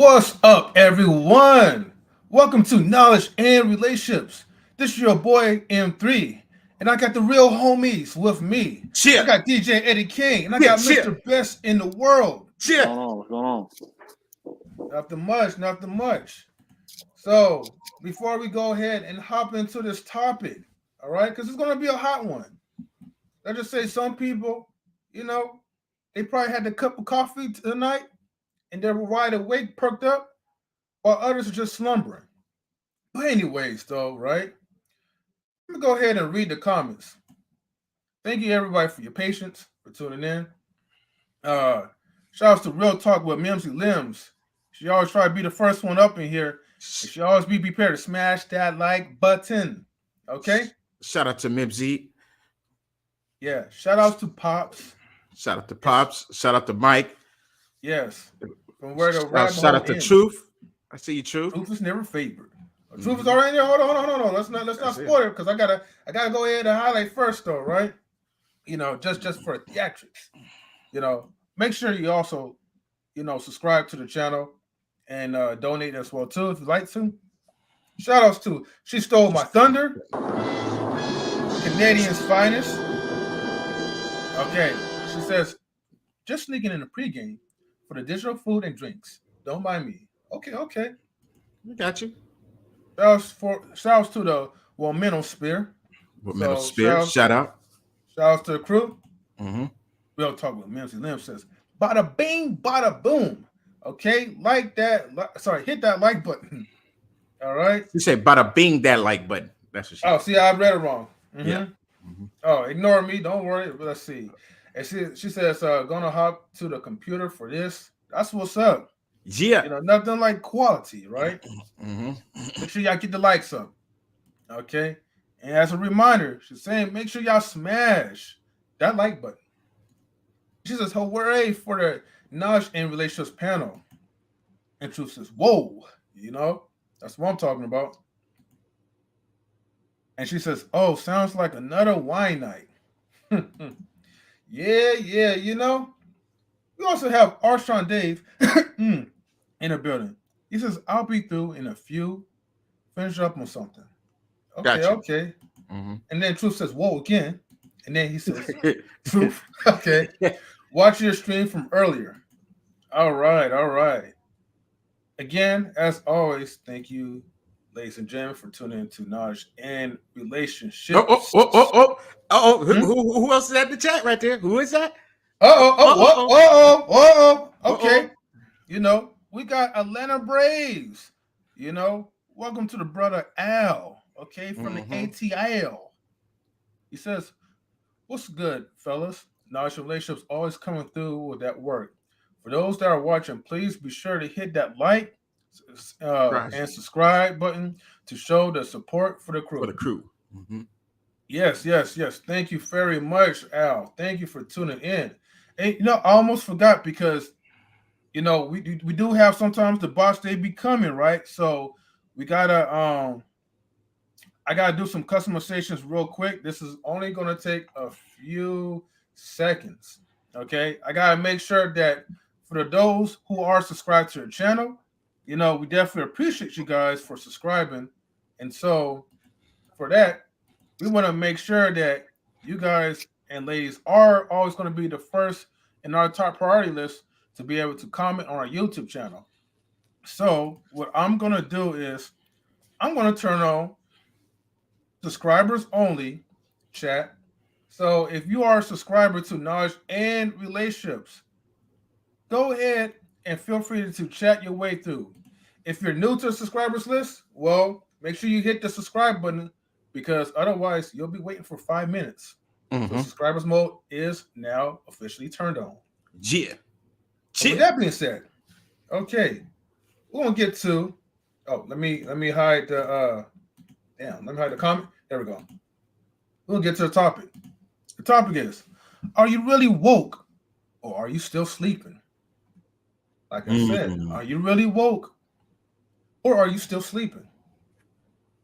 What's up, everyone? Welcome to Knowledge and Relationships. This is your boy M3, and I got the real homies with me. I Cheer, got DJ Eddie King, and I cheer, got cheer, Mr. Best in the world. What's cheer. going on? What's going on? Nothing much, nothing much. So, before we go ahead and hop into this topic, all right, because it's going to be a hot one. Let's just say some people, you know, they probably had a cup of coffee tonight, and they're wide awake, perked up, while others are just slumbering. But anyways, though, right? Let me go ahead and read the comments. Thank you everybody for your patience, for tuning in. Uh Shout out to Real Talk with Mimsy Limbs. She always try to be the first one up in here. And she always be prepared to smash that like button. Okay? Shout out to Mibsy. Yeah. Shout outs to Pops. Shout out to Pops. Shout out to Mike. Yes. From where the rabbit Shout hole out to ends. Truth. I see you, Truth. Truth is never favored. Truth is already there. Hold on. Let's not spoil it because I gotta go ahead and highlight first though, right? You know, just for theatrics. You know, make sure you also, subscribe to the channel and donate as well too if you'd like to. Shout outs to She Stole My Thunder, Canadian's finest. Okay, she says, just sneaking in the pregame for the digital food and drinks. Don't mind me. Okay. We got you. Shout outs to the Mental Spear. Mental Spear. Shout out. Shout outs to the crew. Mm-hmm. We'll talk with Mimsy Lim says, bada bing, bada boom. Okay, like that. Hit that like button. All right. She said, bada bing that like button. That's what she Oh, see, I read it wrong. Mm-hmm. Yeah. Mm-hmm. Oh, ignore me. Don't worry. But let's see. And she says, gonna hop to the computer for this. That's what's up. Yeah. You know, nothing like quality, right? Mm-hmm. Make sure y'all get the likes up. Okay. And as a reminder, she's saying, make sure y'all smash that like button. She says, hooray for the Knowledge and Relationships panel. And Truth says, whoa, that's what I'm talking about. And she says, oh, sounds like another wine night. Yeah, We also have Arshon Dave in the building. He says, I'll be through in a few. Finish up on something. Okay. Mm-hmm. And then Truth says, whoa, again. And then he says, Truth, okay. Watch your stream from earlier. All right. Again, as always, thank you, ladies and gentlemen, for tuning into Knowledge and Relationships. Who else is at the chat right there? Who is that? Okay. We got Atlanta Braves. Welcome to the brother Al, okay, from the ATL. He says, what's good, fellas? Knowledge and Relationships always coming through with that work. For those that are watching, please be sure to hit that like and subscribe button to show the support for the crew. Mm-hmm. Yes. Thank you very much, Al. Thank you for tuning in. And I almost forgot because we do have sometimes the bots they be coming, right? So we gotta I gotta do some customizations real quick. This is only gonna take a few seconds. Okay, I gotta make sure that for those who are subscribed to the channel, we definitely appreciate you guys for subscribing. And so for that, we want to make sure that you guys and ladies are always going to be the first in our top priority list to be able to comment on our YouTube channel. So what I'm going to do is I'm going to turn on subscribers only chat. So if you are a subscriber to Knowledge and Relationships, go ahead and feel free to chat your way through. If you're new to the subscribers list, well, make sure you hit the subscribe button because otherwise you'll be waiting for 5 minutes. Mm-hmm. So subscribers mode is now officially turned on. Yeah. With that being said, okay, we're gonna get to. Oh, let me hide the. Let me hide the comment. There we go. We'll get to the topic. The topic is: are you really woke, or are you still sleeping? Like I said, are you really woke, or are you still sleeping?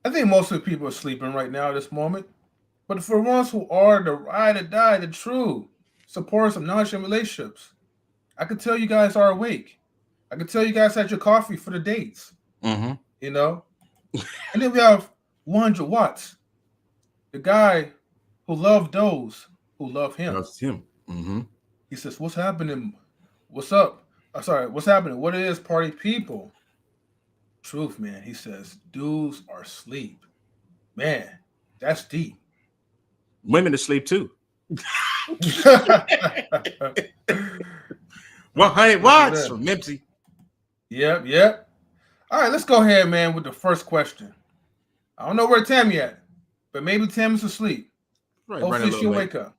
I think most of the people are sleeping right now at this moment. But for ones who are the ride or die, the true supporters of Knowledge and Relationships, I could tell you guys are awake. I can tell you guys had your coffee for the dates, Mm-hmm. you know. And then we have 100 watts, the guy who loved those who love him. That's him. Mm-hmm. He says, "What's happening? What's up? I'm sorry, what's happening? What it is, party people? Truth, man." He says, "Dudes are asleep." Man, that's deep. Women asleep too. That's 100 what watts it is. from Nipsey. Yep, yep. All right, let's go ahead, man, with the first question. I don't know where Tammy at, but maybe Tammy's asleep. Right, running Hopefully a little she'll late. wake up.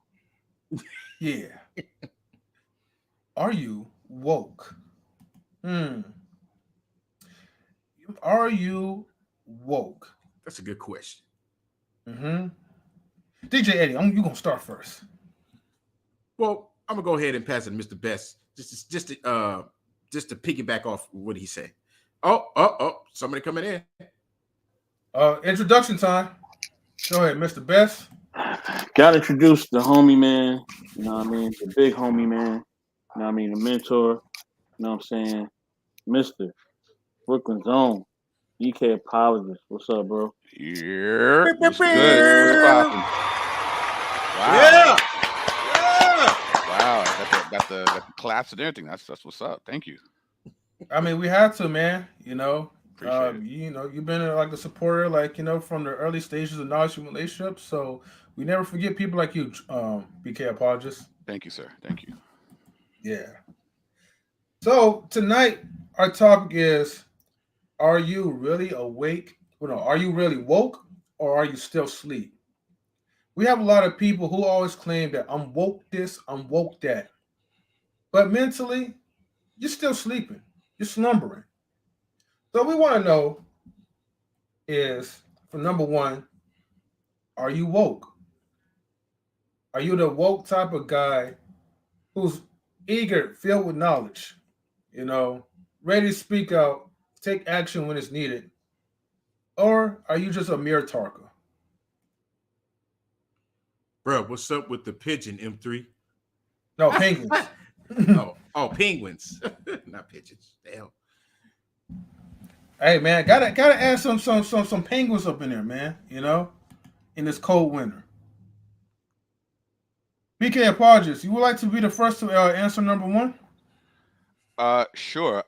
Yeah. Are you woke? Hmm. Are you woke? That's a good question. Mm-hmm. DJ Eddie, you gonna start first. Well, I'm gonna go ahead and pass it to Mr. Best, just to piggyback off what he said. Oh, somebody coming in. Introduction time. Go ahead, Mr. Best. Got to introduce the homie, man. You know what I mean? The big homie, man. You know what I mean? The mentor. You know what I'm saying? Mister Brooklyn's own. EK apologist. What's up, bro? Yeah, Pew, pew, what's good? What's pew. poppin'? Yeah, Wow, yeah. wow, got the claps and everything. That's what's up. Thank you, I mean, we had to, man. You know, appreciate it. you've been like a supporter, like from the early stages of knowledge and relationships. So we never forget people like you, BK apologist. Thank you, sir. Thank you. Yeah. So tonight our topic is: are you really awake? Well, no, are you really woke, or are you still asleep? We have a lot of people who always claim that I'm woke this, I'm woke that, but mentally you're still sleeping, you're slumbering. So we want to know is for number one, are you woke? Are you the woke type of guy who's eager, filled with knowledge, you know, ready to speak out, take action when it's needed? Or are you just a mere talker? Bro, what's up with the pigeon M3? No, penguins. oh, penguins, not pigeons. Damn. Hey man, gotta add some penguins up in there, man. You know, in this cold winter. BK apologies. You would like to be the first to answer number one? Sure.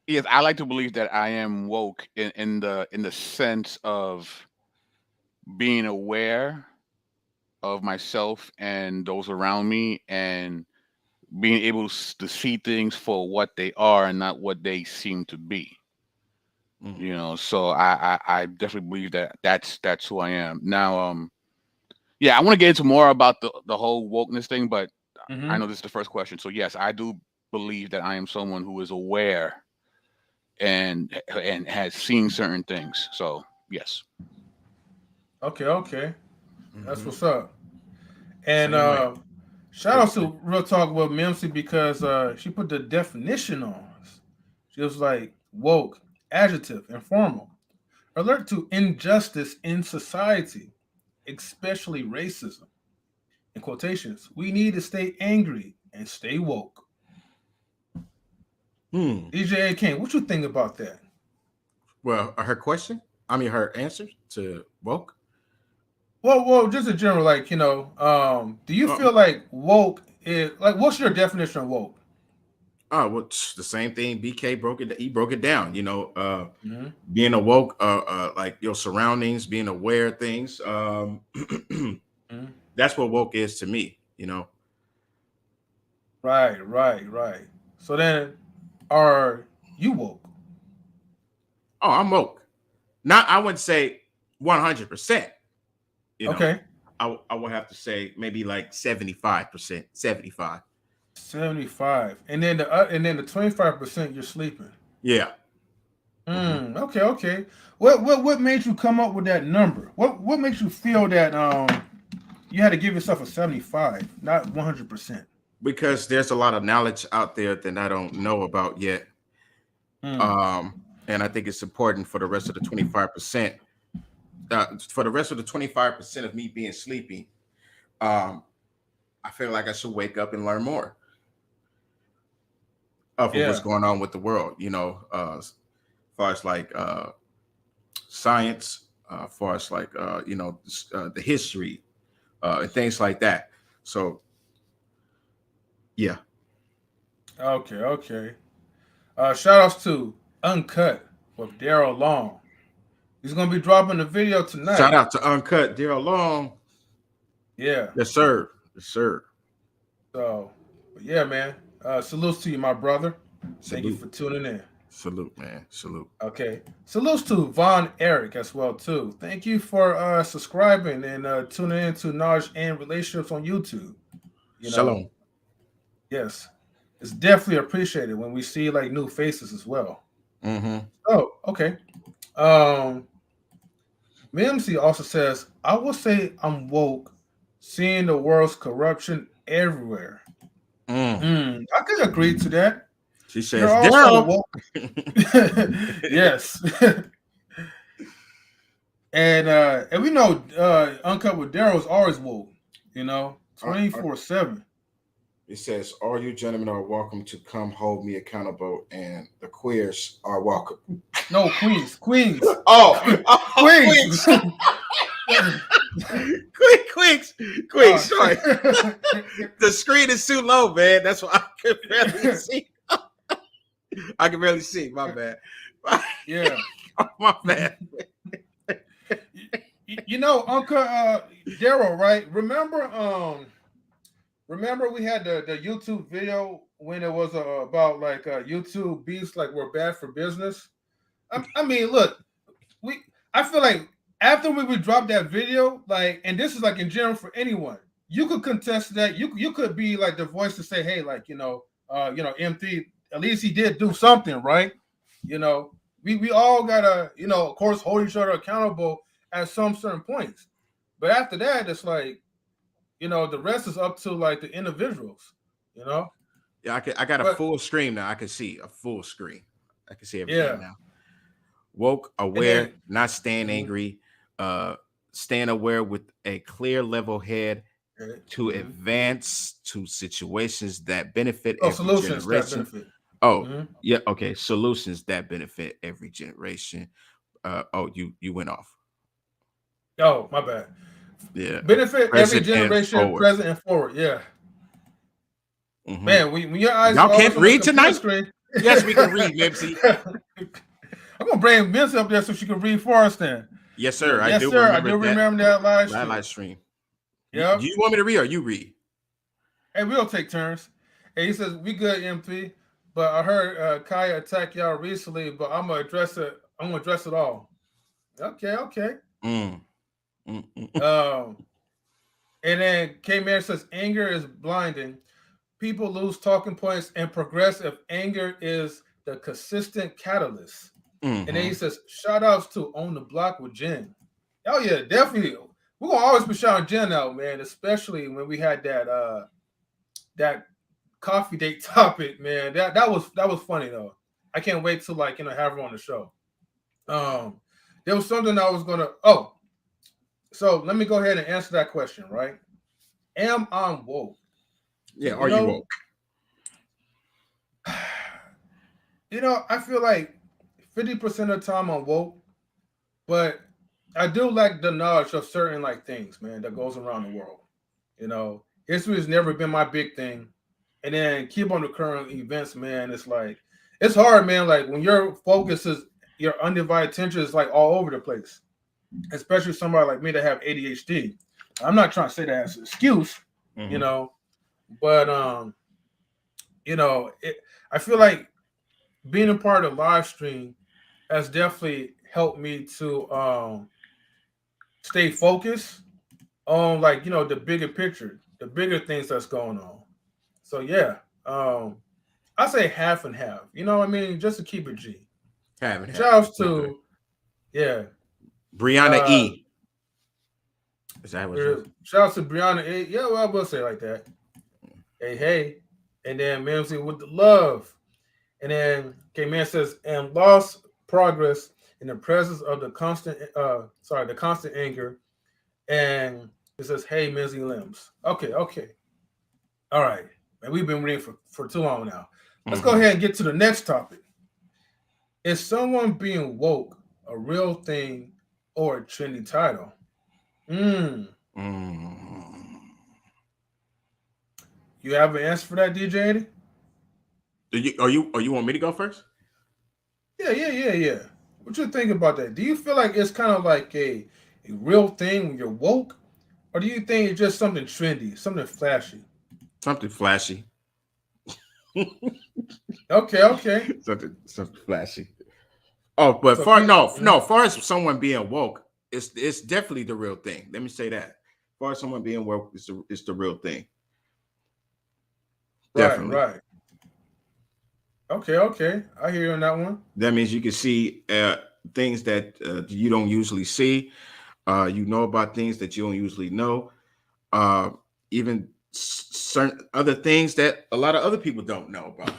Yes, I like to believe that I am woke in the sense of being aware of myself and those around me, and being able to see things for what they are and not what they seem to be. Mm. So I definitely believe that that's who I am now. Yeah, I want to get into more about the whole wokeness thing, but I Mm-hmm. know this is the first question. So yes, I do believe that I am someone who is aware and has seen certain things. So yes. Okay, okay. That's Mm-hmm. what's up. And Same way. shout What you out say? to Real Talk with Mimsy because she put the definition on us. She was like woke, adjective, informal, alert to injustice in society, especially racism. In quotations, we need to stay angry and stay woke. Hmm. DJ King, what you think about that? Well, her question. I mean, her answer to woke. Well, just in general, like do you Uh, feel like woke is like what's your definition of woke? well, the same thing. BK broke it. He broke it down. Mm-hmm. Being awoke, like your surroundings, being aware of things. Mm-hmm. That's what woke is to me. Right, right, right. So then, are you woke? Oh, I'm woke. Not, I wouldn't say 100%. You know, Okay, I would have to say maybe like 75%, 75. 75, and then the 25% you're sleeping. Yeah. Hmm. Okay, okay. What made you come up with that number? What makes you feel that you had to give yourself a 75, not 100%? Because there's a lot of knowledge out there that I don't know about yet. Hmm. Um, and I think it's important for the rest of the 25%. For the rest of the 25% of me being sleepy, um, I feel like I should wake up and learn more. of what's Yeah. going on with the world. As far as like science, as far as like the history and things like that. So yeah, Okay. Okay. Shout outs to Uncut with Daryl Long. He's gonna be dropping the video shout tonight. out to Uncut Daryl Long. Yeah. Yes, sir. Yes, sir. So, but yeah, man. Salutes to you, my brother. Thank you Salute, for tuning in. salute, man. Salute. Okay. Salutes to Von Eric as well too. Thank you for subscribing and tuning in to Knowledge and Relationships on YouTube. You know, Shalom. yes, it's definitely appreciated when we see like new faces as well. Mm-hmm. Oh, okay. Um, Mimsy also says, I will say I'm woke, seeing the world's corruption everywhere. Mm. I could agree to that. She You're says, also Daryl. woke. Yes. And we know Uncut with Daryl is always woke, you know, 24/7. It says, all you gentlemen are welcome to come hold me accountable, and the queers are welcome. No, Queens. Oh, Queens. quick, sorry. The screen is too low, man. That's why I can barely see. I can barely see. My bad. Yeah. My bad. You know, Uncle Daryl, right? Remember we had the YouTube video when it was about like YouTube beefs like were bad for business. I mean, look, we I feel like after we would drop that video, like, and this is like in general for anyone, you could contest that. You could be like the voice to say, hey, like M3, at least he did do something, right? You know, we all gotta, of course, hold each other accountable at some certain points. But after that, it's like, the rest is up to like the individuals, you know. Yeah, I got a But full screen now. I can see a full screen. I can see everything yeah, now. Woke, and aware, then not staying mhm, angry, staying aware with a clear level head to mhm. advance to situations that benefit Oh, every solutions that generation. benefit. Oh, Mhm. yeah, okay. Solutions that benefit every generation. You went off. Oh, my bad. Yeah. Benefit every Present and generation, forward. present and forward. Yeah, Hmm. man. When your eyes Y'all are always can't on the read computer tonight? screen, Yes, we can read, Mipsy. I'm gonna bring Vince up there so she can read for us. Then, Yes, yeah, sir. I yes, do sir. I remember do that remember that live live stream. stream. Do Yep. you want me to read or you read? Hey, we'll take turns. Hey, he says we good, MP. But I heard Kaya attack y'all recently, but I'm gonna address it. I'm gonna address it all. Okay, okay. Mm. Mm, mm, mm. Um, and then K Man says anger is blinding. People lose talking points and progress if anger is the consistent catalyst. And then he Mhm. says, shout outs to On the Block with Jen. Oh yeah, definitely. We're gonna always be shouting Jen out, man, especially when we had that coffee date topic, man. That was funny though. I can't wait to like have her on the show. Um there was something I was gonna so let me go ahead and answer that question, right? Am I woke? Yeah, You are you know, woke? I feel like 50% of the time I'm woke, but I do like the knowledge of certain like things, man, that goes around the world. History has never been my big thing. And then keep on the current events, man. It's like it's hard, man. Like when your focus is your undivided attention is like all over the place, especially somebody like me that have ADHD. I'm not trying to say that as an excuse, you Mhm. know, but I feel like being a part of the live stream has definitely helped me to stay focused on like the bigger picture, the bigger things that's going on. So yeah, I say half and half. You know what I mean? Just to keep it G. Haven't And had. shout outs Okay. to yeah, Brianna uh, E. Is that what it is? shout outs to Brianna. Yeah, well, I will say it like that. Hey, hey, and then Mamsie with the love, and then K Man says and lost progress in the presence of the constant anger, and it says hey, Mizzy Limbs. Okay, okay. All right, and we've been reading for too long now. Let's go Mm-hmm. ahead and get to the next topic. Is someone being woke a real thing or a trendy title? Mm. Mm. You have an answer for that, DJ Eddie? Are you want me to go first? Yeah. What you think about that? Do you feel like it's kind of like a real thing when you're woke? Or do you think it's just something trendy, something flashy? Something flashy. Okay. Something flashy. Oh, but So mhm. far as someone being woke, it's definitely the real thing. Let me say that. As far as someone being woke, it's the real thing. Definitely. Right. Okay. I hear you on that one. That means you can see things that you don't usually see. You know about things that you don't usually know. Uh, even certain other things that a lot of other people don't know about.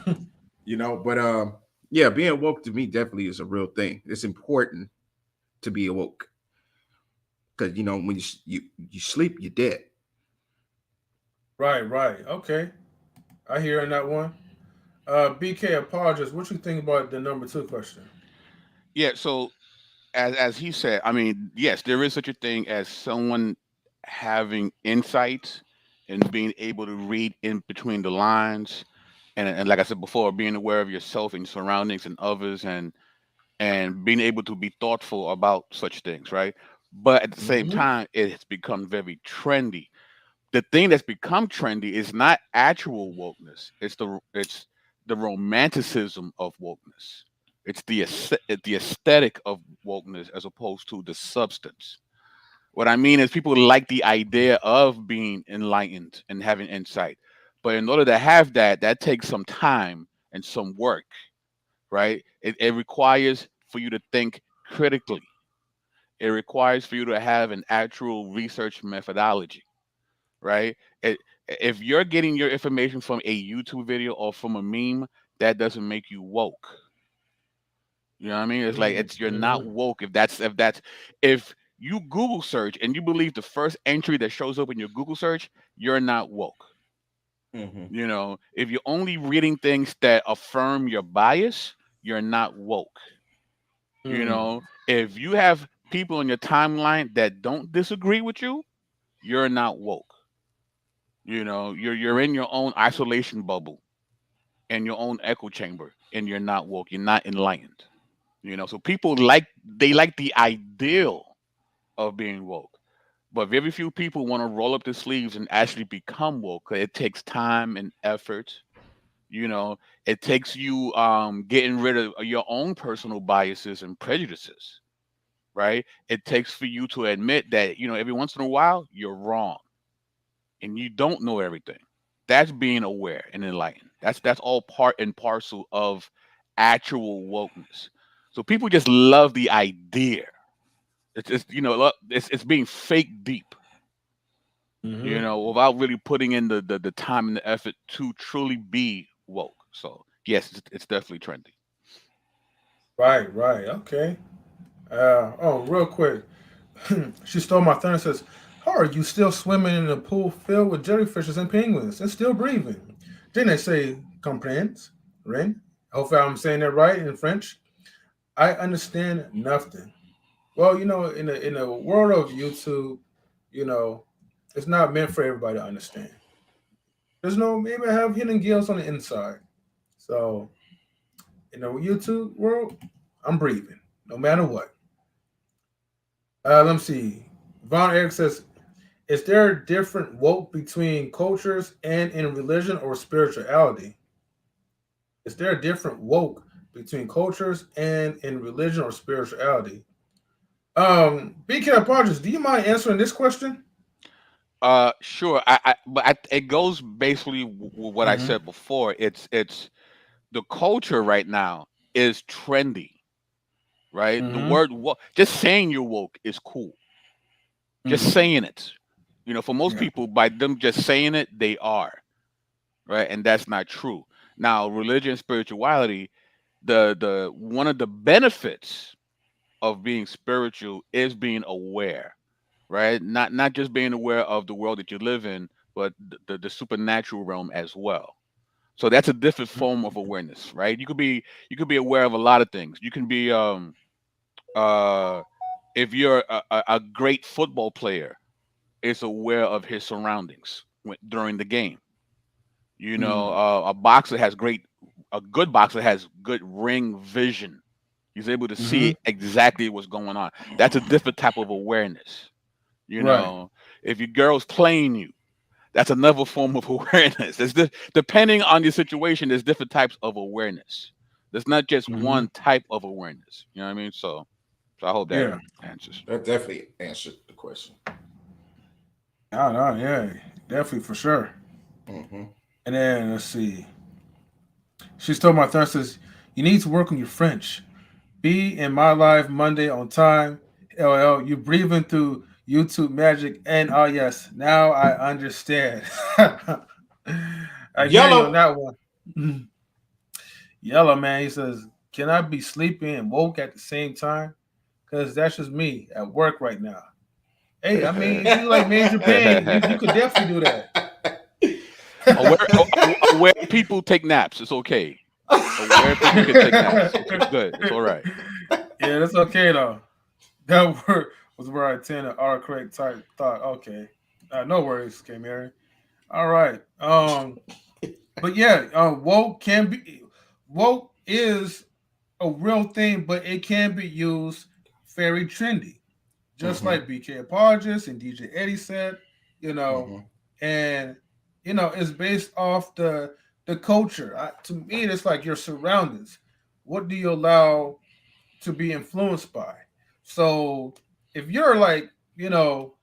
But yeah, being woke to me definitely is a real thing. It's important to be awoke because when you sleep, you're dead. Right. Okay. I hear on that one. BK, apologies. What you think about the number two question? Yeah. So as he said, I mean, yes, there is such a thing as someone having insights and being able to read in between the lines, and like I said before, being aware of yourself and your surroundings and others, and being able to be thoughtful about such things, right? But at the same Mm-hmm. time, it has become very trendy. The thing that's become trendy is not actual wokeness. It's the romanticism of wokeness. It's the aesthetic of wokeness as opposed to the substance. What I mean is people like the idea of being enlightened and having insight. But in order to have that, that takes some time and some work, right? It requires for you to think critically. It requires for you to have an actual research methodology, right? If you're getting your information from a YouTube video or from a meme, that doesn't make you woke. You know what I mean? It's like it's you're Mm-hmm. not woke if you Google search and you believe the first entry that shows up in your Google search, you're not woke. Mm-hmm. If you're only reading things that affirm your bias, you're not woke. Mm. If you have people in your timeline that don't disagree with you, you're not woke. You're in your own isolation bubble and your own echo chamber, and you're not woke. You're not enlightened. So people like the ideal of being woke, but very few people want to roll up their sleeves and actually become woke. 'Cause it takes time and effort. You know, it takes you getting rid of your own personal biases and prejudices, right? It takes for you to admit that every once in a while you're wrong and you don't know everything. That's being aware and enlightened. That's all part and parcel of actual wokeness. So people just love the idea. It's being fake deep, Mm-hmm. without really putting in the time and the effort to truly be woke. So yes, it's definitely trendy. Right. Okay. Real quick. She stole my thunder and says, how are you still swimming in a pool filled with jellyfishes and penguins and still breathing? Then they say, comprehends, Ren. Hopefully I'm saying that right in French. I understand nothing. Well, in the world of YouTube, you know, it's not meant for everybody to understand. There's no maybe I have hidden gills on the inside. So in the YouTube world, I'm breathing, no matter what. Let me see. Von Eric says, is there a different woke between cultures and in religion or spirituality? Is there a different woke between cultures and in religion or spirituality? BK Apologies, do you mind answering this question? Sure. It goes basically with what I Mm-hmm. said before. It's the culture right now is trendy, right? The Mm-hmm. word just saying you're woke is cool. Just Mm-hmm. saying it. For most Yeah. people, by them just saying it, they are, right? And that's not true. Now, religion and spirituality, the one of the benefits of being spiritual is being aware, right? Not just being aware of the world that you live in, but the supernatural realm as well. So that's a different form of awareness, right? You could be aware of a lot of things. You can be uh if you're a great football player, is aware of his surroundings during the game. A boxer has a good boxer has good ring vision. He's able to Mm-hmm. see exactly what's going on. That's a different type of awareness. You Right. know, if your girl's playing you, that's another form of awareness. Depending on your situation, there's different types of awareness. There's not just Mm-hmm. one type of awareness. You know what I mean? So I hope that Yeah. answers. That definitely answered the question. No, no, yeah, definitely for sure. Mm-hmm. And then let's see. She stole my thoughts. Says you need to work on your French. Be in my life Monday on time. LL, you breathing through YouTube magic. And oh yes, now I understand. I hear you on Yellow. that one. Yellow man, he says, can I be sleeping and woke at the same time? Because that's just me at work right now. Hey, I mean, if you like major pain, you could definitely do that. Aware people take naps. It's okay. Aware people can take naps. Okay, good. It's all right. Yeah, that's okay though. That word was where I tended our correct type thought. Okay. No worries, K Mary. All right. But yeah, woke is a real thing, but it can be used very trendy. Just Mm-hmm. like BK Apologist and DJ Eddie said, you know, Mm-hmm. and it's based off the culture. To me, it's like your surroundings. What do you allow to be influenced by? So if you're like, you know,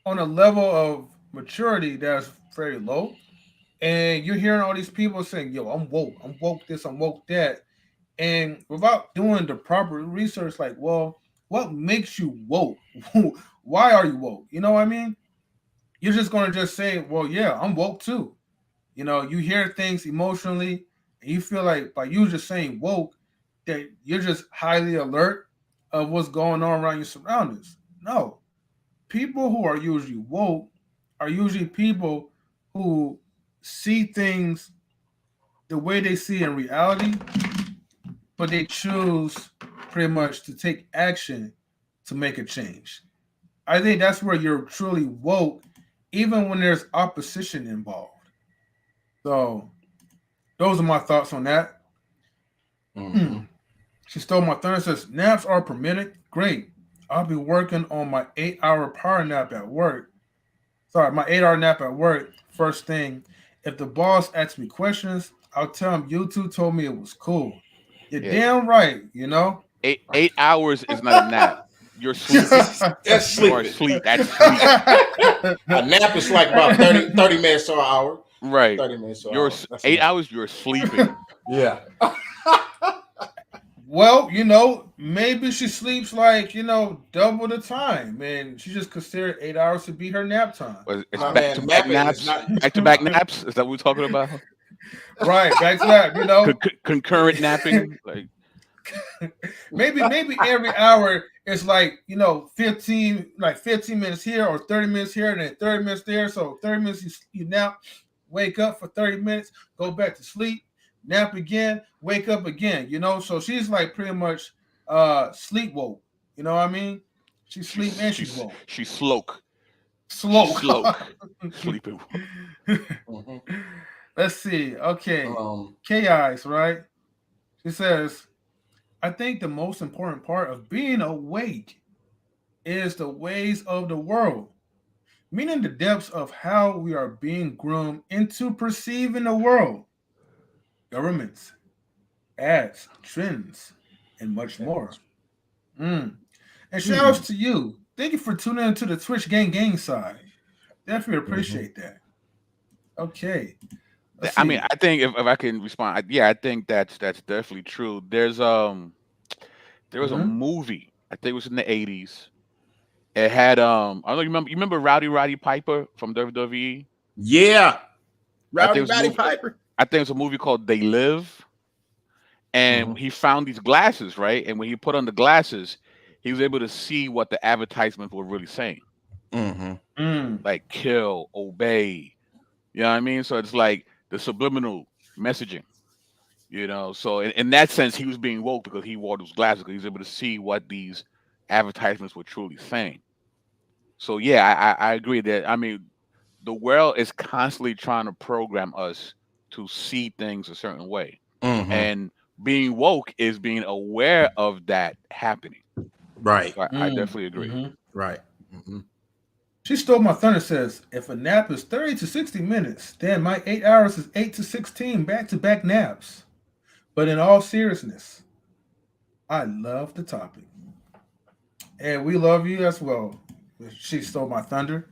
on a level of maturity that's very low, and you're hearing all these people saying, "Yo, I'm woke this, I'm woke that," and without doing the proper research, like, well, what makes you woke? Why are you woke? You know what I mean? You're just gonna just say, well, yeah, I'm woke too. You hear things emotionally, and you feel like by you just saying woke, that you're just highly alert of what's going on around your surroundings. No, people who are usually woke are usually people who see things the way they see in reality, but they choose pretty much to take action to make a change. I think that's where you're truly woke, even when there's opposition involved. So those are my thoughts on that. Mm-hmm. She stole my thunder. Says naps are permitted. Great. I'll be working on my 8 hour power nap at work. Sorry, my 8 hour nap at work. First thing, if the boss asks me questions, I'll tell him you two told me it was cool. You're Yeah, damn right. eight hours is not a nap. You're sleeping. That's You are sleeping. asleep. That's sleep. A nap is like about 30 minutes to an hour. Right. 30 minutes to an You're hour. That's a eight nap. hours. You're sleeping. Yeah. Well, maybe she sleeps like, double the time. And she just considered 8 hours to be her nap time. It's My back to man, back napping is naps. not. Back to back naps. Is that what we're talking about? Right, back to that. Concurrent napping. Like Maybe every hour is like, 15 minutes here or 30 minutes here and then 30 minutes there. So 30 minutes you nap, wake up for 30 minutes, go back to sleep, nap again, wake up again. So she's like pretty much sleep woke. You know what I mean? She's sleep and she's woke. she's sloke. She's Slow. sloke. Sleeping. Mhm. Let's see. Okay. Um, Chaos, right? She says, I think the most important part of being awake is the ways of the world, meaning the depths of how we are being groomed into perceiving the world, governments, ads, trends, and much more. Mm. And shout outs to you. Thank you for tuning into the Twitch Gang side. Definitely mhm. appreciate that. Okay. Let's I mean, see. I think if I can respond, I think that's definitely true. There was a Mm-hmm. movie. I think it was in the '80s. It had I don't know. You remember Rowdy Piper from WWE? Yeah. I think it Rowdy was a Roddy movie. Piper. I think it's a movie called They Live, and Mhm. he found these glasses, right? And when he put on the glasses, he was able to see what the advertisements were really saying, Mhm. Mm. like kill, obey. You know what I mean? So it's like the subliminal messaging. So in that sense, he was being woke because he wore those glasses because he was able to see what these advertisements were truly saying. So yeah, I agree that, I mean, the world is constantly trying to program us to see things a certain way, Mm-hmm. and being woke is being aware of that happening. Right. So I definitely agree. Mm-hmm. Right. Mm-hmm. She stole my thunder says, if a nap is 30 to 60 minutes, then my 8 hours is 8 to 16 back to back naps. But in all seriousness, I love the topic. And we love you as well. She stole my thunder.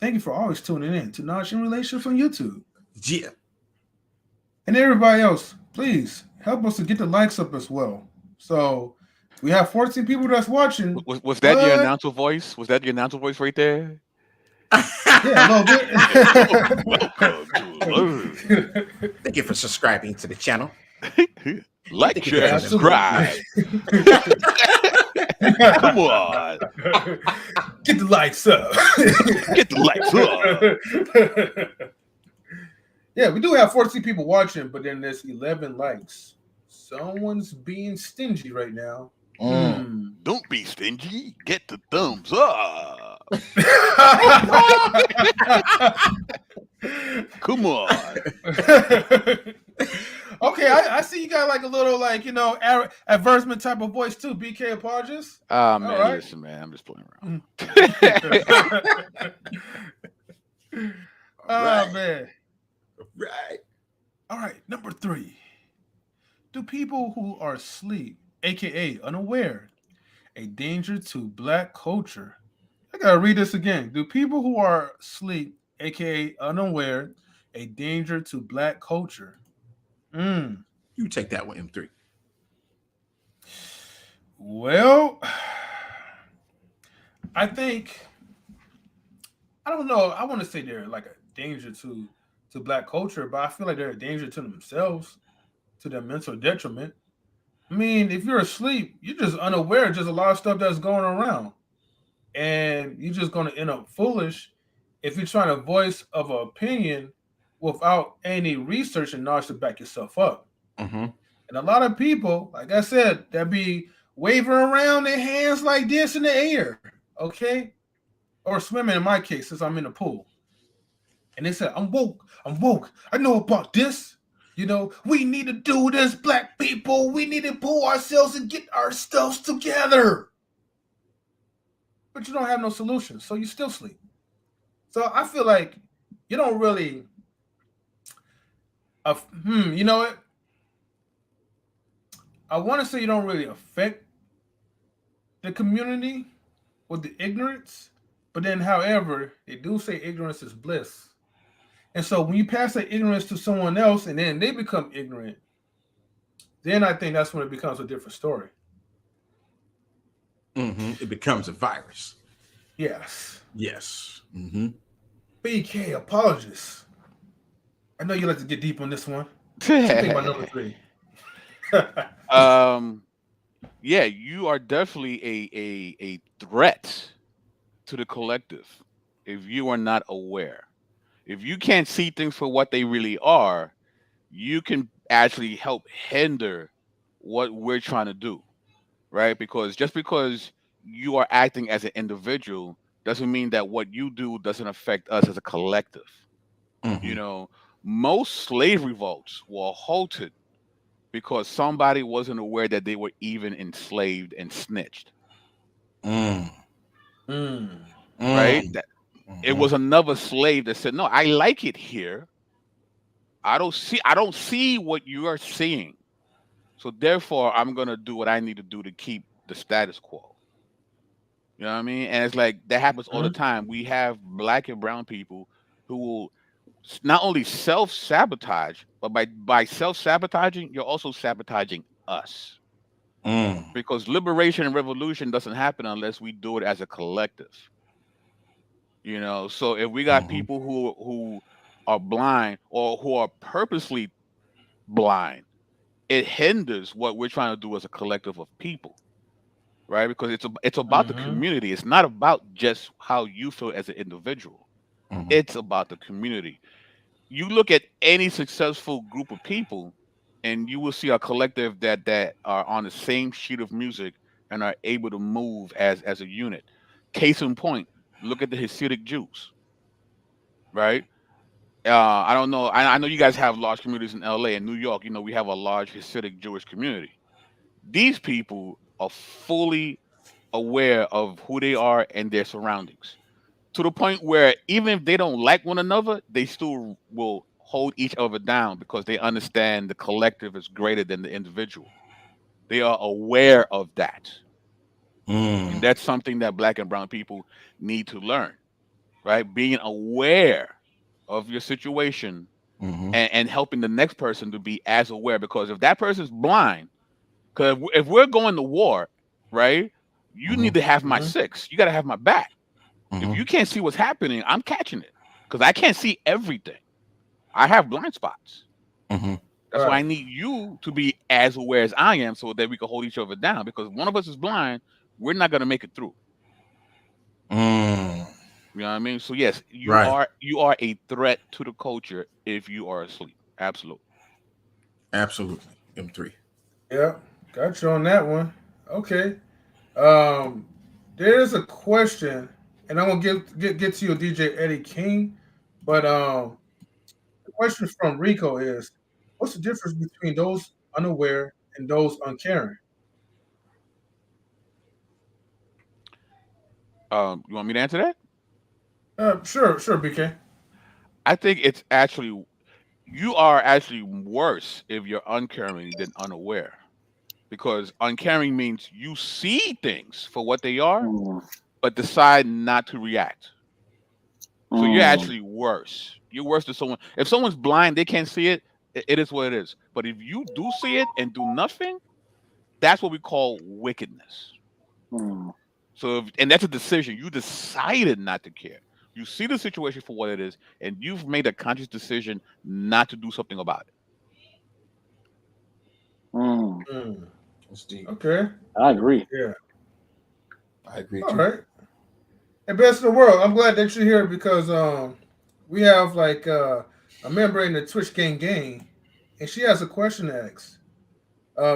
Thank you for always tuning in to Knowledge and Relationships on YouTube. Yeah. And everybody else, please help us to get the likes up as well. So we have 14 people that's watching, Was that your but announcer voice? Was that your announcer voice right there? yeah, a little bit. Welcome to Thank you for subscribing to the channel. like, Thank you share, for and Absolutely. subscribe. Come on, Get the likes up. get the likes up. Yeah, we do have 14 people watching, but then there's 11 likes. Someone's being stingy right now. Don't be stingy. Get the thumbs up. Come on. Okay, I see you got like a little advertisement type of voice too. BK apologies. Ah, man, right. listen, man, I'm just playing around. Oh Right. man. Right. All right, number 3. Do people who are asleep, aka unaware, a danger to black culture? I gotta read this again. Do people who are asleep, aka unaware, a danger to black culture? You take that one, M3. Well, I think I don't know. I want to say they're like a danger to black culture, but I feel like they're a danger to themselves, to their mental detriment. I mean, if you're asleep, you're just unaware of just a lot of stuff that's going around. And you're just going to end up foolish if you're trying to voice of an opinion without any research and knowledge to back yourself up. Mm-hmm. And a lot of people, like I said, that be waving around their hands like this in the air, okay? Or swimming in my case, since I'm in the pool. And they said, I'm woke, I know about this. We need to do this, black people. We need to pull ourselves and get ourselves together. But you don't have no solution, so you still sleep. So I feel like you don't really, you know what? I want to say you don't really affect the community with the ignorance, but then, however, they do say ignorance is bliss. And so when you pass that ignorance to someone else and then they become ignorant, then I think that's when it becomes a different story. Mm-hmm. It becomes a virus. Yes. Yes. Mm-hmm. BK, apologies. I know you like to get deep on this one. What you think about number 3? Yeah, you are definitely a threat to the collective if you are not aware. If you can't see things for what they really are, you can actually help hinder what we're trying to do, right? Because just because you are acting as an individual doesn't mean that what you do doesn't affect us as a collective. You Mm-hmm. know, most slave revolts were halted because somebody wasn't aware that they were even enslaved and snitched, Mm. Mm. right? Mm. That it Mm-hmm. was another slave that said, "No, I like it here. I don't see what you are seeing. So therefore, I'm gonna do what I need to do to keep the status quo." You know what I mean? And it's like that happens all the Mm. time. We have black and brown people who will not only self sabotage, but by self sabotaging, you're also sabotaging us. Mm. Because liberation and revolution doesn't happen unless we do it as a collective. So if we got Mm-hmm. people who are blind or who are purposely blind, it hinders what we're trying to do as a collective of people, right? Because it's about the Mm-hmm. community. It's not about just how you feel as an individual. Mm-hmm. It's about the community. You look at any successful group of people, and you will see a collective that are on the same sheet of music and are able to move as a unit. Case in point, look at the Hasidic Jews, right? I don't know. I know you guys have large communities in LA and New York. You know, we have a large Hasidic Jewish community. These people are fully aware of who they are and their surroundings, to the point where even if they don't like one another, they still will hold each other down because they understand the collective is greater than the individual. They are aware of that. And Mm. that's something that black and brown people need to learn, right? Being aware of your situation Mm-hmm. and helping the next person to be as aware. Because if that person's blind, because if we're going to war, right, you Mm-hmm. need to have my Mm-hmm. six. You got to have my back. If Mm-hmm. you can't see what's happening, I'm catching it because I can't see everything. I have blind spots. Mm-hmm. That's why I Right. need you to be as aware as I am so that we can hold each other down. Because if one of us is blind, we're not going to make it through. Mm. You know what I mean? So yes, Right. you are a threat to the culture if you are asleep. Absolutely. Absolutely. M3. Yeah. Got you on that one. Okay. Um, there's a question, and I'm gonna get to you, DJ Eddie King. But the question from Rico is, what's the difference between those unaware and those uncaring? You want me to answer that? Sure, BK. I think it's actually you are actually worse if you're uncaring than unaware. Because uncaring means you see things for what they are, Mm, but decide not to react. So you're mm, actually worse. You're worse than someone. If someone's blind, they can't see it. It is what it is. But if you do see it and do nothing, that's what we call wickedness. mm, So, and that's a decision. You decided not to care. You see the situation for what it is, and you've made a conscious decision not to do something about it. mm. Mm, That's deep. okay. I agree. Yeah. I agree All too. right. And best in the world. I'm glad that you're here because we have like a member in the Twitch gang, and she has a question to ask.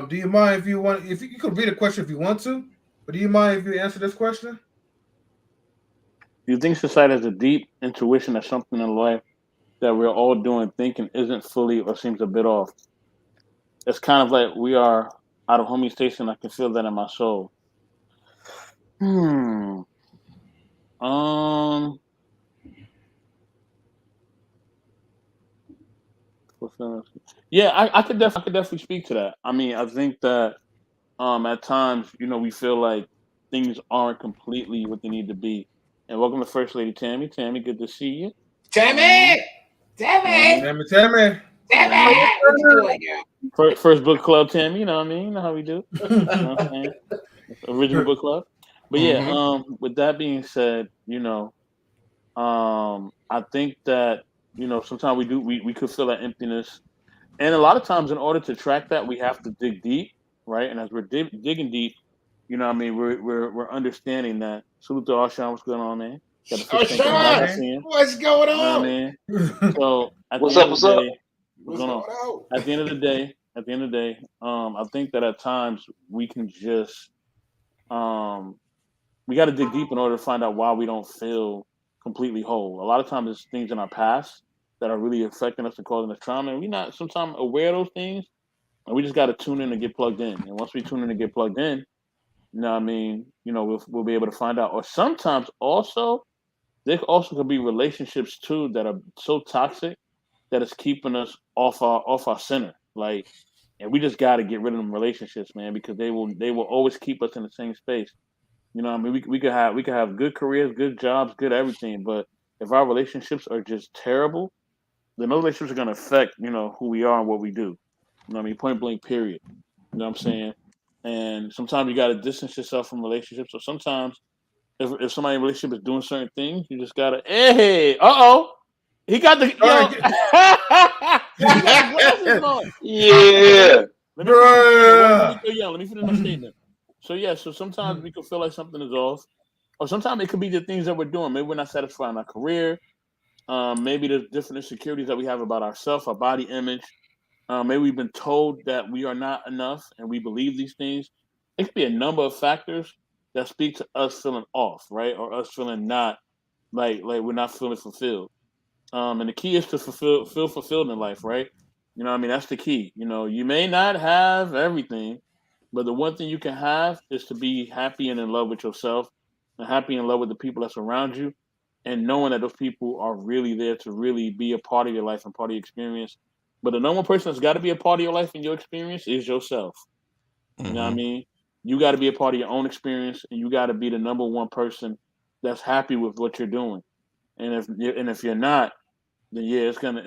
Do you mind if you want? If you could read a question if you want to, but do you mind if you answer this question? Do you think society has a deep intuition that something in life that we're all doing thinking isn't fully or seems a bit off? It's kind of like we are out of homeostasis. I can feel that in my soul. Hmm. Um. Yeah, I could definitely speak to that. I mean, I think that at times, we feel like things aren't completely what they need to be. And welcome to First Lady Tammy. Tammy, good to see you. You know what I mean? Tammy! You know what I Tammy! mean? Tell me. You know what I mean? Tammy! What you doing, girl? First book club, Tammy. You know what I mean? You know how we do. You know what I'm saying? Original book club. But yeah, Mm-hmm. with that being said, I think that sometimes we could feel that emptiness, and a lot of times in order to track that, we have to dig deep, right? And as we're digging deep, what I mean, we're understanding that. Salute to Arshawn, what's going on, man? Got the Oh, fish tank in the What's up, back. I Sean! man? see him. What's going You know what I on? mean? So at the What's end up? of What's the up? day, what's What's going on? going on? At the end of the day, I think that at times we can just um we got to dig deep in order to find out why we don't feel completely whole. A lot of times it's things in our past that are really affecting us and causing us trauma, and we're not sometimes aware of those things, and we just got to tune in and get plugged in. And once we tune in and get plugged in, we'll be able to find out. Or sometimes also there also could be relationships too that are so toxic that it's keeping us off our center. Like, and we just got to get rid of them relationships, man, because they will always keep us in the same space. I mean, we could have good careers, good jobs, good everything, but if our relationships are just terrible, then those relationships are going to affect who we are and what we do. I mean, point blank, period. You know what I'm saying? And sometimes you got to distance yourself from relationships. Or sometimes if somebody in a relationship is doing certain things, you just gotta, hey, he got the All right, yo, he got the glasses on. Yeah. Let me finish my statement. Welcome, bruh. Rico Young. Let me finish my statement. So yeah, so sometimes we can feel like something is off, or sometimes it could be the things that we're doing. Maybe we're not satisfied in our career. Maybe the different insecurities that we have about ourselves, our body image. Maybe we've been told that we are not enough and we believe these things. It could be a number of factors that speak to us feeling off, right? Or us feeling not like we're not feeling fulfilled. And the key is to feel fulfilled in life, right? You know what I mean? That's the key. You know, you may not have everything, but the one thing you can have is to be happy and in love with yourself and happy and in love with the people that's around you and knowing that those people are really there to really be a part of your life and part of your experience. But the number one person that's got to be a part of your life and your experience is yourself. You know what I mean? You got to be a part of your own experience and you got to be the number one person that's happy with what you're doing. And if you're not, then yeah, it's gonna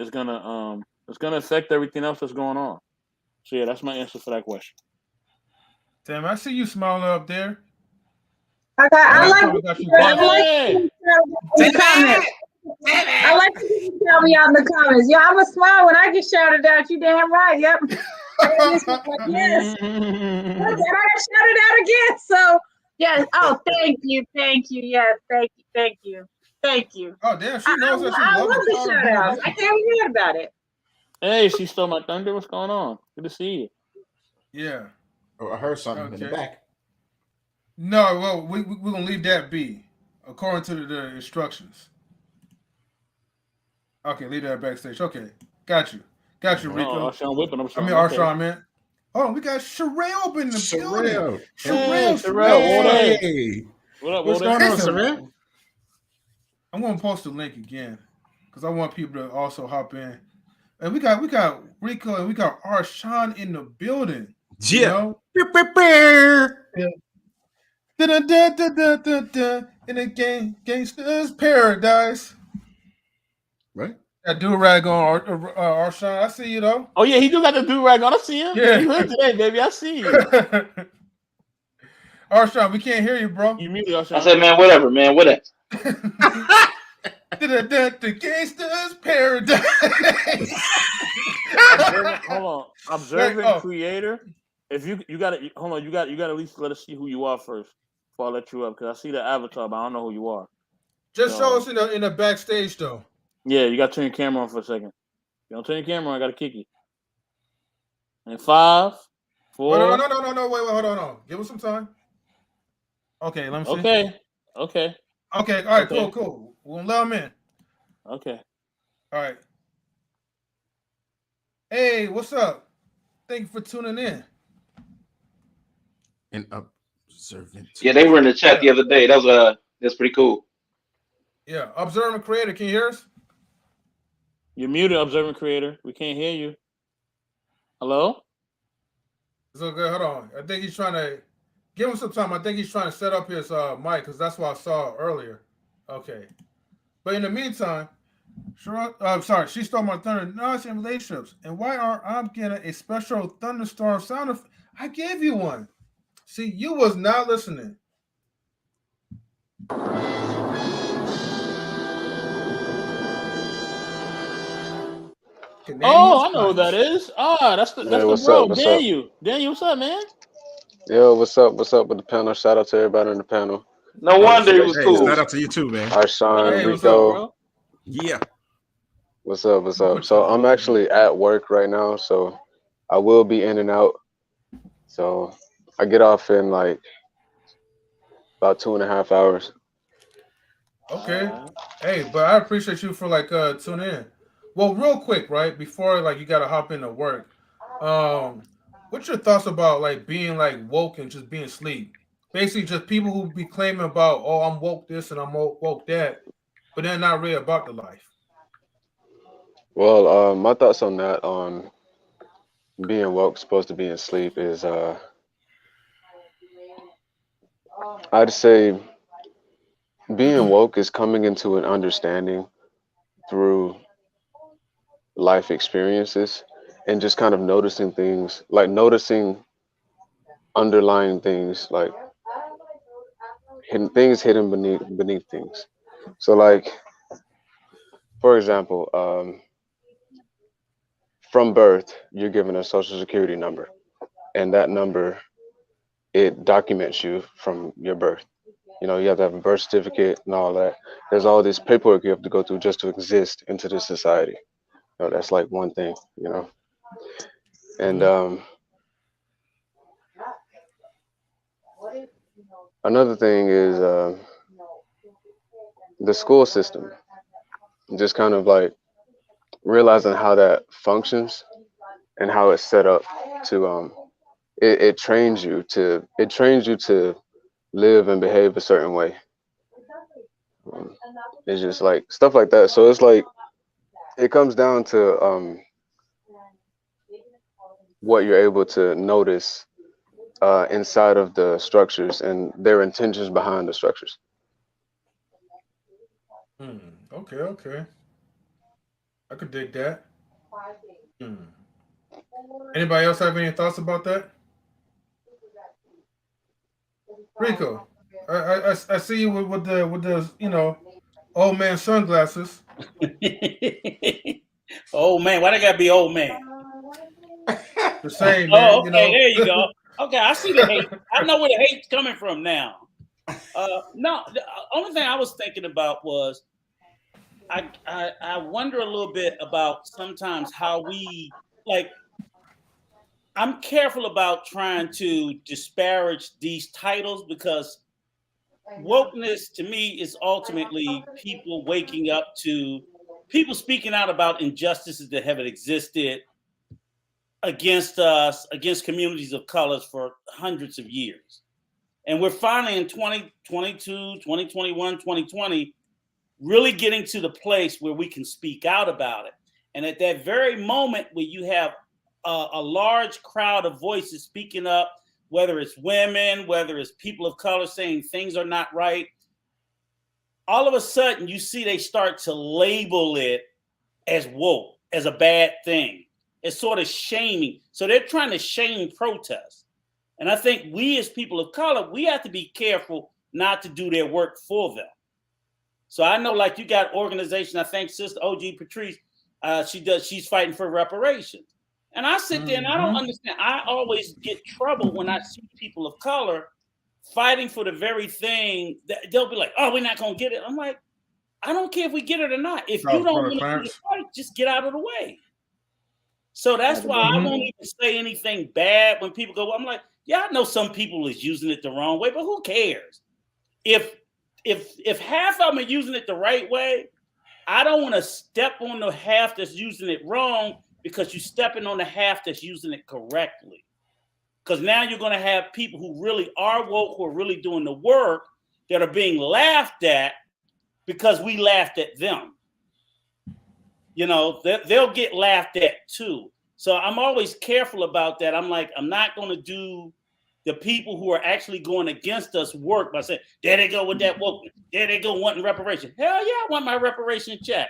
affect everything else that's going on. So yeah, that's my answer for that question. Damn, I see you smiling up there. Okay, Oh, I that's like probably got you Hey, in the comments. I like to tell me out in the comments. Yo, I'm a smile when I get shouted out. You damn right. Yep. Yes. And I got shouted out again. So yes. Oh, thank you. Yes, thank you. Oh, damn, I, she knows that she I love the love the power of shout being outs. I listening. can't forget about it. hey, she stole my thunder. What's going on? Good to see you. Yeah. Oh, I heard something in the Okay. back. No, well, we're going to leave that be according to the instructions. Okay, leave that backstage. Okay, got you. Got you, Oh, Rico. Arshawn whipping up I mean, something. Okay. Arshawn, man. Oh, we got Sherelle up in the building. Surreal. Hey, Sherelle, Terrell, all Sherelle. day. Hey, What up, what's all day? going on, Listen, Surreal? I'm going to post the link again because I want people to also hop in. And we got Rico and we got Arshawn in the building. You Yeah. know? Yeah. In a gangster's paradise. Right? That do rag on Arshawn. I see you though. Oh yeah, he do got the do rag on. I see him. Yeah, Yeah. you hood today, baby. I see you. Arshawn, we can't hear you, bro. You muted I Arshawn. said, man, whatever, man, whatever. The gangster's paradise. Hold on. Like, Observant oh, creator. If you gotta hold on, you got at least let us see who you are first before I let you up because I see the avatar, but I don't know who you are. just show So us in the backstage though. yeah, you got to turn your camera on for a second. You don't turn your camera on, I gotta kick you. And 5, Oh no 4. no wait hold on. Give us some time. Okay, let me see. Okay. Okay. Okay, all right, Okay. cool. We'll let them in. Okay. All right. Hey, what's up? Thank you for tuning in. An observant. Yeah, they were in the chat the Yeah, other day. That's pretty cool. yeah. Observant creator, can you hear us? You're muted, observant creator. We can't hear you. Hello? It's okay. Hold on. I think he's trying to give him some time. I think he's trying to set up his mic because that's what I saw earlier. Okay. But in the meantime, sure. Sorry, she stole my thunder. Knowledge and relationships. And why are I'm getting a special thunderstorm sound effect? I gave you one. See, you was not listening. Okay, name Oh, was I know who that Scottish. is. Ah, that's Hey, the what's up? bro. What's up? Daniel, what's up, man? Yo, what's up? What's up with the panel? Shout out to everybody on the panel. No Hey, wonder it appreciate was you, Hey, man. cool. shout out to you too, man. Shout out Arshawn, to Hey, you what's too, up? Rico, bro. Yeah. what's up? What's I'm gonna up? put you So up I'm here. actually at work right now, so I will be in and out. So I get off in like about 2.5 hours. Okay. All right. Hey, but I appreciate you for like tuning in. Well, real quick, right before like you gotta hop into work. What's your thoughts about like being like woke and just being asleep? Basically, just people who be claiming about oh I'm woke this and I'm woke that, but they're not really about the life. Well, my thoughts on that, on being woke, supposed to be in sleep, is I'd say being woke is coming into an understanding through life experiences and just kind of noticing things, like noticing underlying things, like hidden beneath things. So, like for example, from birth, you're given a social security number, and that number, it documents you from your birth. You know, you have to have a birth certificate and all that. There's all this paperwork you have to go through just to exist into this society. You know, that's like one thing, you know. And another thing is the school system. Just kind of like realizing how that functions and how it's set up to it trains you to live and behave a certain way. It's just like stuff like that. So it's like it comes down to what you're able to notice inside of the structures and their intentions behind the structures. Okay. I could dig that. Anybody else have any thoughts about that? Rico, I see you with the old man sunglasses. Old man, why they gotta be old man? The same, man. Oh, okay, there you go. Okay, I see the hate. I know where the hate's coming from now. No, the only thing I was thinking about was I wonder a little bit about sometimes how we like. I'm careful about trying to disparage these titles because wokeness to me is ultimately people waking up to people speaking out about injustices that have existed against us, against communities of colors for hundreds of years. And we're finally in 2022, 2021, 2020, really getting to the place where we can speak out about it. And at that very moment where you have a large crowd of voices speaking up, whether it's women, whether it's people of color saying things are not right, all of a sudden you see they start to label it as woke, as a bad thing. It's sort of shaming. So they're trying to shame protests. And I think we as people of color, we have to be careful not to do their work for them. So I know like you got organization, I think Sister OG Patrice, she's fighting for reparations. And I sit there and I don't understand. I always get trouble when I see people of color fighting for the very thing that they'll be like, oh, we're not going to get it. I'm like, I don't care if we get it or not. If you don't want to do the fight, just get out of the way. So that's why I won't even say anything bad when people go, I'm like, yeah, I know some people is using it the wrong way, but who cares? If half of them are using it the right way, I don't want to step on the half that's using it wrong because you're stepping on the half that's using it correctly. Because now you're going to have people who really are woke, who are really doing the work, that are being laughed at because we laughed at them. You know, they'll get laughed at too. So I'm always careful about that. I'm like, I'm not going to do the people who are actually going against us work by saying, there they go with that wokeness. There they go wanting reparation. Hell yeah, I want my reparation check.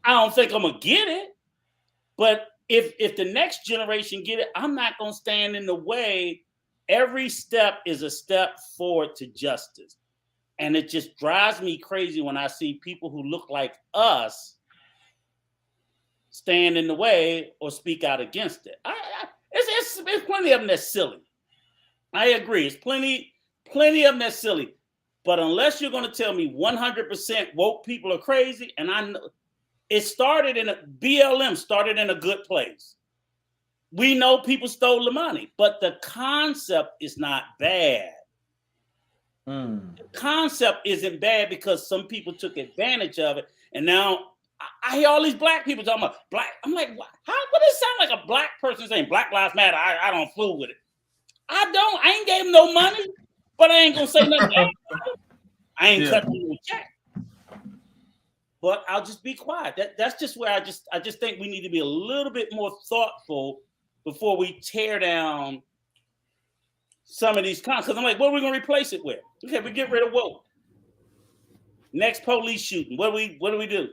I don't think I'm going to get it. But if the next generation get it, I'm not going to stand in the way. Every step is a step forward to justice. And it just drives me crazy when I see people who look like us stand in the way or speak out against it. It's plenty of them that's silly. I agree. It's plenty of them that's silly. But unless you're going to tell me 100% woke people are crazy, and I know it started in BLM started in a good place. We know people stole the money, but the concept is not bad. The concept isn't bad because some people took advantage of it. And now I hear all these black people talking about black. I'm like, what does it sound like a black person saying Black Lives Matter? I don't fool with it. I ain't gave him no money, but I ain't gonna say nothing. I ain't cutting no check. But I'll just be quiet. That's just where I just think we need to be a little bit more thoughtful before we tear down some of these concepts. Because I'm like, what are we gonna replace it with? Okay, we get rid of woke. Next police shooting. What do we do?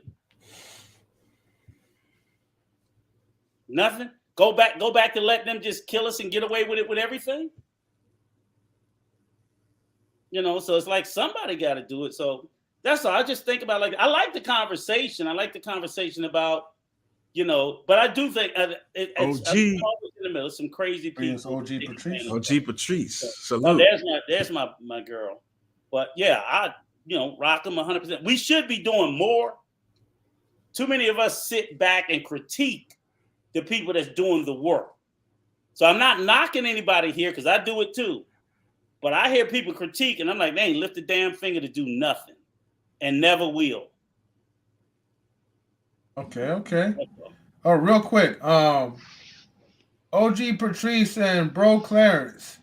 Nothing. Go back to let them just kill us and get away with it with everything. You know, so it's like somebody got to do it. So that's all. I just think about I like the conversation. I like the conversation about, you know, but I do think it's in the middle. Some crazy people. OG Patrice. OG Patrice. So, salute. There's my girl. But yeah, I rock them 100%. We should be doing more. Too many of us sit back and critique the people that's doing the work. So I'm not knocking anybody here because I do it too. But I hear people critique and I'm like, they ain't lift a damn finger to do nothing and never will. Okay. Oh, real quick. OG Patrice and Bro Clarence,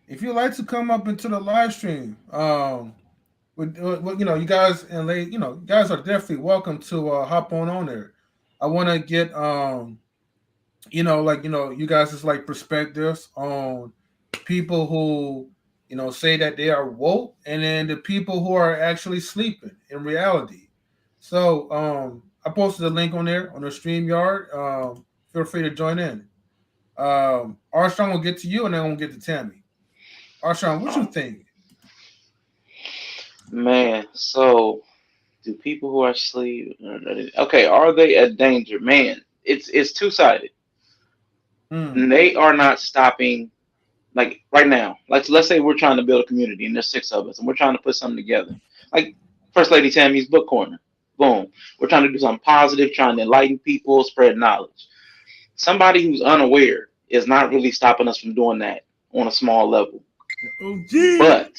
if you'd like to come up into the live stream, you guys and you guys are definitely welcome to hop on there. I want to get you guys is like perspectives on people who say that they are woke, and then the people who are actually sleeping in reality. So I posted a link on there on the StreamYard. Feel free to join in. Arshon will get to you, and then we'll get to Tammy. Arshon, what you think? Man, so do people who are asleep? Okay, are they a danger? Man, it's two sided. Hmm. They are not stopping. Like right now, like let's say we're trying to build a community and there's six of us and we're trying to put something together. Like First Lady Tammy's book corner. Boom. We're trying to do something positive, trying to enlighten people, spread knowledge. Somebody who's unaware is not really stopping us from doing that on a small level. But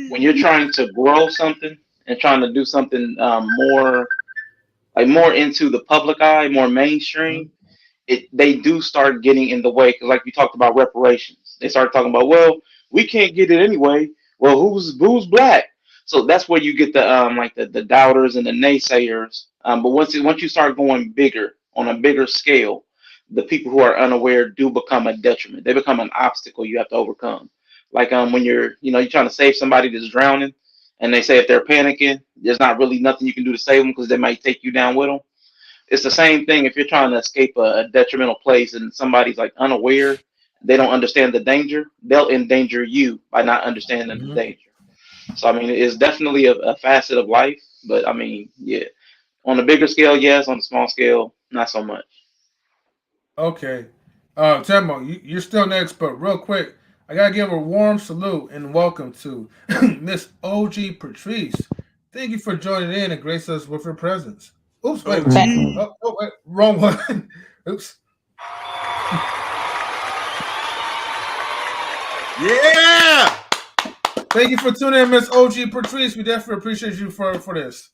when you're trying to grow something and trying to do something more into the public eye, more mainstream, they do start getting in the way because, like we talked about reparations, they start talking about, well, we can't get it anyway. Well, who's black? So that's where you get the doubters and the naysayers. But once you start going bigger on a bigger scale, the people who are unaware do become a detriment. They become an obstacle you have to overcome. Like when you're trying to save somebody that's drowning, and they say if they're panicking, there's not really nothing you can do to save them because they might take you down with them. It's the same thing if you're trying to escape a detrimental place and somebody's like unaware, they don't understand the danger, they'll endanger you by not understanding the danger. So I mean, it's definitely a facet of life, but I mean, yeah, on the bigger scale, yes. On the small scale, not so much. Okay. Temo, you're still next, but real quick, I gotta give a warm salute and welcome to Miss OG Patrice. Thank you for joining in and grace us with your presence. Oops, wait. Wait, wrong one. Oops. Yeah. Thank you for tuning in, Miss OG Patrice. We definitely appreciate you for this.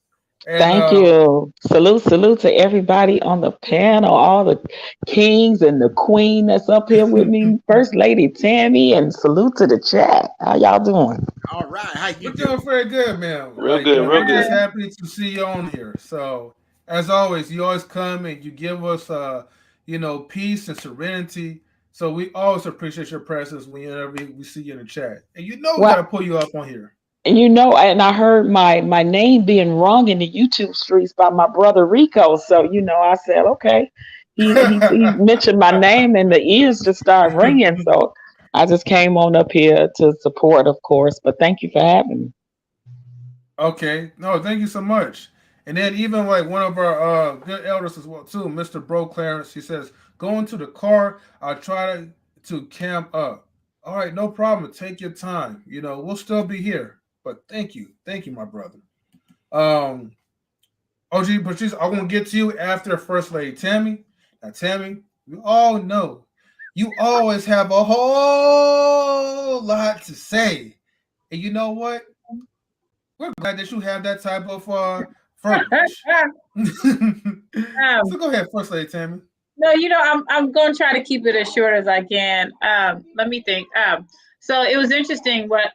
And, Thank you. Salute to everybody on the panel, all the kings and the queen that's up here with me. First Lady Tammy, and salute to the chat. How y'all doing? All right. How you We're doing very good, man. Real good, real We're just good. happy to see you on here. So, as always, you always come and you give us, peace and serenity. So we always appreciate your presence whenever we see you in the chat. And we got to pull you up on here. And I heard my name being rung in the YouTube streets by my brother Rico. So, I said, okay. He mentioned my name and the ears just started ringing. So I just came on up here to support, of course. But thank you for having me. Okay. No, thank you so much. And then even like one of our good elders as well too, Mr. Bro Clarence, he says, go into the car. I'll try to camp up. All right, no problem. Take your time. We'll still be here. But thank you, my brother. OG Patrice, I'm gonna get to you after First Lady Tammy. Now, Tammy, we all know you always have a whole lot to say, and you know what? We're glad that you have that type of verbiage. So go ahead, First Lady Tammy. No, I'm going to try to keep it as short as I can. Let me think. So it was interesting what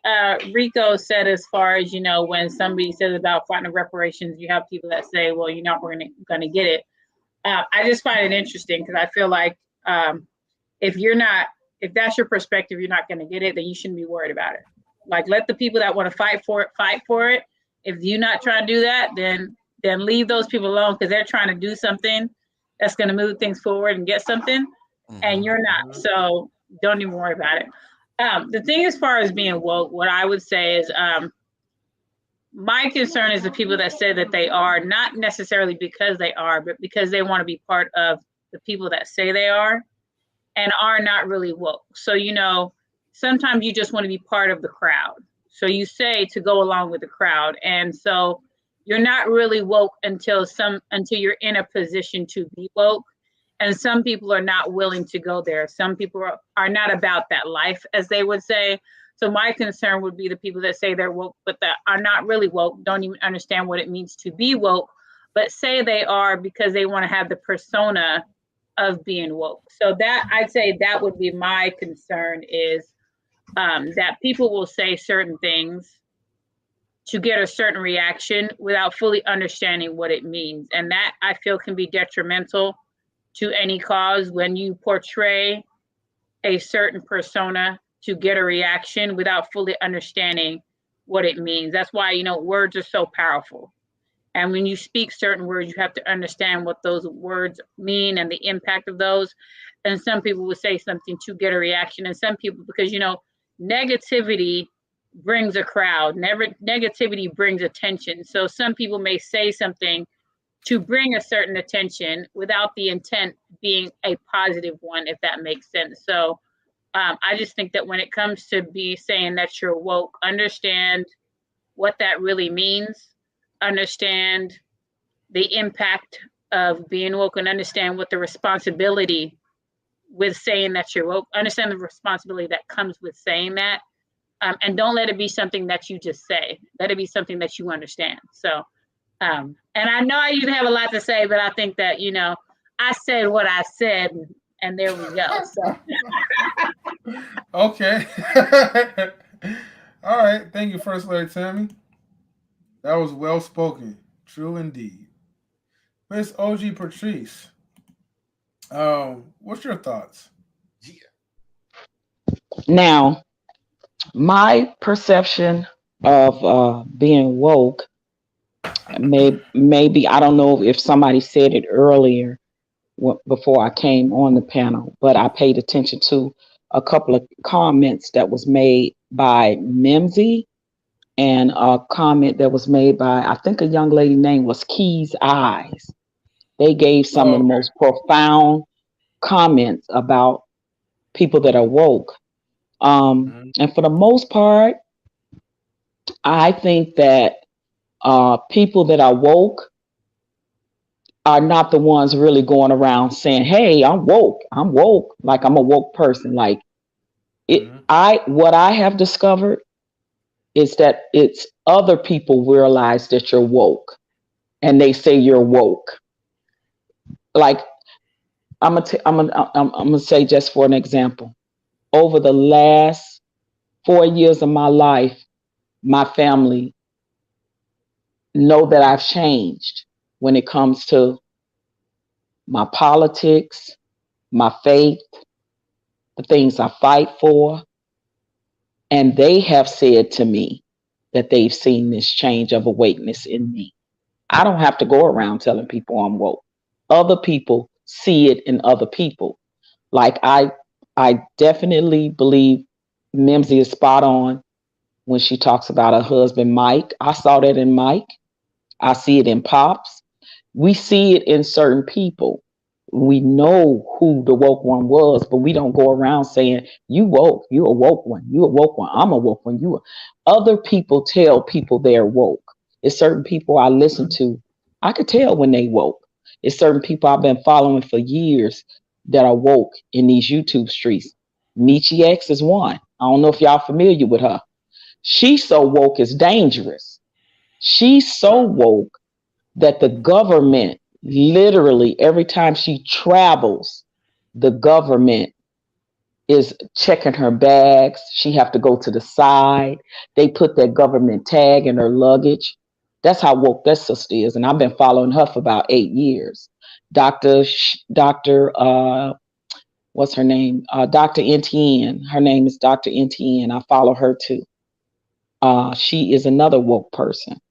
Rico said as far as, when somebody says about fighting reparations, you have people that say, well, you're not going to get it. I just find it interesting because I feel like if that's your perspective, you're not going to get it, then you shouldn't be worried about it. Like, let the people that want to fight for it. If you're not trying to do that, then leave those people alone because they're trying to do something that's going to move things forward and get something, and you're not. So don't even worry about it. The thing as far as being woke, what I would say is my concern is the people that say that they are, not necessarily because they are, but because they want to be part of the people that say they are and are not really woke. So, sometimes you just want to be part of the crowd. So you say to go along with the crowd. And so you're not really woke until you're in a position to be woke. And some people are not willing to go there. Some people are not about that life, as they would say. So my concern would be the people that say they're woke, but that are not really woke, don't even understand what it means to be woke, but say they are because they want to have the persona of being woke. So that I'd say that would be my concern is that people will say certain things to get a certain reaction without fully understanding what it means. And that I feel can be detrimental to any cause when you portray a certain persona to get a reaction without fully understanding what it means. That's why, words are so powerful. And when you speak certain words, you have to understand what those words mean and the impact of those. And some people will say something to get a reaction. And some people, because, negativity brings a crowd. Negativity brings attention. So some people may say something to bring a certain attention without the intent being a positive one, if that makes sense. So I just think that when it comes to be saying that you're woke, understand what that really means, understand the impact of being woke, and understand what the responsibility with saying that you're woke, understand the responsibility that comes with saying that. And don't let it be something that you just say. Let it be something that you understand. So, and I know I used to have a lot to say, but I think that, I said what I said, and there we go. So. Okay. All right. Thank you, First Lady Tammy. That was well spoken. True indeed. Miss OG Patrice, what's your thoughts? Now, my perception of being woke, maybe I don't know if somebody said it earlier before I came on the panel, but I paid attention to a couple of comments that was made by Mimsy and a comment that was made by, I think a young lady name was Key's Eyes. They gave some of the most profound comments about people that are woke. And for the most part, I think that people that are woke are not the ones really going around saying, "Hey, I'm woke. I'm woke." Like I'm a woke person. Like what I have discovered is that it's other people realize that you're woke, and they say you're woke. Like I'm gonna say just for an example, over the last 4 years of my life, my family know that I've changed when it comes to my politics, my faith, the things I fight for. And they have said to me that they've seen this change of awakeness in me. I don't have to go around telling people I'm woke. Other people see it in other people. Like I definitely believe Mimsy is spot on when she talks about her husband, Mike. I saw that in Mike. I see it in Pops. We see it in certain people. We know who the woke one was, but we don't go around saying, "You woke, you a woke one, you a woke one, I'm a woke one, you a." Other people tell people they're woke. It's certain people I listen to, I could tell when they woke. It's certain people I've been following for years that are woke in these YouTube streets. Michi X is one. I don't know if y'all familiar with her. She's so woke it's dangerous. She's so woke that the government literally every time she travels, the government is checking her bags. She have to go to the side. They put that government tag in her luggage. That's how woke that sister is, and I've been following her for about 8 years. Doctor, what's her name? Dr. NTN. Her name is Dr. NTN. I follow her too. She is another woke person.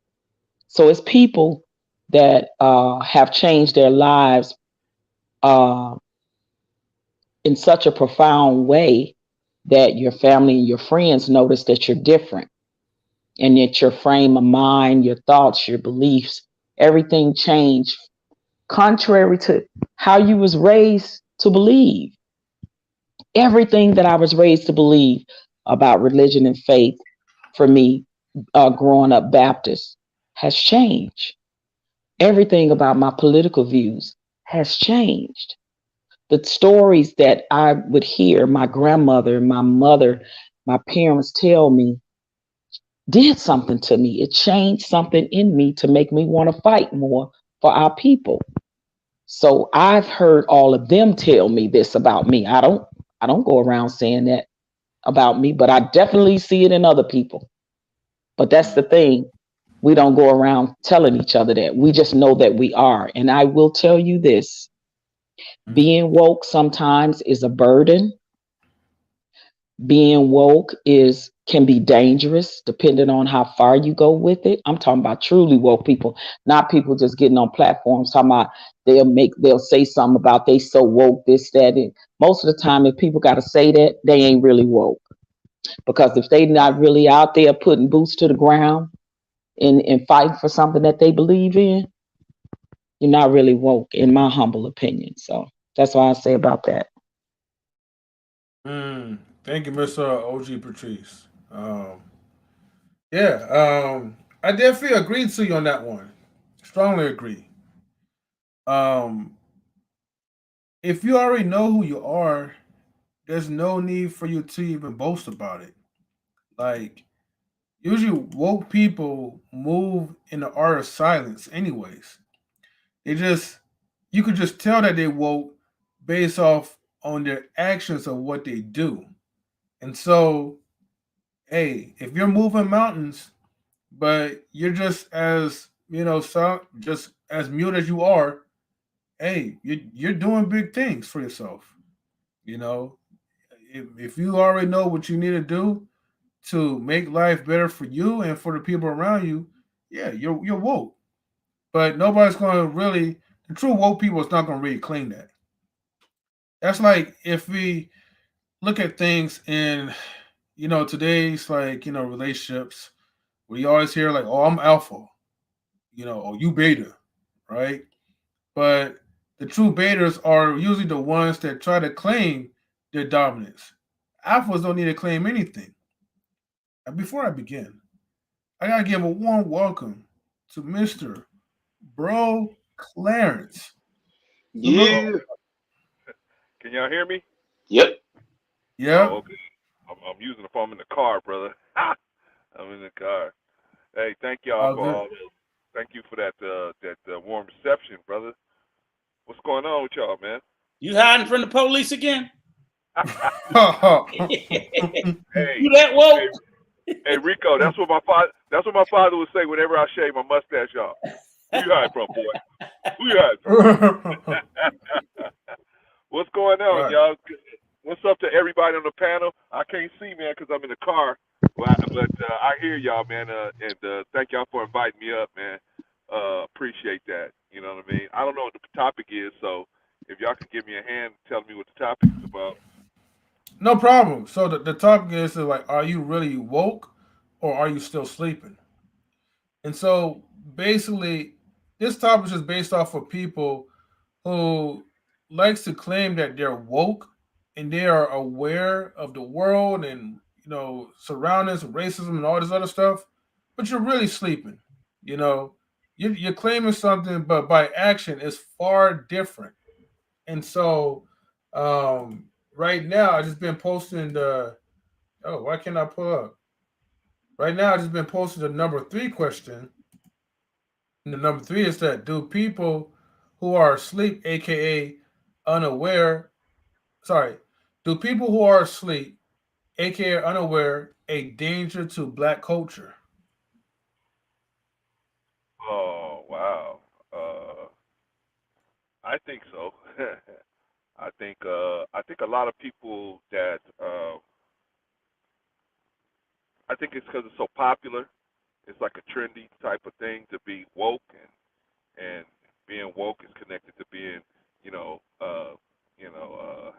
So it's people that have changed their lives uh, in such a profound way that your family and your friends notice that you're different and that your frame of mind, your thoughts, your beliefs, everything changed contrary to how you was raised to believe. Everything that I was raised to believe about religion and faith for me, growing up Baptist, has changed. Everything about my political views has changed. The stories that I would hear my grandmother, my mother, my parents tell me did something to me. It changed something in me to make me want to fight more for our people. So I've heard all of them tell me this about me. I don't go around saying that about me, but I definitely see it in other people. But that's the thing. We don't go around telling each other that. We just know that we are. And I will tell you this, being woke sometimes is a burden. Being woke is can be dangerous depending on how far you go with it. I'm talking about truly woke people, not people just getting on platforms talking about they'll say something about they so woke, this, that. And most of the time if people gotta say that, they ain't really woke. Because if they not really out there putting boots to the ground and fighting for something that they believe in, you're not really woke, in my humble opinion. So that's what I say about that. Thank you, Miss OG Patrice. Yeah, I definitely agree to you on that one. Strongly agree. Um, if you already know who you are, there's no need for you to even boast about it. Like, usually woke people move in the art of silence, anyways. They just you could just tell that they woke based off on their actions of what they do. And so, hey, if you're moving mountains, but you're just as just as mute as you are, hey, you're doing big things for yourself. You know, if you already know what you need to do to make life better for you and for the people around you, yeah, you're woke. But nobody's gonna really the true woke people is not gonna really claim that. That's like if we look at things in today's relationships, we always hear like, oh, I'm alpha, or you beta, right? But the true betas are usually the ones that try to claim their dominance. Alphas don't need to claim anything. And before I begin, I gotta give a warm welcome to Mr. Bro Clarence. Salute. Yeah. Can y'all hear me? Yep. Oh, Yep. okay. I'm using the phone in the car, brother. I'm in the car. Hey, thank y'all All for good. all. Thank you for that warm reception, brother. What's going on with y'all, man? You hiding from the police again? Hey, You that woke? hey, hey, Rico. That's what my father. That's what my father would say whenever I shave my mustache off. Who you hiding from, boy? Who you hiding from? What's going on, Right. y'all? What's up to everybody on the panel? I can't see, man, because I'm in the car, but I hear y'all, man, and thank y'all for inviting me up, man. Appreciate that. You know what I mean? I don't know what the topic is, so if y'all could give me a hand telling me what the topic is about. No problem. So the topic is like, are you really woke or are you still sleeping? And so basically, this topic is just based off of people who likes to claim that they're woke and they are aware of the world and surroundings, racism, and all this other stuff, but you're really sleeping. You know, you're claiming something, but by action, it's far different. And so, right now, I just been posting the. Oh, why can't I pull up? Right now, I just been posting the number three question. And the number three is that do people who are asleep, aka unaware, sorry, do people who are asleep, aka unaware, a danger to black culture? Oh, wow. I think so. I think a lot of people that I think it's because it's so popular. It's like a trendy type of thing to be woke, and being woke is connected to being, you know,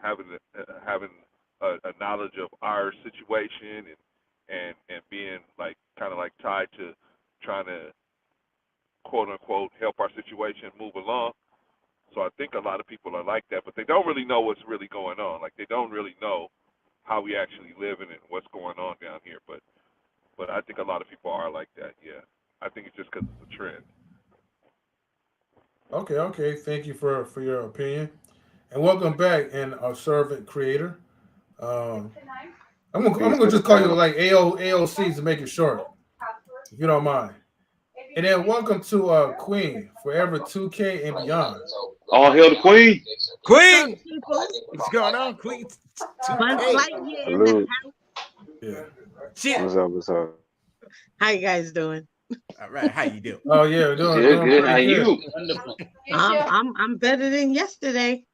having a knowledge of our situation, and being like kind of like tied to trying to quote unquote help our situation move along. So I think a lot of people are like that, but they don't really know what's really going on. Like they don't really know how we actually living and what's going on down here. But But I think a lot of people are like that. Yeah, I think it's just because it's a trend. Okay. Thank you for your opinion, and welcome back, and our servant creator. Um, I'm Peace gonna to the just call you panel. like AOC to make it short, if you don't mind. And then welcome to Queen Forever 2K and beyond. All hail the queen. What's up, Queen, people? what's going on, Queen? Buzz 2K. Lightyear in the Salute. house. Yeah. Shit. What's up? What's up? How you guys doing? All right, how you doing? Oh yeah, Good, doing good. How pretty good. you? Wonderful. I'm better than yesterday.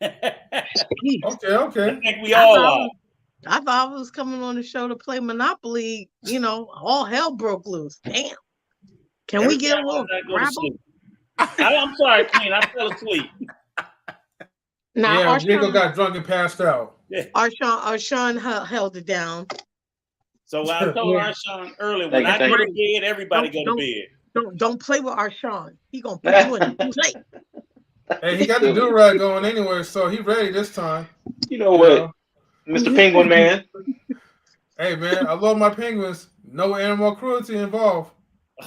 I Jeez. Okay. think we I all thought I are. was, I thought I was coming on the show to play Monopoly. You know, all hell broke loose. Damn. Can we Every get a time little I go to grabble? sleep. I'm sorry, Queen. I fell asleep. Now, Yeah, Jacob got drunk and passed out. Sean held it down. So I told Yeah. Arshawn earlier, when I Thank go you. to bed, everybody go to bed. Don't play with Sean. He gonna put you in too late. Hey, he got the do-rag going anyway, so he ready this time. You know what, Mr. Penguin Man? Hey man, I love my penguins. No animal cruelty involved.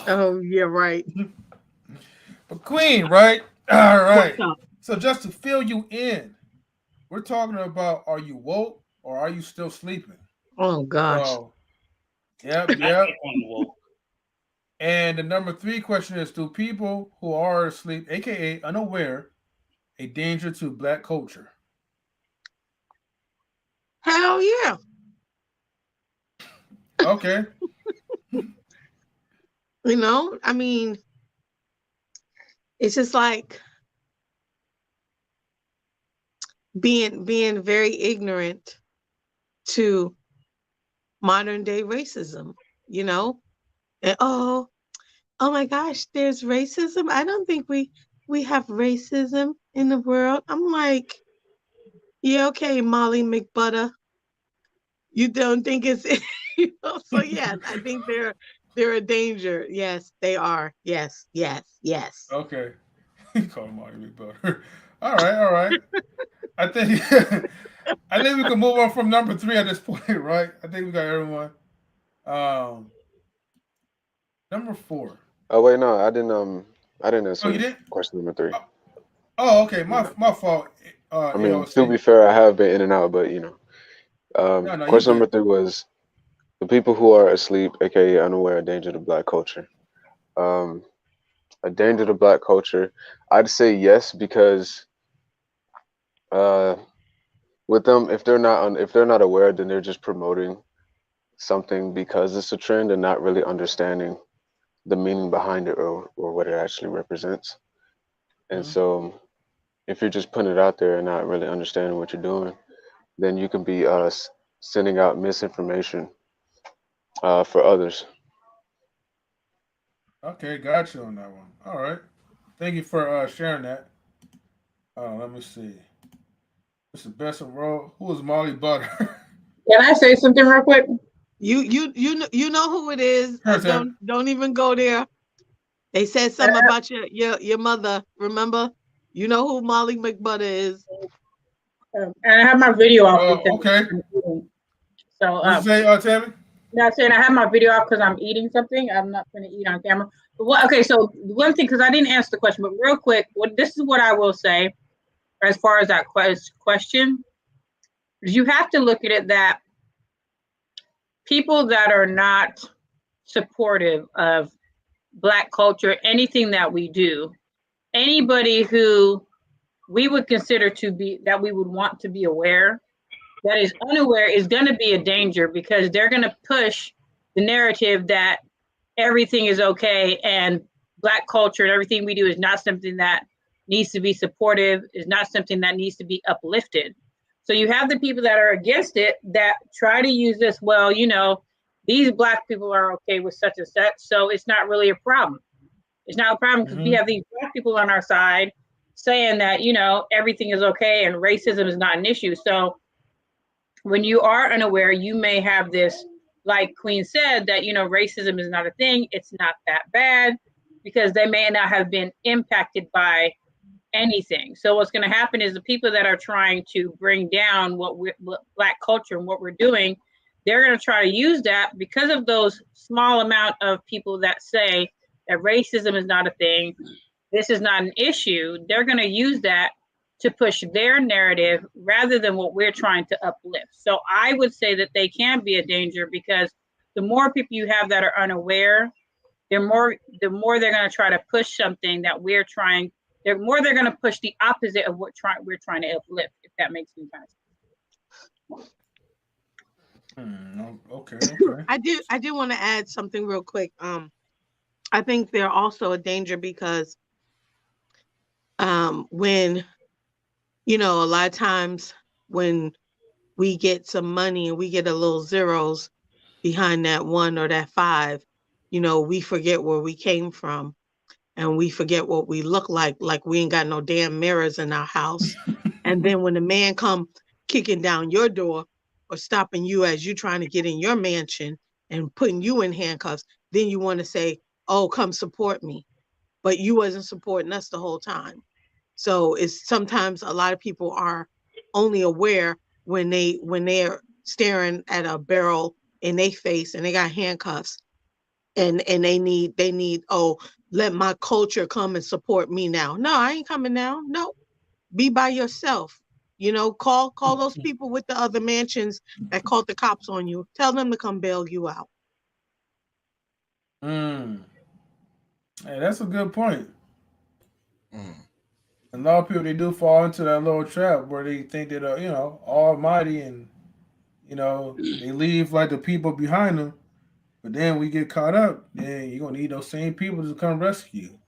Oh yeah, right. But Queen, right? All right. What's up? So just to fill you in, we're talking about, are you woke or are you still sleeping? Oh gosh. So, yep. I think I'm woke. And the number 3 question is, do people who are asleep, aka unaware, a danger to Black culture? Hell yeah. Okay. You know, I mean, it's just like being very ignorant to modern day racism, you know? And oh my gosh, there's racism. I don't think we have racism in the world. I'm like, yeah, okay, Molly McButter. You don't think it's you know? So yes, I think they're a danger. Yes, they are. Yes. Okay. You call him Marty McButter. All right. I think I think we can move on from number 3 at this point, right? I think we got everyone. Number 4. Oh wait, no, I didn't Oh, answer you did? question number 3. Oh, okay. Yeah. My fault. I mean, to AOC. be fair, I have been in and out, but No, you question number good. 3 was the people who are asleep, aka unaware, a danger to Black culture. Um, a danger to Black culture. I'd say yes because uh, with them, if they're not aware, then they're just promoting something because it's a trend and not really understanding the meaning behind it or what it actually represents. And Mhm. so, if you're just putting it out there and not really understanding what you're doing, then you can be sending out misinformation for others. Okay, got you on that one. All right. Thank you for sharing that. Let me see. Mr. Best of Roll. Who is Molly Butter? Can I say something real quick? You know who it is. Her turn. Don't even go there. They said something about your mother. Remember? You know who Molly McButter is. And I have my video off because Okay. I'm eating. So What'd you say, Tammy? no, I'm saying I have my video off because I'm eating something. I'm not going to eat on camera. But okay, so one thing, because I didn't answer the question, but real quick, this is what I will say as far as that question. You have to look at it that people that are not supportive of Black culture, anything that we do, anybody who we would consider to be, that we would want to be aware, that is unaware, is going to be a danger because they're going to push the narrative that everything is okay and Black culture and everything we do is not something that needs to be supportive, is not something that needs to be uplifted. So you have the people that are against it that try to use this, well, you know, these Black people are okay with such and such, so it's not really a problem. It's not a problem because we have these Black people on our side saying that, you know, everything is okay and racism is not an issue. So when you are unaware, you may have this, like Queen said, that, you know, racism is not a thing. It's not that bad because they may not have been impacted by anything. So what's going to happen is the people that are trying to bring down what Black culture and what we're doing, they're going to try to use that because of those small amount of people that say that racism is not a thing, this is not an issue. They're going to use that to push their narrative rather than what we're trying to uplift. So I would say that they can be a danger because the more people you have that are unaware, the more they're going to try to push something that we're trying. The more they're going to push the opposite of what we're trying to uplift. If that makes any sense. Okay. I do want to add something real quick. I think they're also a danger because when a lot of times when we get some money and we get a little zeros behind that 1 or that 5, we forget where we came from and we forget what we look like we ain't got no damn mirrors in our house. And then when the man come kicking down your door or stopping you as you trying to get in your mansion and putting you in handcuffs, then you want to say, oh, come support me. But you wasn't supporting us the whole time. So it's sometimes a lot of people are only aware when they're staring at a barrel in their face and they got handcuffs and they need, oh, let my culture come and support me now. No, I ain't coming now. No, be by yourself. Call those people with the other mansions that called the cops on you. Tell them to come bail you out. Hey, that's a good point. A lot of people, they do fall into that little trap where they think that almighty, and they leave like the people behind them. But then we get caught up, then you're gonna need those same people to come rescue you.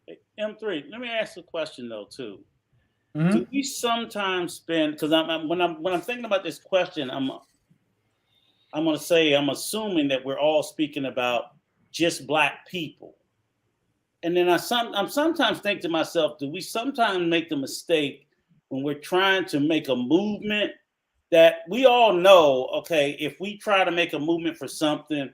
Hey, M3, let me ask a question though too. Mm-hmm. Do we sometimes spend? Because when I'm thinking about this question, I'm gonna say I'm assuming that we're all speaking about just Black people. And then I'm sometimes think to myself, do we sometimes make the mistake when we're trying to make a movement that we all know, okay, if we try to make a movement for something,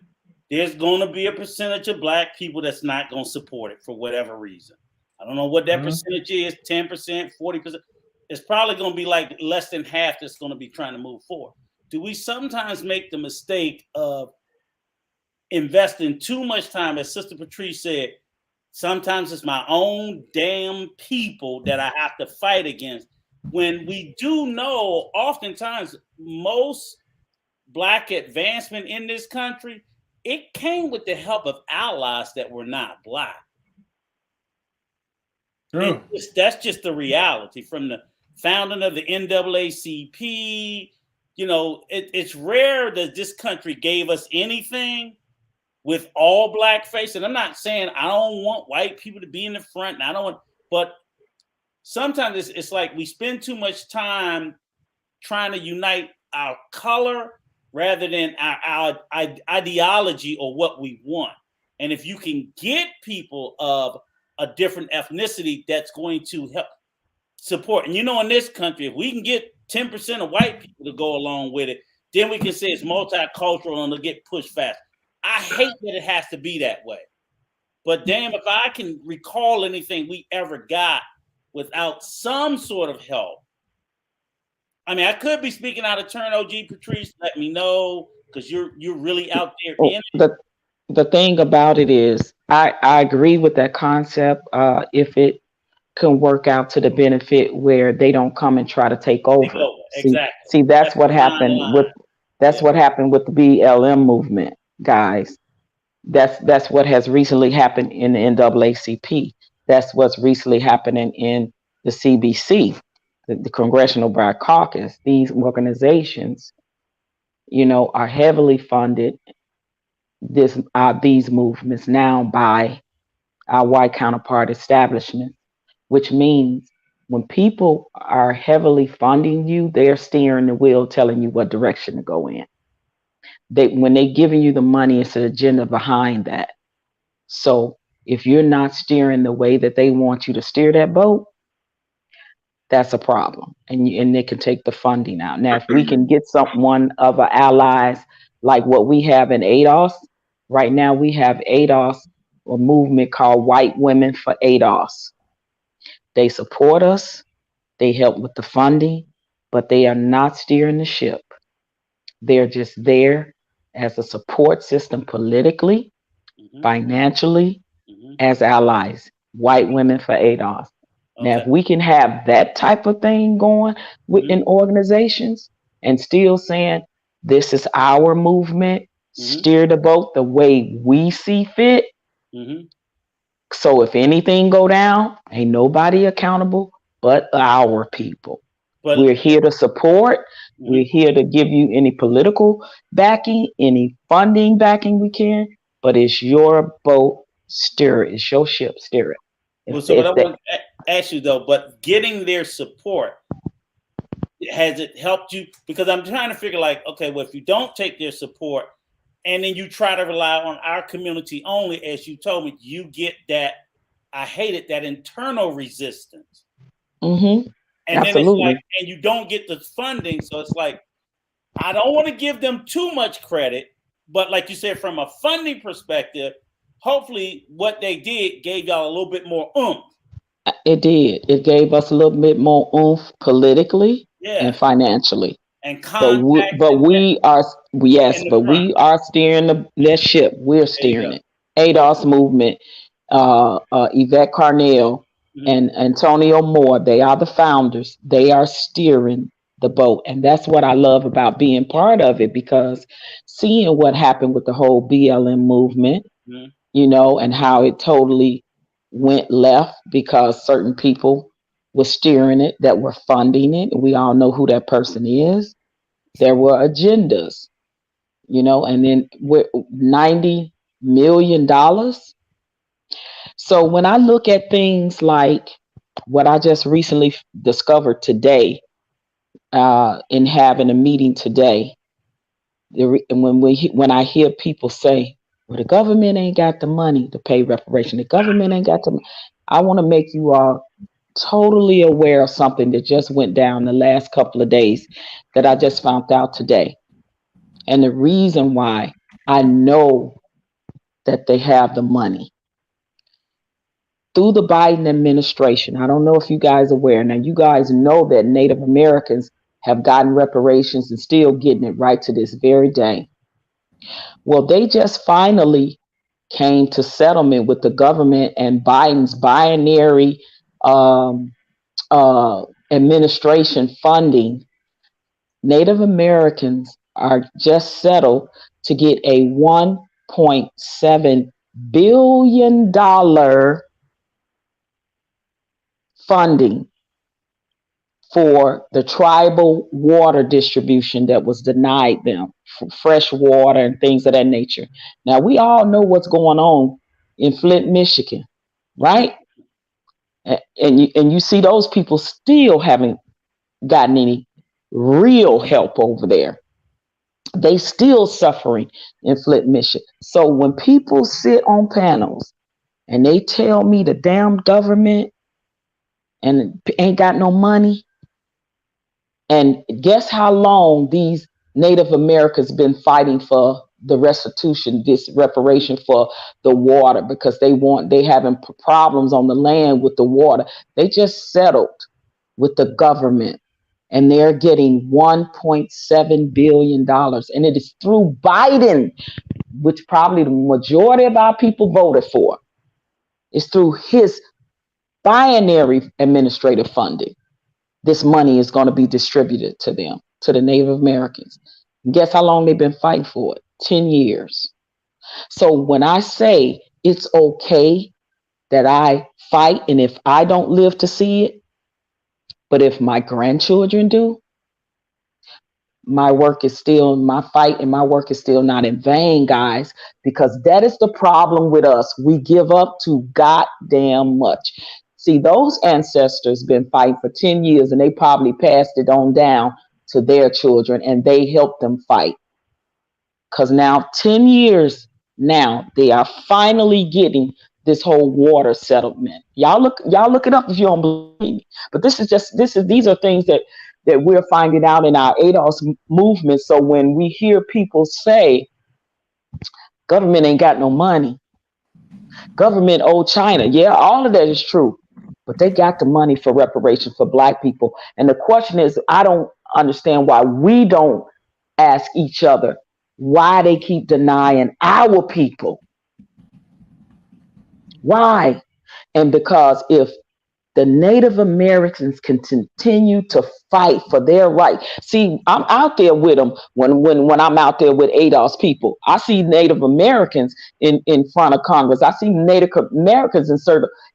there's going to be a percentage of Black people that's not going to support it for whatever reason. I don't know what that percentage is, 10%, 40%. It's probably going to be like less than half that's going to be trying to move forward. Do we sometimes make the mistake of investing too much time, as Sister Patrice said, sometimes it's my own damn people that I have to fight against. When we do know, oftentimes, most Black advancement in this country, it came with the help of allies that were not Black. That's just the reality. From the founding of the NAACP, it's rare that this country gave us anything with all Black face. And I'm not saying I don't want white people to be in the front, and I don't want, but sometimes it's like we spend too much time trying to unite our color rather than our ideology or what we want. And if you can get people of a different ethnicity, that's going to help support. And in this country, if we can get 10% of white people to go along with it, then we can say it's multicultural and it'll get pushed fast. I hate that it has to be that way. But damn, if I can recall anything we ever got without some sort of help. I mean, I could be speaking out of turn, OG Patrice. Let me know, because you're really out there in it. The thing about it is, I agree with that concept. If it can work out to the benefit where they don't come and try to take over. Exactly. See, that's what happened with the BLM movement, guys. That's what has recently happened in the NAACP. That's what's recently happening in the CBC, the Congressional Black Caucus. These organizations, are heavily funded. These movements now by our white counterpart establishment, which means when people are heavily funding you, they're steering the wheel, telling you what direction to go in. When they're giving you the money, it's an agenda behind that. So if you're not steering the way that they want you to steer that boat, that's a problem. And they can take the funding out. Now, if we can get one of our allies like what we have in ADOS, right now we have ADOS, a movement called White Women for ADOS. They support us, they help with the funding, but they are not steering the ship. They're just there as a support system politically, Mm-hmm. financially, Mm-hmm. as allies, white Mm-hmm. women for ADOS. Now, Okay. if we can have that type of thing going Mm-hmm. in organizations and still saying, this is our movement, Mm-hmm. steer the boat the way we see fit. Mm-hmm. So if anything go down, ain't nobody accountable but our people. But We're here to support. We're mm-hmm. here to give you any political backing, any funding backing we can. But it's your boat, steer it. It's your ship, steer it. Well, If so what I if that, want to ask you though, but getting their support, has it helped you? Because I'm trying to figure like, okay, well, if you don't take their support and then you try to rely on our community only, as you told me, you get that, I hate it, that internal resistance. mm-hmm, And then it's like, absolutely, and you don't get the funding. So it's like, I don't want to give them too much credit, but like you said, from a funding perspective, hopefully what they did gave y'all a little bit more oomph. it did. It gave us a little bit more oomph politically Yeah. and financially. And But we, contact but we are, yes, in the but front. we are steering that ship. We're There you steering go. it. ADOS movement, Yvette Carnell Mm-hmm. and Antonio Moore, they are the founders. They are steering the boat. And that's what I love about being part of it, because seeing what happened with the whole BLM movement, Mm-hmm. and how it totally went left because certain people were steering it that were funding it. We all know who that person is. There were agendas, and then with $90 million. So when I look at things like what I just recently discovered today, in having a meeting today, and when I hear people say, "Well, the government ain't got the money to pay reparation. The government ain't got the," I want to make you all totally aware of something that just went down the last couple of days that I just found out today. And the reason why I know that they have the money through the Biden administration. I don't know if you guys are aware. Now, you guys know that Native Americans have gotten reparations and still getting it right to this very day. Well, they just finally came to settlement with the government and Biden's binary um, administration funding. Native Americans are just settled to get a $1.7 billion funding for the tribal water distribution that was denied them, for fresh water and things of that nature. Now, we all know what's going on in Flint, Michigan, Mm-hmm. right? And you see those people still haven't gotten any real help over there. They still suffering in Flint, Michigan. So when people sit on panels and they tell me the damn government and ain't got no money, and guess how long these Native Americans been fighting for the restitution, this reparation for the water, because they having problems on the land with the water. They just settled with the government and they're getting $1.7 billion. And it is through Biden, which probably the majority of our people voted for. It's through his binary administrative funding. This money is going to be distributed to them, to the Native Americans. Guess how long they've been fighting for it? 10 years. So when I say it's okay that I fight, and if I don't live to see it, but if my grandchildren do, my fight and my work is still not in vain, guys, because that is the problem with us. We give up too goddamn much. See, those ancestors been fighting for 10 years and they probably passed it on down to their children and they helped them fight. Because now 10 years now they are finally getting this whole water settlement. Y'all look it up if you don't believe me. But these are things that we're finding out in our ADOS movement. So when we hear people say government ain't got no money, government owe China, yeah, all of that is true. But they got the money for reparation for black people. And the question is, I don't understand why we don't ask each other why they keep denying our people. Why? And because if the Native Americans can continue to fight for their right. See, I'm out there with them when I'm out there with ADOS people. I see Native Americans in front of Congress. I see Native Americans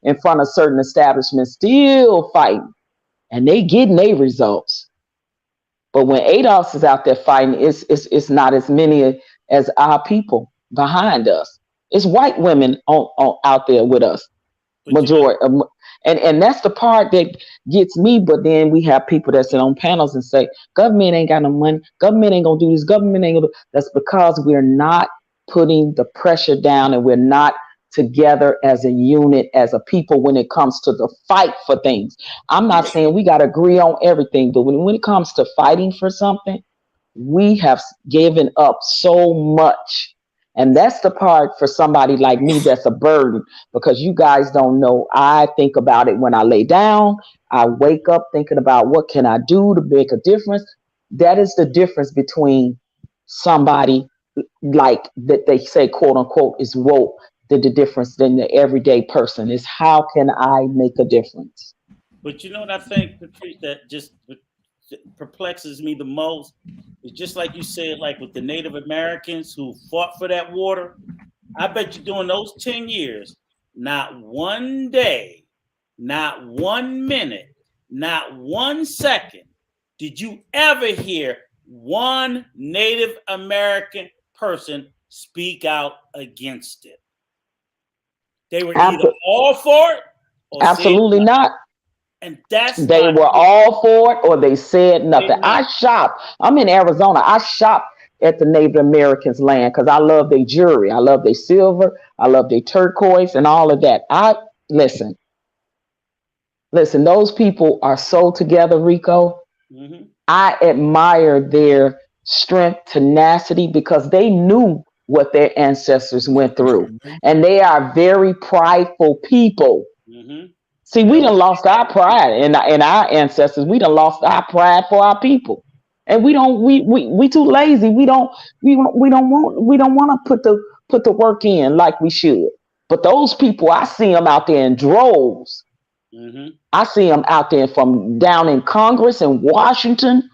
in front of certain establishments still fighting, and they getting their results. But when ADOS is out there fighting, it's not as many as our people behind us. It's white women out there with us, majority. And that's the part that gets me. But then we have people that sit on panels and say, government ain't got no money. Government ain't gonna do this. Government ain't gonna do. That's because we're not putting the pressure down, and we're not together as a unit, as a people, when it comes to the fight for things. I'm not saying we got to agree on everything, but when it comes to fighting for something, we have given up so much. And that's the part for somebody like me that's a burden, because you guys don't know. I think about it when I lay down. I wake up thinking about what can I do to make a difference. That is the difference between somebody like that they say, quote unquote, is woke. The difference than the everyday person is, how can I make a difference? But you know what I think, Patrice, that just perplexes me the most? It's just like you said, like with the Native Americans who fought for that water. I bet you during those 10 years, not one day, not 1 minute, not 1 second did you ever hear one Native American person speak out against it. They were either all for it or absolutely not. And that's they were all for it or they said nothing. I shop. I'm in Arizona. I shop at the Native Americans' land because I love their jewelry. I love their silver. I love their turquoise and all of that. Listen. Those people are so together, Rico. Mm-hmm. I admire their strength, tenacity, because they knew what their ancestors went through, and they are very prideful people. Mm-hmm. See, we done lost our pride in our ancestors. We done lost our pride for our people, and we too lazy. We don't want to put the work in like we should. But those people, I see them out there in droves. Mm-hmm. I see them out there from down in Congress in Washington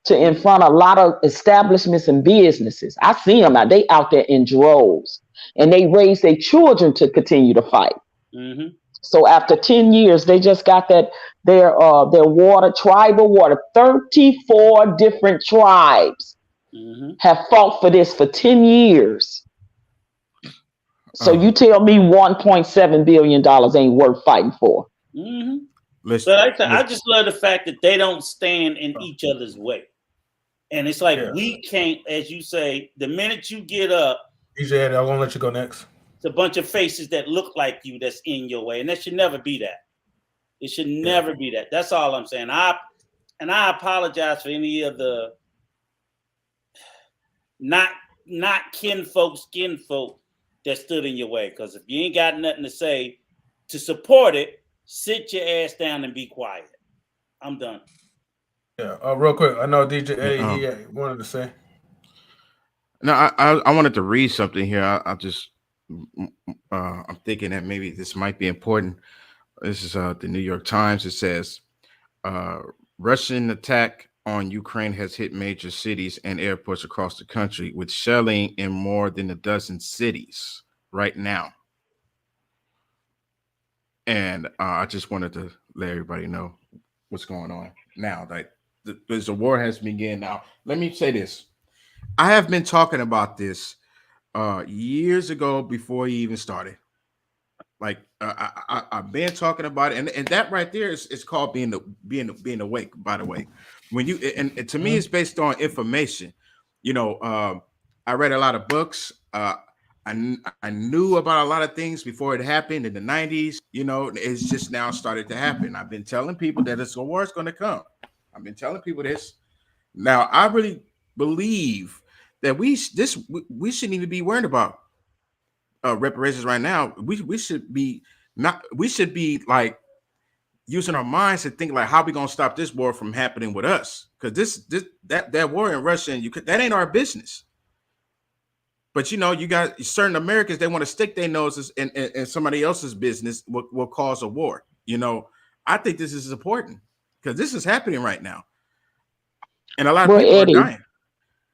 to in front of a lot of establishments and businesses. I see them out. They out there in droves, and they raise their children to continue to fight. Mm-hmm. So after 10 years, they just got their water, tribal water. 34 different tribes have fought for this for 10 years. So you tell me $1.7 billion ain't worth fighting for. Mm-hmm. But I just love the fact that they don't stand in each other's way. And it's like we can't, as you say, the minute you get up. DJ, I'm going to let you go next. It's a bunch of faces that look like you that's in your way. And that should never be that. It should never be that. That's all I'm saying. I apologize for any of the not kinfolk, skinfolk that stood in your way. Because if you ain't got nothing to say to support it, sit your ass down and be quiet. I'm done. Yeah. Real quick, I know DJ Eddie, he wanted to say. No, I wanted to read something here. I'm thinking that maybe this might be important. This is the New York Times. It says, Russian attack on Ukraine has hit major cities and airports across the country, with shelling in more than a dozen cities right now. And I just wanted to let everybody know what's going on now. Like the war has begun now. Let me say this. I have been talking about this years ago before he even started. Like I've been talking about it, and that right there is called being awake. By the way, when you and to me, it's based on information. You know, I read a lot of books. I knew about a lot of things before it happened in the 90s. You know, it's just now started to happen. I've been telling people that a war is going to come. I've been telling people this. Now, I really believe that we shouldn't even be worried about reparations right now. We should be like using our minds to think like, how we gonna stop this war from happening with us? Because that war in Russia and Ukraine, that ain't our business. But you got certain Americans, they want to stick their noses in somebody else's business will cause a war. I think this is important because this is happening right now. And a lot of people are dying.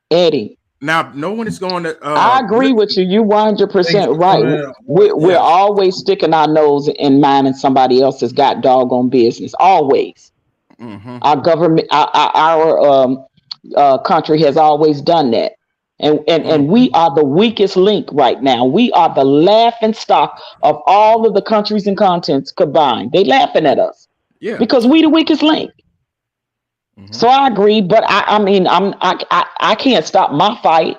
Eddie. Now, no one is going to. I agree with you. You 100% right. We're yes. always sticking our nose in minding somebody else's got doggone business. Always. Mm-hmm. Our government, our country has always done that. And we are the weakest link right now. We are the laughing stock of all of the countries and continents combined. They laughing at us. Yeah. Because we the weakest link. Mm-hmm. So I agree, but I can't stop my fight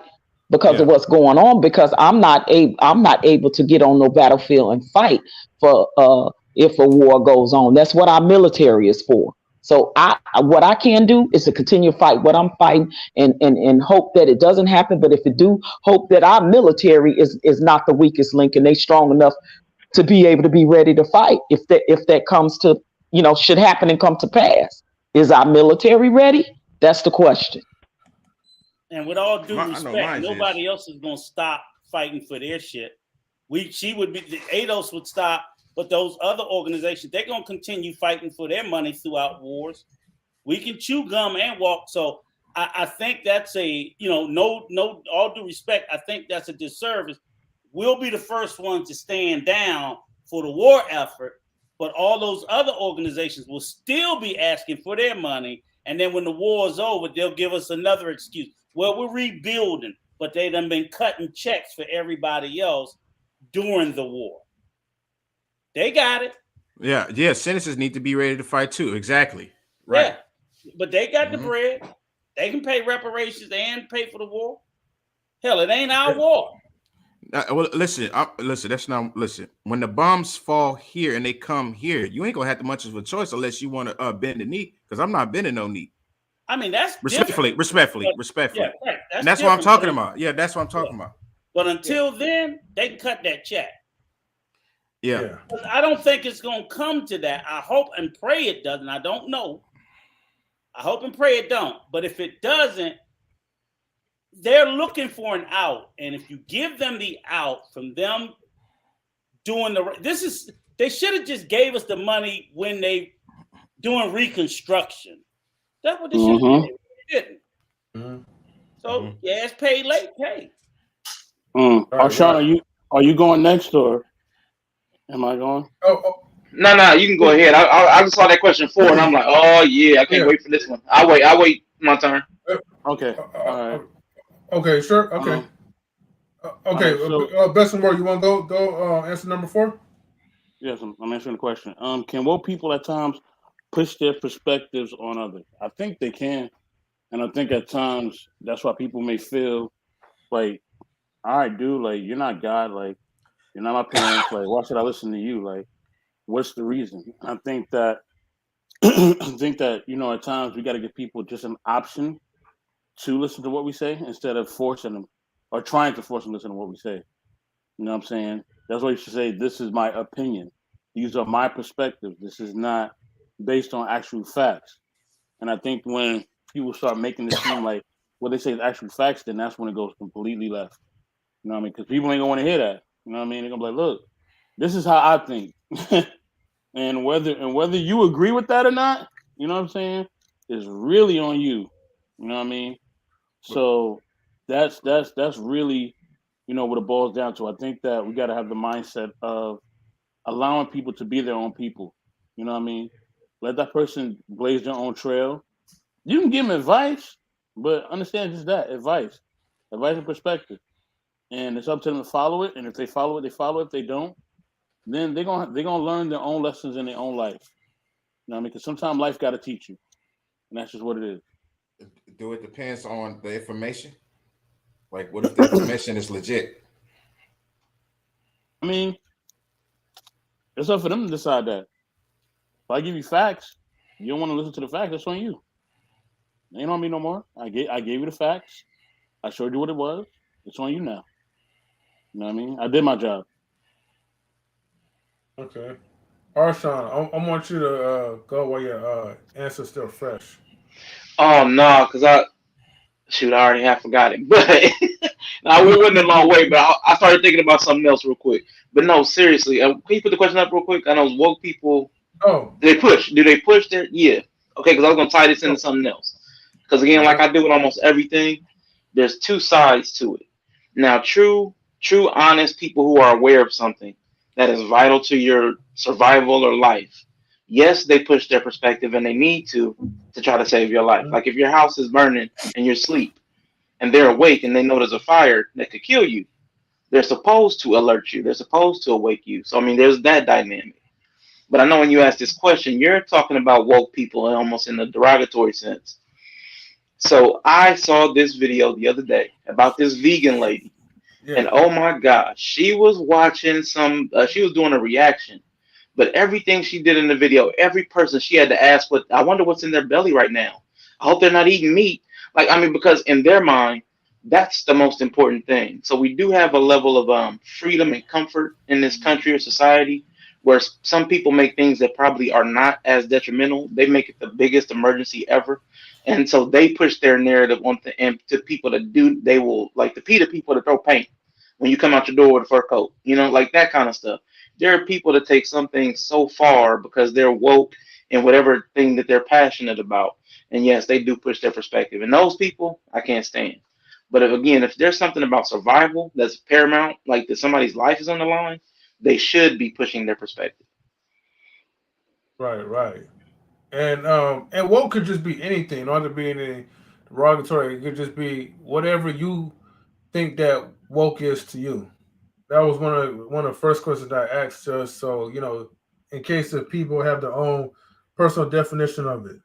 because of what's going on, because I'm not able to get on no battlefield and fight for if a war goes on. That's what our military is for. So what I can do is to continue to fight what I'm fighting and hope that it doesn't happen. But if it do, hope that our military is not the weakest link and they strong enough to be able to be ready to fight if that comes to, should happen and come to pass. Is our military ready? That's the question. And with all due respect, nobody else is gonna stop fighting for their shit. ADOS would stop, but those other organizations, they're gonna continue fighting for their money throughout wars. We can chew gum and walk. So I think that's no all due respect, I think that's a disservice. We'll be the first ones to stand down for the war effort. But all those other organizations will still be asking for their money. And then when the war is over, they'll give us another excuse. Well, we're rebuilding, but they done been cutting checks for everybody else during the war. They got it. Yeah. Senators need to be ready to fight too. Exactly. Right. Yeah. But they got the bread. They can pay reparations and pay for the war. Hell, it ain't our war. Well, listen. That's not. Listen. When the bombs fall here and they come here, you ain't gonna have much of a choice unless you want to bend the knee. Because I'm not bending no knee. I mean, that's respectfully. Yeah, right. And that's what I'm talking about. Yeah, that's what I'm talking about. But until then, they can cut that check. Yeah. I don't think it's gonna come to that. I hope and pray it doesn't. I don't know. I hope and pray it don't. But if it doesn't, they're looking for an out, and if you give them the out from them doing they should have just gave us the money when they doing reconstruction. That's what they should have did. They didn't. Mm-hmm. So it's paid late pay. Sean, are you going next or am I going? No, you can go ahead. I just saw that question 4 and I'm like, oh yeah, I can't wait for this one. I'll wait my turn. Okay. All right. Okay, sure. Okay. Okay. So, Bessemer, you want to go answer number 4? Yes, I'm answering the question. Can woke people at times push their perspectives on others? I think they can, and I think at times that's why people may feel like, all right, dude, like you're not God, like you're not my parents, like why should I listen to you? Like, what's the reason? I think that at times we got to give people just an option to listen to what we say instead of forcing them or trying to force them to listen to what we say. You know what I'm saying? That's why you should say, this is my opinion. These are my perspectives. This is not based on actual facts. And I think when people start making it seem like what they say is actual facts, then that's when it goes completely left. You know what I mean? Because people ain't going to want to hear that. You know what I mean? They're going to be like, look, this is how I think. and whether you agree with that or not, you know what I'm saying, is really on you. You know what I mean? So that's really, what it boils down to. I think that we got to have the mindset of allowing people to be their own people. You know what I mean? Let that person blaze their own trail. You can give them advice, but understand just that advice and perspective. And it's up to them to follow it. And if they follow it, they follow it. If they don't, then they're gonna learn their own lessons in their own life. You know what I mean? Because sometimes life got to teach you, and that's just what it is. Do it depends on the information? Like, what if the information is legit? I mean, it's up for them to decide that. If I give you facts, you don't want to listen to the facts, that's on you. It ain't on me no more. I gave you the facts. I showed you what it was. It's on you now. You know what I mean? I did my job. Okay. Arshawn, I want you to go while your answer's still fresh. Oh no, because I already have forgot it. But now we went a long way. But I started thinking about something else real quick. But no, seriously, can you put the question up real quick? I know woke people. Oh, Do they push? Do they push their? Yeah. Okay, because I was gonna tie this into oh, something else. Because again, like yeah, I do with almost everything, there's two sides to it. Now, true, honest people who are aware of something that is vital to your survival or life. Yes, they push their perspective and they need to try to save your life. mhm, Like if your house is burning and you're asleep and they're awake and they know there's a fire that could kill you, they're supposed to alert you. They're supposed to awake you. So I mean, there's that dynamic. But I know when you ask this question, you're talking about woke people almost in a derogatory sense. So I saw this video the other day about this vegan lady, yeah, and oh my gosh, she was watching some. She was doing a reaction, but everything she did in the video, every person she had to ask, "What? I wonder what's in their belly right now. I hope they're not eating meat." Like I mean, because in their mind, that's the most important thing. So we do have a level of freedom and comfort in this country or society, where some people make things that probably are not as detrimental. They make it the biggest emergency ever, and so they push their narrative on and to people that do. They will like the PETA people that throw paint when you come out your door with a fur coat, like that kind of stuff. There are people that take some things so far because they're woke in whatever thing that they're passionate about. And yes, they do push their perspective. And those people, I can't stand. But if there's something about survival that's paramount, like that somebody's life is on the line, they should be pushing their perspective. right, right. And woke could just be anything, not to be any derogatory. It could just be whatever you think that woke is to you. That was one of the first questions I asked, just so in case if people have their own personal definition of it.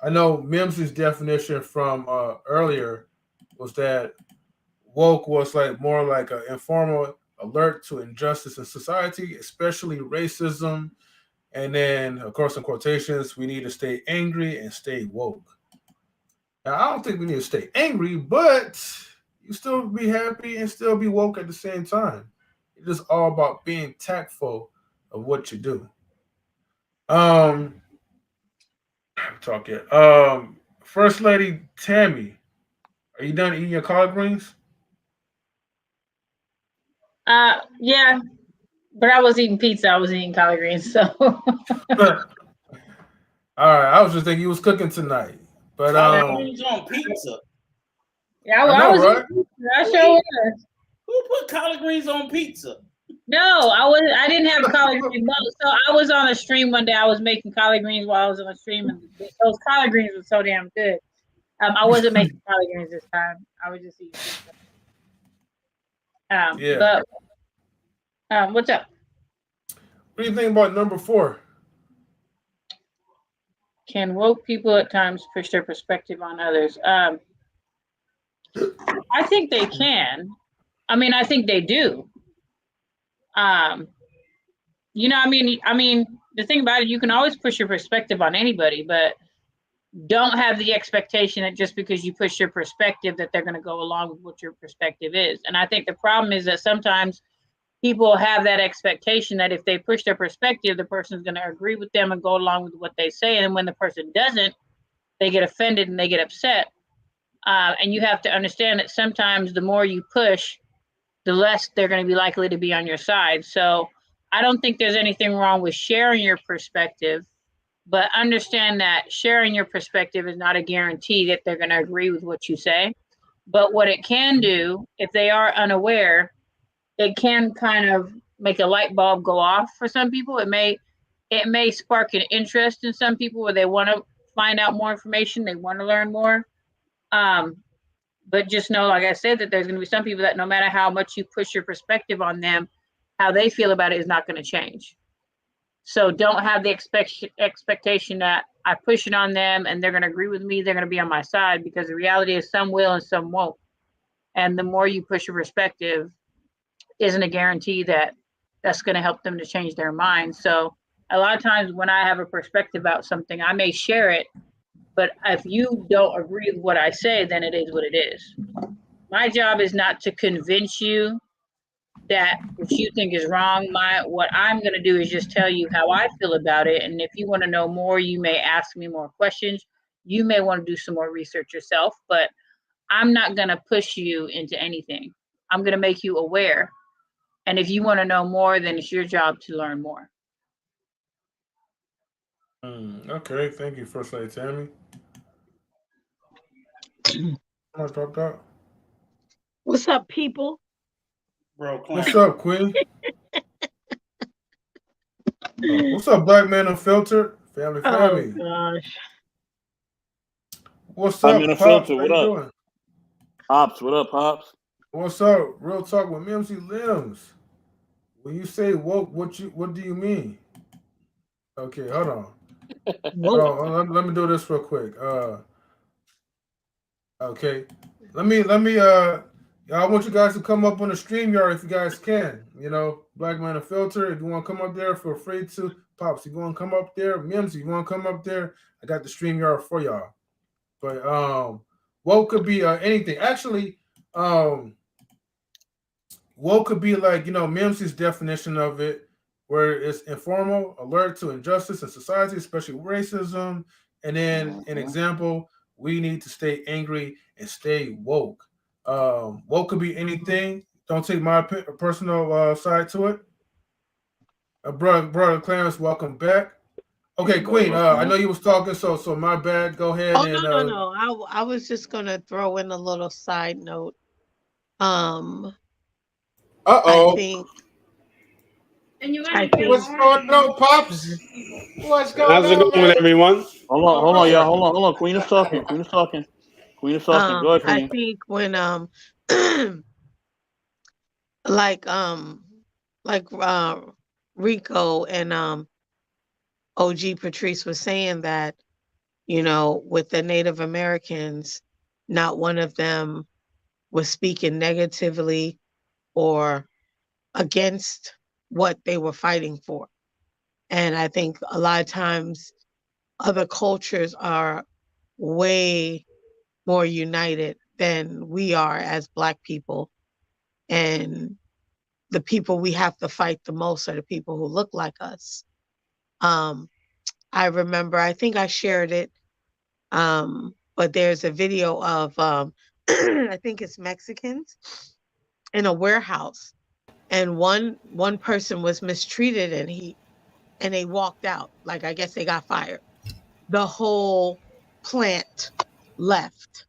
I know Mims's definition from earlier was that woke was like more like an informal alert to injustice in society, especially racism. And then, of course, in quotations, we need to stay angry and stay woke. Now, I don't think we need to stay angry, but you still be happy and still be woke at the same time. It's just all about being tactful of what you do. Um, talk yet. First Lady Tammy, are you done eating your collard greens? Yeah, but I was eating pizza. I was eating collard greens. So All right, I was just thinking you was cooking tonight, but Collard greens on pizza. yeah, I I know, was right? eating pizza. I sure was. Who put collard greens on pizza? No, I was. I didn't have collard greens. No, so I was on a stream one day. I was making collard greens while I was on a stream, and those collard greens were so damn good. I wasn't making collard greens this time. I was just eating pizza. Yeah. But what's up? What do you think about number 4? Can woke people at times push their perspective on others? I think they can. I mean, I think they do. Um, I mean, the thing about it, you can always push your perspective on anybody, but don't have the expectation that just because you push your perspective that they're going to go along with what your perspective is. And I think the problem is that sometimes people have that expectation that if they push their perspective, the person's going to agree with them and go along with what they say. And when the person doesn't, they get offended and they get upset. And you have to understand that sometimes the more you push, the less they're going to be likely to be on your side. So I don't think there's anything wrong with sharing your perspective, but understand that sharing your perspective is not a guarantee that they're going to agree with what you say. But what it can do, if they are unaware, it can kind of make a light bulb go off for some people. It may spark an interest in some people where they want to find out more information, they want to learn more. Um, but just know, like I said, that there's going to be some people that no matter how much you push your perspective on them, how they feel about it is not going to change. So don't have the expectation that I push it on them and they're going to agree with me, they're going to be on my side, because the reality is some will and some won't. And the more you push your perspective isn't a guarantee that that's going to help them to change their mind. So a lot of times when I have a perspective about something, I may share it, but if you don't agree with what I say, then it is what it is. My job is not to convince you that which you think is wrong. What I'm going to do is just tell you how I feel about it, and if you want to know more, you may ask me more questions. You may want to do some more research yourself, but I'm not going to push you into anything. I'm going to make you aware, and if you want to know more, then it's your job to learn more. Okay, thank you, First Lady Tammy. I dropped out. What's up, people? Bro, What's clown. up, Queen? What's up, Black Man Unfiltered? Family, Oh family. gosh. What's I'm in up, a Pops? filter. How What you up? doing? Pops, what up, Pops? What's up? Real talk with Mimsy Limbs. When you say woke, what do you mean? Okay, hold on. Whoa. Let me do this real quick. Okay. Let me I want you guys to come up on the stream yard if you guys can. Black Man and Filter. If you want to come up there, feel free to. Pops, if you want to come up there, Mims, if you want to come up there, I got the stream yard for y'all. But woke could be anything. Actually, woke could be like, Mimsy's definition of it, where it's informal, alert to injustice in society, especially racism. And then an example, we need to stay angry and stay woke. Woke could be anything. Don't take my personal side to it. Brother Clarence, welcome back. Okay, Queen. I know you was talking, so my bad. Go ahead Oh and no. I was just gonna throw in a little side note. Um, I Uh-oh. think What's going on, Pops? What's going How's it on, going with man? everyone? Hold on, y'all. sir. Hold on. Queen is talking. Queen is talking. Queen is talking. Go ahead, I Queen. think when like like Rico and OG Patrice was saying that, with the Native Americans, not one of them was speaking negatively or against what they were fighting for. And I think a lot of times other cultures are way more united than we are as Black people. And the people we have to fight the most are the people who look like us. Um, I remember, I think I shared it, but there's a video of, I think it's Mexicans in a warehouse, and one person was mistreated, and they walked out. Like, I guess they got fired. The whole plant left.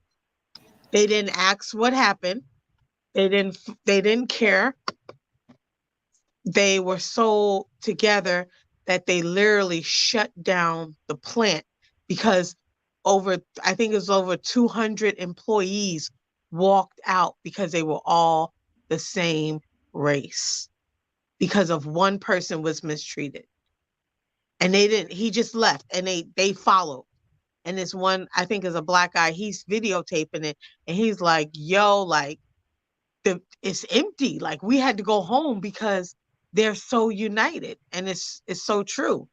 They didn't ask what happened. They didn't care. They were so together that they literally shut down the plant because I think it was over 200 employees walked out because they were all the same race because of one person was mistreated. And he just left, and they followed. And this one, I think, is a Black guy, he's videotaping it, and he's like, yo, like, it's empty. Like, we had to go home because they're so united. And it's so true,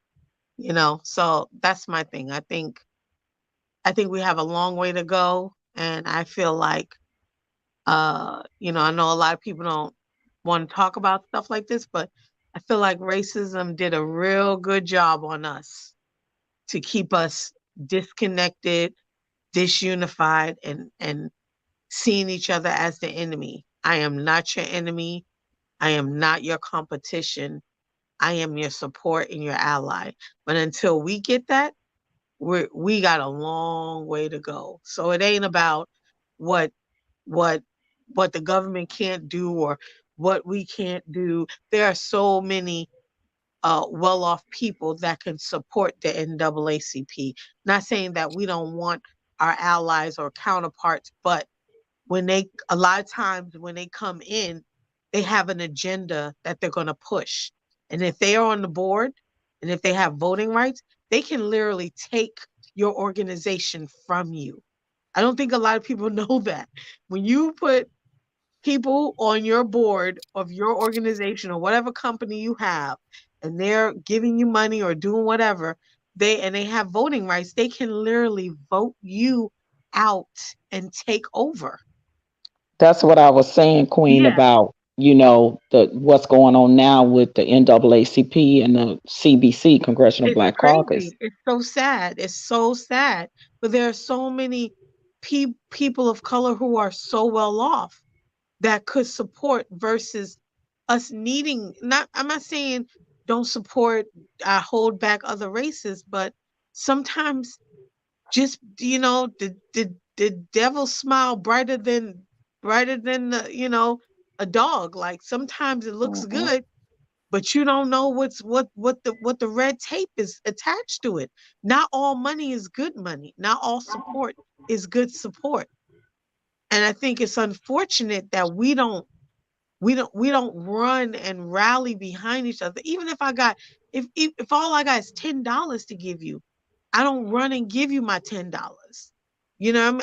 So that's my thing. I think we have a long way to go. And I feel like, I know a lot of people don't want to talk about stuff like this, but I feel like racism did a real good job on us to keep us disconnected, disunified, and seeing each other as the enemy. I am not your enemy. I am not your competition. I am your support and your ally. But until we get that, we got a long way to go. So it ain't about what what what the government can't do or what we can't do. There are so many well-off people that can support the NAACP. Not saying that we don't want our allies or counterparts, but a lot of times when they come in, they have an agenda that they're going to push. And if they are on the board and if they have voting rights, they can literally take your organization from you. I don't think a lot of people know that. When you put people on your board of your organization or whatever company you have, and they're giving you money or doing whatever, they have voting rights, they can literally vote you out and take over. That's what I was saying, Queen, Yeah. about the what's going on now with the NAACP and the CBC, Congressional It's Black Caucus. crazy. It's so sad. It's so sad. But there are so many people of color who are so well off that could support versus us needing not I'm not saying don't support hold back other races, but sometimes just the devil smile brighter than a dog. Like sometimes it looks Mm-hmm. good, but you don't know what the red tape is attached to it. Not all money is good money. Not all support is good support. And I think it's unfortunate that we don't run and rally behind each other. Even if I got if all I got is $10 to give you, I don't run and give you my $10. You know what I mean?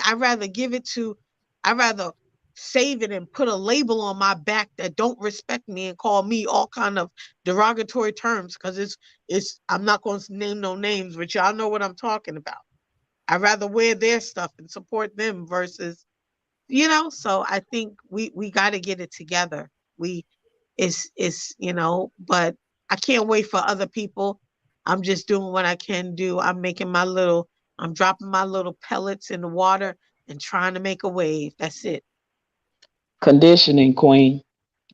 I'd rather save it and put a label on my back that don't respect me and call me all kind of derogatory terms because it's I'm not going to name no names, but y'all know what I'm talking about. I'd rather wear their stuff and support them versus so I think we got to get it together. We it's but I can't wait for other people. I'm just doing what I can do. I'm dropping my little pellets in the water and trying to make a wave. That's it. Conditioning, Queen.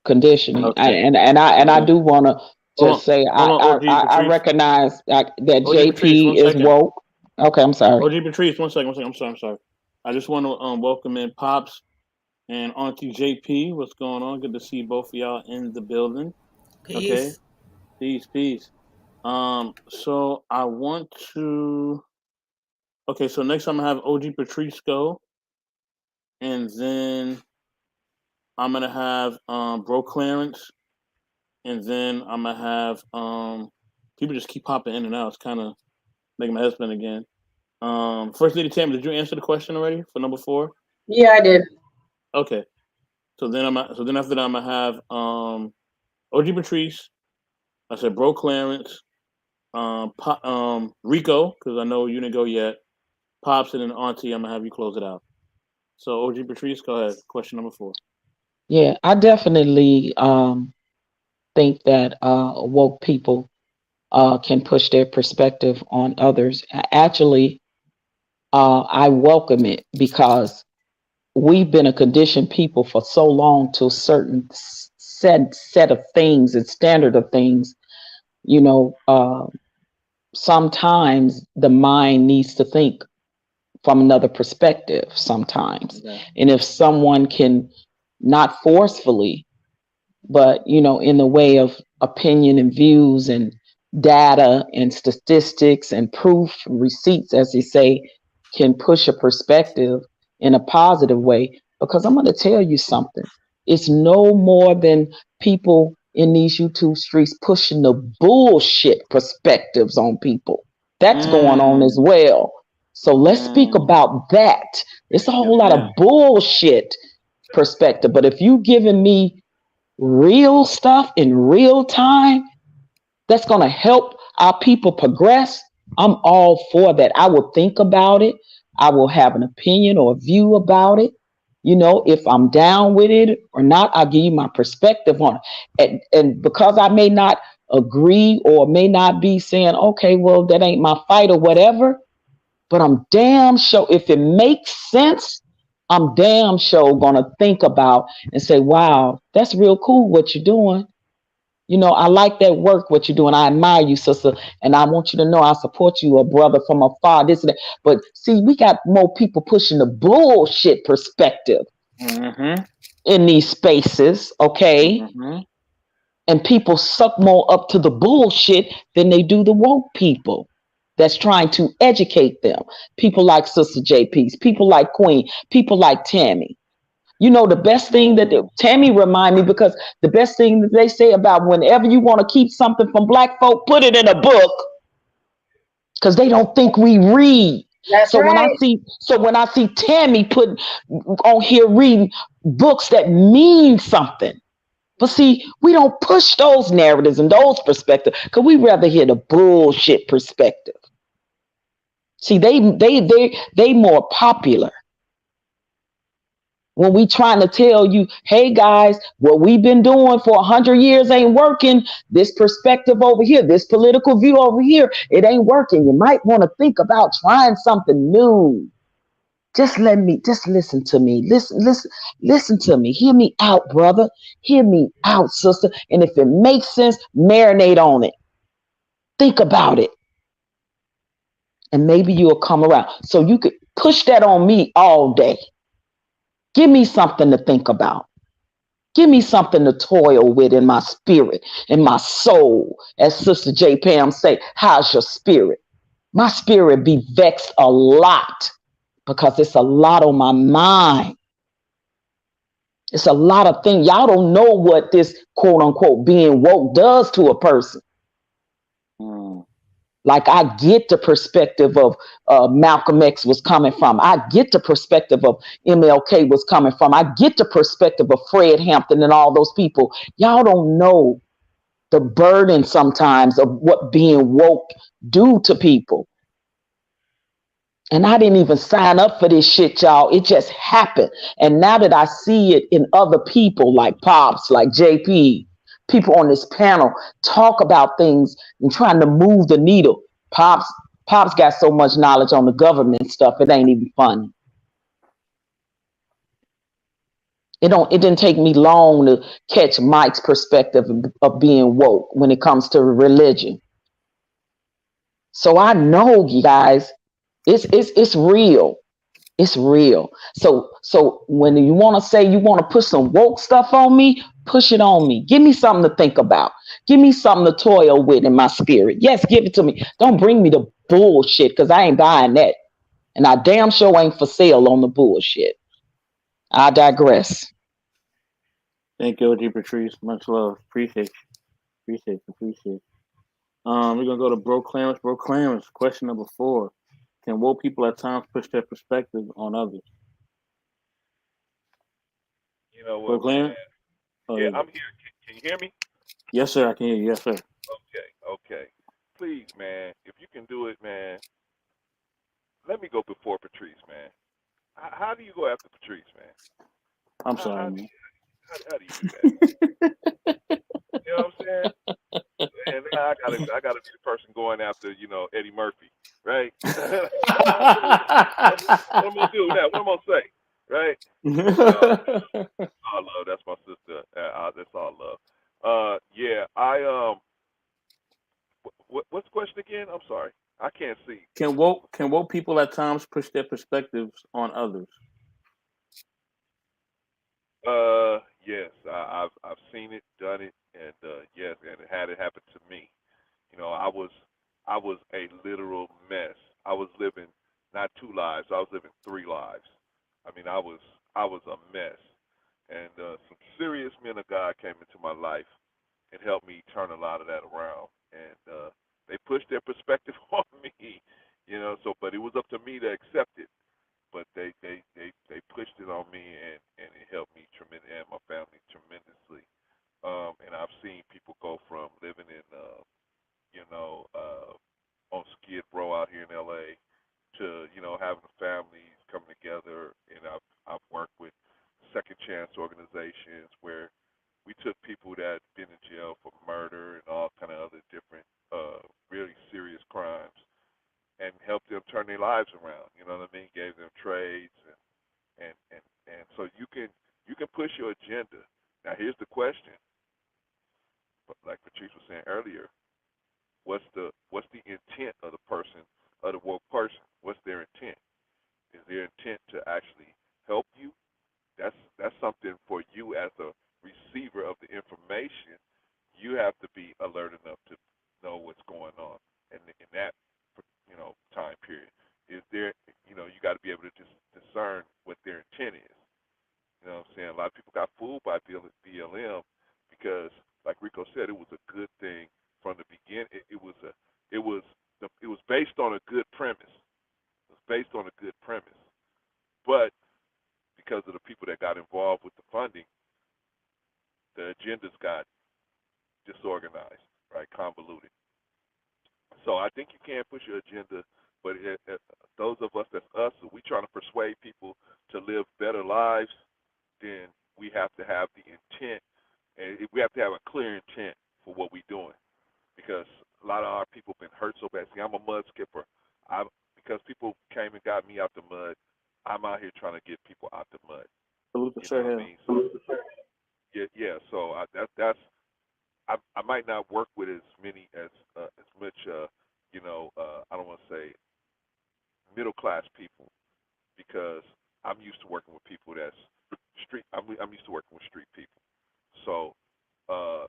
Conditioning. Okay. I Okay. do want to just say Hold on, OG I Patrice. recognize that OG Patrice, JP one is second. woke. Okay, I'm sorry. OG Patrice, one second. I'm sorry. I just want to welcome in Pops and Auntie JP. What's going on? Good to see both of y'all in the building. Okay. Peace. Peace. So I want to. Okay, so next I'm gonna have OG Patrice go, and then I'm gonna have Bro Clarence, and then I'm gonna have people just keep popping in and out. It's kind of making my head spin again. First Lady Tammy, did you answer the question already for number 4? Yeah, I did. Okay, so then after that I'm gonna have OG Patrice. I said Bro Clarence, Rico because I know you didn't go yet. Pops and then Auntie. I'm gonna have you close it out. So OG Patrice, go ahead. Question number 4. Yeah, I definitely think that woke people can push their perspective on others. Actually, I welcome it because we've been a conditioned people for so long to a certain set of things and standard of things. You know, sometimes the mind needs to think from another perspective sometimes. Okay. And if someone can not forcefully, but in the way of opinion and views and data and statistics and proof and receipts, as they say, can push a perspective in a positive way. Because I'm going to tell you something, it's no more than people in these YouTube streets pushing the bullshit perspectives on people. That's going on as well. So let's speak about that. It's a whole Yes, lot of ma'am. bullshit perspective. But if you giving me real stuff in real time that's going to help our people progress, I'm all for that. I will think about it. I will have an opinion or a view about it. If I'm down with it or not, I'll give you my perspective on it. And because I may not agree or may not be saying, okay, well, that ain't my fight or whatever, but I'm damn sure if it makes sense, I'm damn sure gonna think about and say, wow, that's real cool what you're doing. I like that work, what you're doing. I admire you, sister. And I want you to know I support you, a brother from afar, this and that. But see, we got more people pushing the bullshit perspective Mm-hmm. in these spaces, okay? Mm-hmm. And people suck more up to the bullshit than they do the woke people that's trying to educate them. People like Sister JP's, people like Queen, people like Tammy. The best thing that Tammy remind me, because the best thing that they say about whenever you want to keep something from black folk, put it in a book, because they don't think we read. That's So right. when I see Tammy putting on here reading books that mean something. But see, we don't push those narratives and those perspectives because we rather hear the bullshit perspective. See, they more popular. When we trying to tell you, hey guys, what we've been doing for 100 years ain't working. This perspective over here, this political view over here, it ain't working. You might want to think about trying something new. Just listen to me. Listen to me. Hear me out, brother. Hear me out, sister. And if it makes sense, marinate on it. Think about it. And maybe you'll come around. So you could push that on me all day. Give me something to think about. Give me something to toil with in my spirit, in my soul. As Sister J. Pam say, how's your spirit? My spirit be vexed a lot because it's a lot on my mind. It's a lot of things. Y'all don't know what this quote unquote being woke does to a person. Like I get the perspective of Malcolm X was coming from. I get the perspective of MLK was coming from. I get the perspective of Fred Hampton and all those people. Y'all don't know the burden sometimes of what being woke do to people. And I didn't even sign up for this shit, y'all. It just happened. And now that I see it in other people like Pops, like JP, people on this panel talk about things and trying to move the needle. Pops got so much knowledge on the government stuff, it ain't even funny. It didn't take me long to catch Mike's perspective of being woke when it comes to religion. So I know, you guys, it's real. It's real. So when you want to say you want to put some woke stuff on me, push it on me. Give me something to think about. Give me something to toil with in my spirit. Yes, give it to me. Don't bring me the bullshit because I ain't buying that. And I damn sure ain't for sale on the bullshit. I digress. Thank you, OG Patrice. Much love. Appreciate you. We're gonna go to Bro Clarence. Bro Clarence, question number 4. Can woke people at times push their perspective on others? You know Bro what, man? Clarence? Oh, Yeah, yeah. I'm here. Can you hear me? Yes, sir. I can hear you. Yes, sir. Okay. Please, man, if you can do it, man, let me go before Patrice, man. How do you go after Patrice, man? I'm How, sorry, how, man. how do you do that? You know what I'm saying? And now I gotta be the person going after, Eddie Murphy, right? What I'm gonna do now? What I'm gonna say, right? All love. That's my sister. That's all love. Yeah. What's the question again? I'm sorry. I can't see. Can woke people at times push their perspectives on others? Yes. I've seen it, done it, and yes, and it had it happen to me. I was a literal mess. I was living not 2 lives. I was living 3 lives. I mean, I was a mess, and some serious men of God came into my life and helped me turn a lot of that around. And they pushed their perspective on me, but it was up to me to accept it. But they pushed it on me, and it helped me tremendous and my family tremendously. And I've seen people go from living in you know, on Skid Row out here in LA to, having families come together. And I've worked with second chance organizations where we took people that had been in jail for murder and all kind of other different really serious crimes and helped them turn their lives around. You know what I mean? Gave them trades and so you can push your agenda. Now here's the question. Like Patrice was saying earlier, what's the intent of the person, of the woke person? What's their intent? Is their intent to actually help you? That's something for you as a receiver of the information. You have to be alert enough to know what's going on in that time period. Is there you got to be able to just discern what their intent is. You know what I'm saying? A lot of people got fooled by BLM because, like Rico said, it was a good thing from the beginning. It was based on a good premise. It was based on a good premise, but because of the people that got involved with the funding, the agendas got disorganized, right, convoluted. So I think you can push your agenda, but those of us that's us, we trying to persuade people to live better lives. then we have to have the intent, and we have to have a clear intent for what we're doing, because a lot of our people been hurt so bad. See, I'm a mud skipper. Because people came and got me out the mud, I'm out here trying to get people out the mud. Salute to You know what I Sir mean? So, yeah. So that's I might not work with as many as much I don't want to say middle class people, because I'm used to working with people that's street. I'm used to working with street people. So I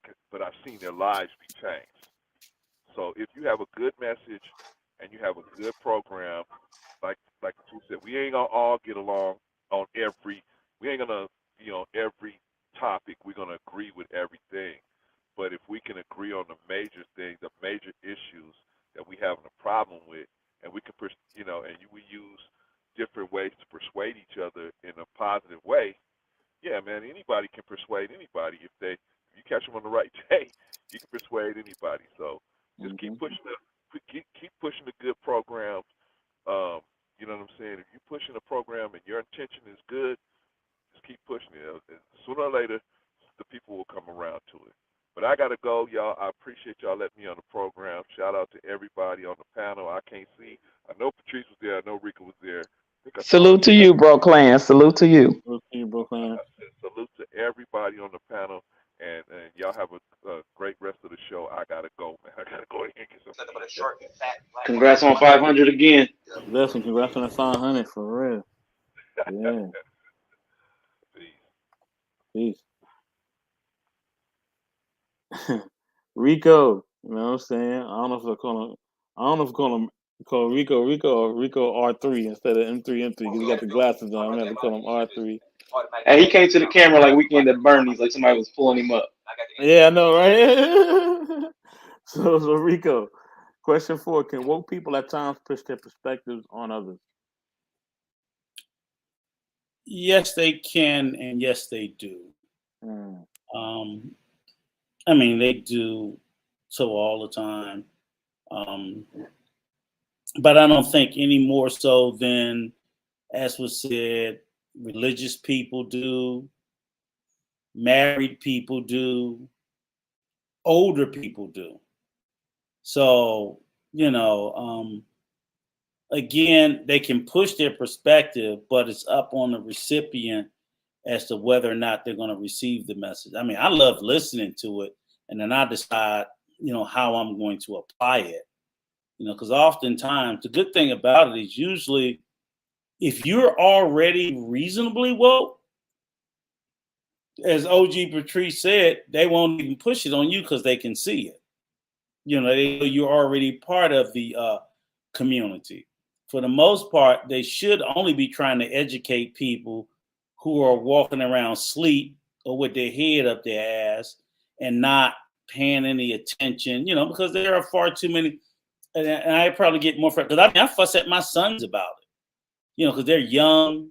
could, but I've seen their lives be changed. So if you have a good message and you have a good program, like you said, we ain't gonna all get along on every. We ain't gonna every topic we're gonna agree with everything. But if we can agree on the major things, the major issues that we having a problem with, and we can we use different ways to persuade each other in a positive way. Yeah, man, anybody can persuade anybody if you catch them on the right day, you can persuade anybody. So just keep pushing keep pushing the good programs. You know what I'm saying? If you're pushing a program and your intention is good, just keep pushing it. Sooner or later, the people will come around to it. But I gotta go, y'all. I appreciate y'all letting me on the program. Shout out to everybody on the panel. I can't see. I know Patrice was there. I know Rika was there. I think I saw Salute to you, bro, clan. Salute to you. Salute to you, bro, clan. Salute to everybody on the panel, and y'all have a great rest of the show. I gotta go, man. I gotta go ahead and get some. Congrats on 500 again. Listen, congrats on the 500 for real. Yeah. Peace. Rico, you know what I'm saying? I don't know if I call Rico or Rico R3 instead of M3 because he got the glasses on. I'm gonna have to call him R3. Hey, he came to the camera like Weekend at Bernie's, like somebody was pulling him up. Yeah, I know, right? So Rico, question 4: can woke people at times push their perspectives on others? Yes, they can, and yes, they do. Mm. I mean, they do so all the time. But I don't think any more so than, as was said, religious people do, married people do, older people do. So, again, they can push their perspective, but it's up on the recipient as to whether or not they're going to receive the message. I mean, I love listening to it, and then I decide, how I'm going to apply it. Because oftentimes the good thing about it is usually if you're already reasonably woke, as OG Patrice said, they won't even push it on you because they can see it. They know you're already part of the community. For the most part, they should only be trying to educate people who are walking around asleep or with their head up their ass and not paying any attention, because there are far too many. And I probably get more because I fuss at my sons about it, because they're young.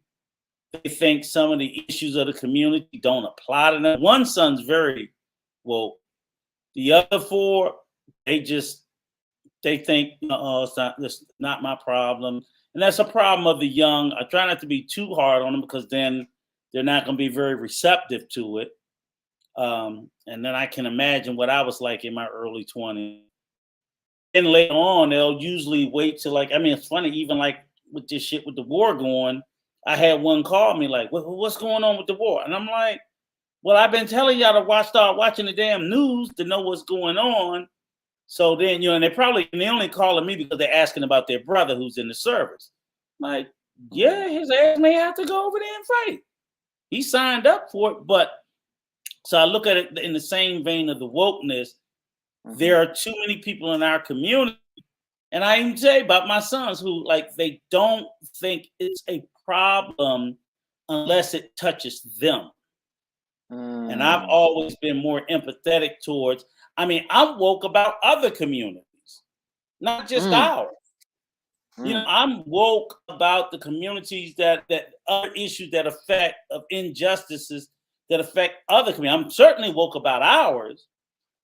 They think some of the issues of the community don't apply to them. One son's very woke. The other 4, they think, it's not my problem. And that's a problem of the young. I try not to be too hard on them because then they're not going to be very receptive to it. And then I can imagine what I was like in my early 20s. And later on, they'll usually wait till it's funny, even like with this shit with the war going, I had one call me like, what's going on with the war? And I'm like, well, I've been telling y'all to start watching the damn news to know what's going on. So then, and they only calling me because they're asking about their brother who's in the service. Like, yeah, his ass may have to go over there and fight. He signed up for it. But so I look at it in the same vein of the wokeness. There are too many people in our community. And I even say about my sons who they don't think it's a problem unless it touches them. And I've always been more empathetic towards, I'm woke about other communities, not just ours. I'm woke about the communities that other issues that affect of injustices that affect other communities. I'm certainly woke about ours,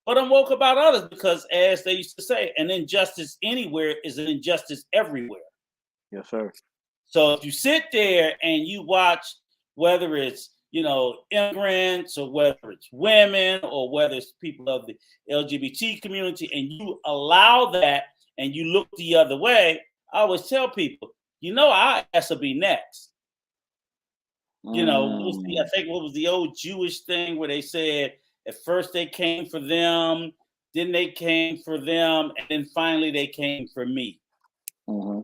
but I'm woke about others because, as they used to say, an injustice anywhere is an injustice everywhere. Yes, sir. So if you sit there and you watch whether it's, immigrants, or whether it's women, or whether it's people of the LGBT community, and you allow that and you look the other way, I always tell people, our ass will be next. I think what was the old Jewish thing where they said at first they came for them, then they came for them, and then finally they came for me. Mm-hmm.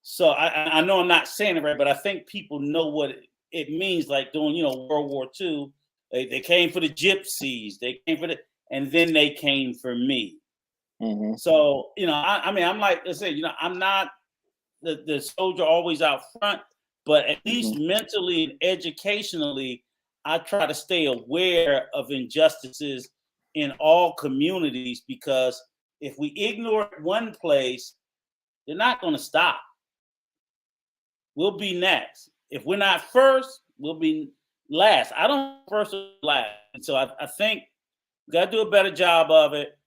So I know I'm not saying it right, but I think people know what it means. Like during World War II, they came for the gypsies, they came for and then they came for me. Mm-hmm. So I'm like I said, I'm not the soldier always out front, but at least mentally and educationally, I try to stay aware of injustices in all communities, because if we ignore it one place, they're not going to stop. We'll be next. If we're not first, we'll be last. I don't first or last. And so I think we got to do a better job of it.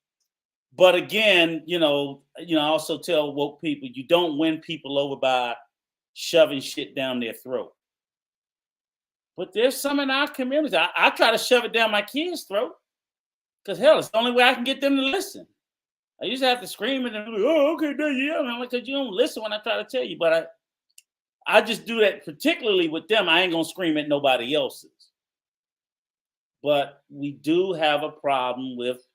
But again, I also tell woke people, you don't win people over by shoving shit down their throat. But there's some in our community. I try to shove it down my kids' throat, because hell, it's the only way I can get them to listen. I used to have to scream and then, oh, okay, yeah. I'm like, because you don't listen when I try to tell you. But I just do that particularly with them. I ain't gonna scream at nobody else's. But we do have a problem with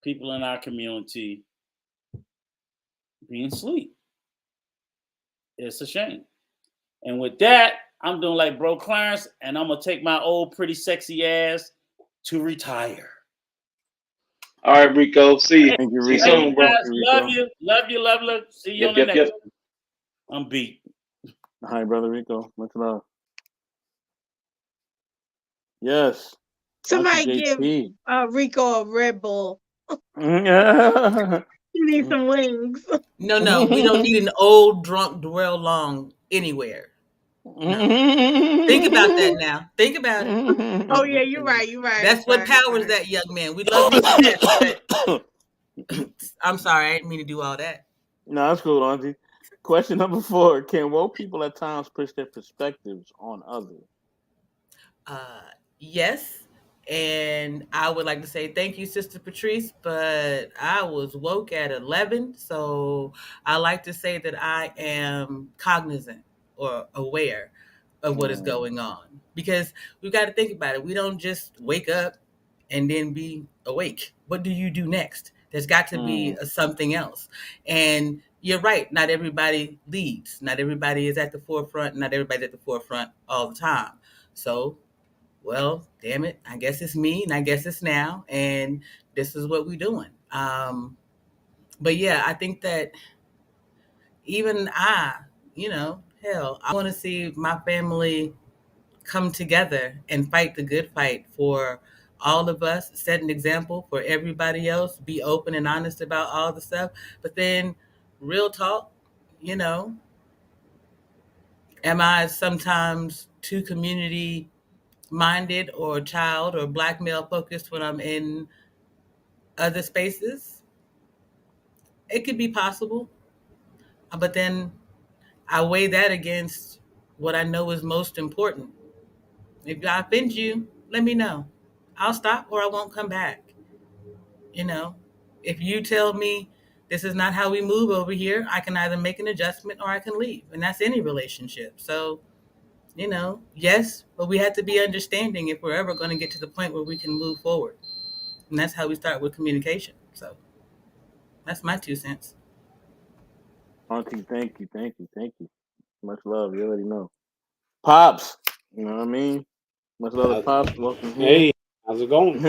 people in our community being asleep. It's a shame. And with that, I'm doing like Bro Clarence, and I'm gonna take my old pretty sexy ass to retire. All right, Rico. See you. Thank you, See you Rico. soon, bro. Love you. See you on the next one. I'm beat. Hi, brother Rico. Much love. Yes. Somebody give Rico a Red Bull. Yeah. You need some wings. No, we don't need an old drunk dwell long anywhere. No. Think about that now. Think about it. Oh yeah, you're right. That's what powers that young man. We love you for that, but I'm sorry, I didn't mean to do all that. No, that's cool, Auntie. Question number 4: can woke people at times push their perspectives on others? Yes. And I would like to say thank you, Sister Patrice, but I was woke at 11, so I like to say that I am cognizant or aware of what is going on, because we've got to think about it. We don't just wake up and then be awake. What do you do next? There's got to be something else. And you're right, not everybody leads. Not everybody is at the forefront. Not everybody's at the forefront all the time. So, well, damn it, I guess it's me, and I guess it's now, and this is what we're doing. But yeah, I think that even hell, I want to see my family come together and fight the good fight for all of us, set an example for everybody else, be open and honest about all the stuff. But then, real talk, am I sometimes too community minded or child or black male focused when I'm in other spaces? It could be possible. But then I weigh that against what I know is most important. If I offend you, let me know. I'll stop or I won't come back. If you tell me this is not how we move over here, I can either make an adjustment or I can leave. And that's any relationship. So, yes, but we have to be understanding if we're ever going to get to the point where we can move forward. And that's how we start with communication. So that's my 2 cents. Auntie, thank you. Much love. You already know. Pops, you know what I mean? Much love to Pops. Welcome here. Hey, how's it going?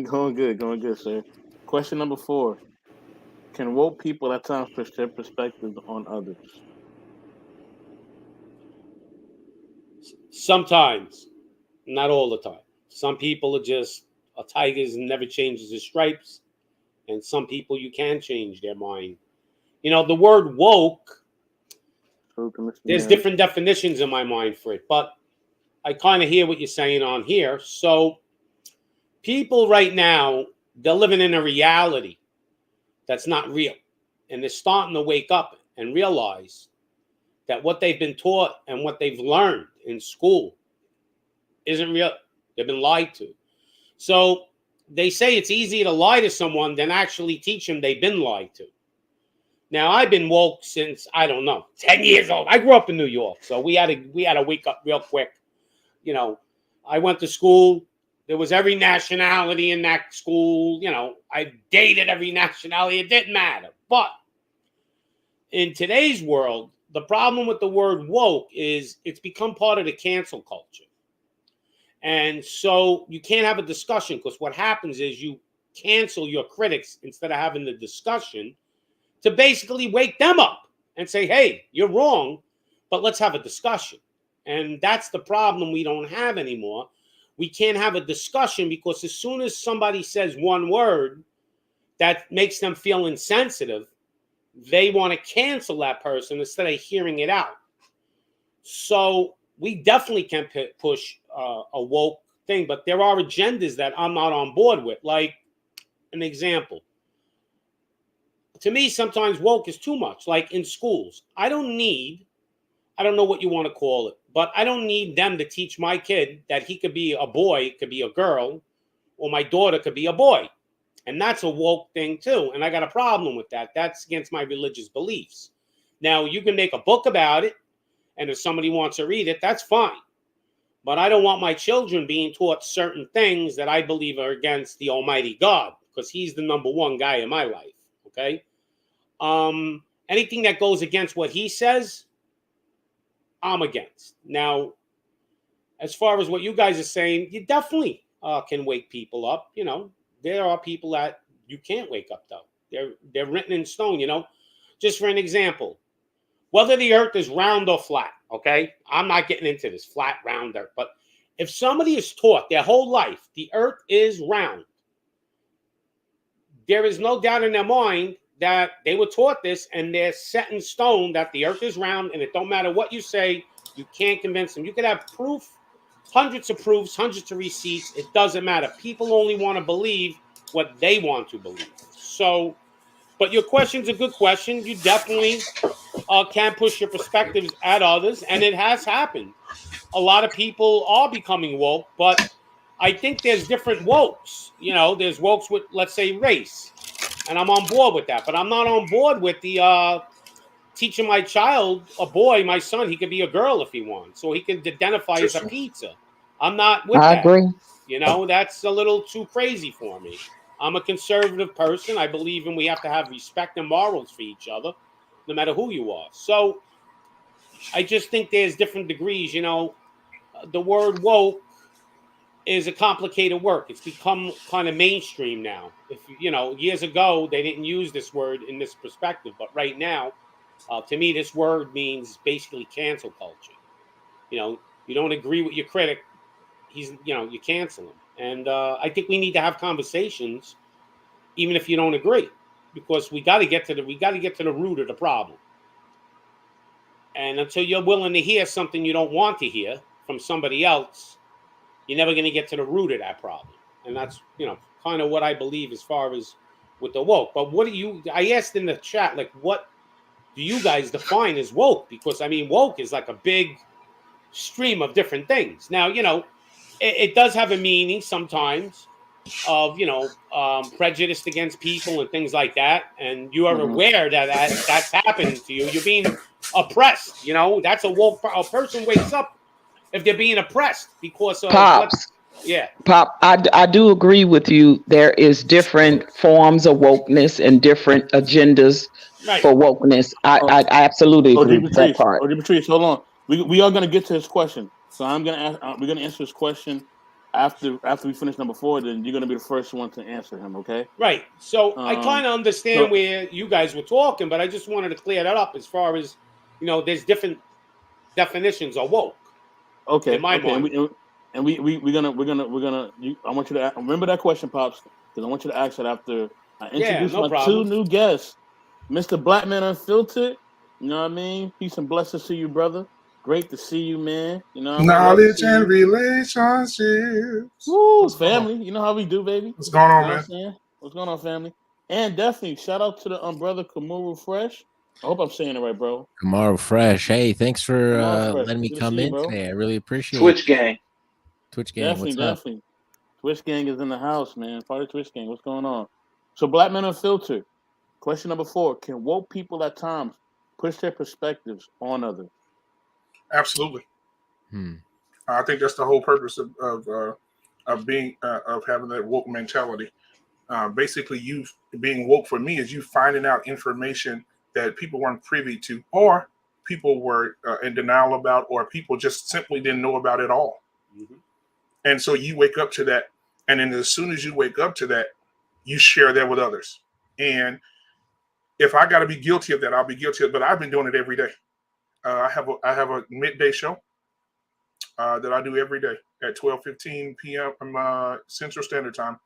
Going good, sir. Question number 4: can woke people at times push their perspectives on others? Sometimes, not all the time. Some people are just a tiger never changes his stripes, and some people you can change their mind. The word woke, there's different definitions in my mind for it, but I kind of hear what you're saying on here. So people right now, they're living in a reality that's not real, and they're starting to wake up and realize that what they've been taught and what they've learned in school isn't real. They've been lied to. So they say it's easier to lie to someone than actually teach them they've been lied to. Now, I've been woke since, I don't know, 10 years old. I grew up in New York, so we had to wake up real quick. You know, I went to school. There was every nationality in that school. You know, I dated every nationality. It didn't matter. But in today's world, the problem with the word woke is it's become part of the cancel culture. And so you can't have a discussion, because what happens is you cancel your critics instead of having the discussion to basically wake them up and say, hey, you're wrong, but let's have a discussion. And that's the problem we don't have anymore. We can't have a discussion because as soon as somebody says one word that makes them feel insensitive, they want to cancel that person instead of hearing it out. So we definitely can push a woke thing, but there are agendas that I'm not on board with. Like an example. To me, sometimes woke is too much. Like in schools, I don't know what you want to call it, but I don't need them to teach my kid that he could be a boy, could be a girl, or my daughter could be a boy. And that's a woke thing too. And I got a problem with that. That's against my religious beliefs. Now, you can make a book about it, and if somebody wants to read it, that's fine. But I don't want my children being taught certain things that I believe are against the Almighty God, because he's the number one guy in my life. Okay. Anything that goes against what he says, I'm against. Now, as far as what you guys are saying, you definitely can wake people up. You know, there are people that you can't wake up though. They're written in stone. You know, just for an example, whether the earth is round or flat. Okay, I'm not getting into this flat, round earth, but if somebody is taught their whole life the earth is round, there is no doubt in their mind that they were taught this, and they're set in stone that the earth is round, and it don't matter what you say, you can't convince them. You could have proof, hundreds of proofs, hundreds of receipts. It doesn't matter. People only want to believe what they want to believe. So, but your question's a good question. You definitely can push your perspectives at others, and it has happened. A lot of people are becoming woke, but I think there's different wokes. You know, there's wokes with, let's say, race. And I'm on board with that. But I'm not on board with the teaching my child, a boy, my son, he could be a girl if he wants. So he can identify as a pizza. I'm not with I that. agree. You know, that's a little too crazy for me. I'm a conservative person. I believe in we have to have respect and morals for each other, no matter who you are. So I just think there's different degrees. You know, the word woke is a complicated word. It's become kind of mainstream now. If you know, years ago they didn't use this word in this perspective, but right now, to me, this word means basically cancel culture. You know, you don't agree with your critic, you cancel him. And I think we need to have conversations, even if you don't agree, because we got to get to the root of the problem. And until you're willing to hear something you don't want to hear from somebody else, you're never going to get to the root of that problem. And that's, kind of what I believe as far as with the woke. But I asked in the chat, like, what do you guys define as woke? Because, I mean, woke is like a big stream of different things. Now, it does have a meaning sometimes of, prejudice against people and things like that. And you are aware that that's happening to you. You're being oppressed. That's a woke. A person wakes up if they're being oppressed because of Pops. Yeah. Pop, I do agree with you. There is different forms of wokeness and different agendas for wokeness. I absolutely agree with that part. Patrice, hold on. We are gonna get to his question. So I'm gonna ask. We're gonna answer his question after we finish number 4. Then you're gonna be the first one to answer him. Okay? Right. So I kind of understand where you guys were talking, but I just wanted to clear that up as far as there's different definitions of woke. Okay. In my mind. We're gonna. I want you to remember that question, Pops, because I want you to ask it after I introduce my problem. 2 new guests, Mr. Blackman Unfiltered. You know what I mean? Peace and blessings to you, brother. Great to see you, man. Knowledge and relationships. Woo, family. You know how we do, baby. What's going on, man? What's going on, family? And definitely shout out to the brother Kamuru Fresh. I hope I'm saying it right, bro. Kamuru Fresh. Hey, thanks for letting me come in today. I really appreciate Twitch it. gang. Twitch gang, Definitely, what's up? definitely. Twitch gang is in the house, man. Party Twitch gang. What's going on? So, Black Men Unfiltered. Question number 4: can woke people at times push their perspectives on others? Absolutely. Hmm. I think that's the whole purpose of being of having that woke mentality. Basically, you being woke for me is you finding out information that people weren't privy to, or people were in denial about, or people just simply didn't know about at all. Mm-hmm. And so you wake up to that, and then as soon as you wake up to that, you share that with others. And if I got to be guilty of that, I'll be guilty of it. But I've been doing it every day. I have a midday show that I do every day at 12:15 p.m. Central Standard Time,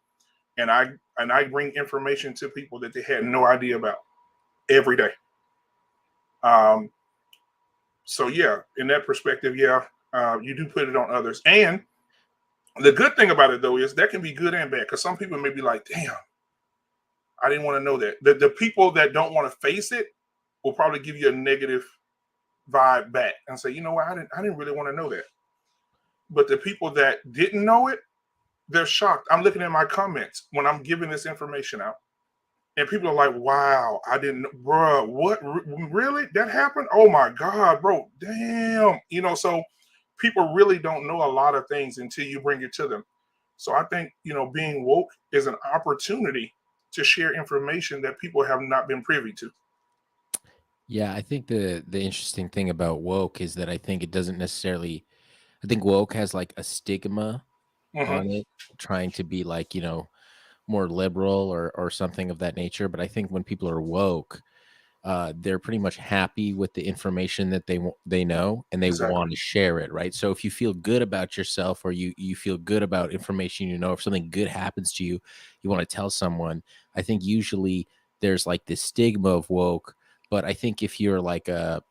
and I bring information to people that they had no idea about every day. So yeah, in that perspective, yeah, you do put it on others. And the good thing about it though is that can be good and bad, because some people may be like, "Damn, I didn't want to know that." The people that don't want to face it will probably give you a negative vibe back and say, "You know what? I didn't really want to know that." But the people that didn't know it, they're shocked. I'm looking at my comments when I'm giving this information out, and people are like, "Wow, I didn't, bro. What really that happened? Oh my god, bro, damn." So people really don't know a lot of things until you bring it to them. So I think being woke is an opportunity to share information that people have not been privy to. Yeah, I think the interesting thing about woke is that I think it doesn't necessarily. I think woke has like a stigma on it, trying to be like more liberal or something of that nature. But I think when people are woke, they're pretty much happy with the information that they know, and they Exactly. want to share it, right? So if you feel good about yourself, or you feel good about information, if something good happens to you, you want to tell someone. I think usually there's like this stigma of woke, but I think if you're like I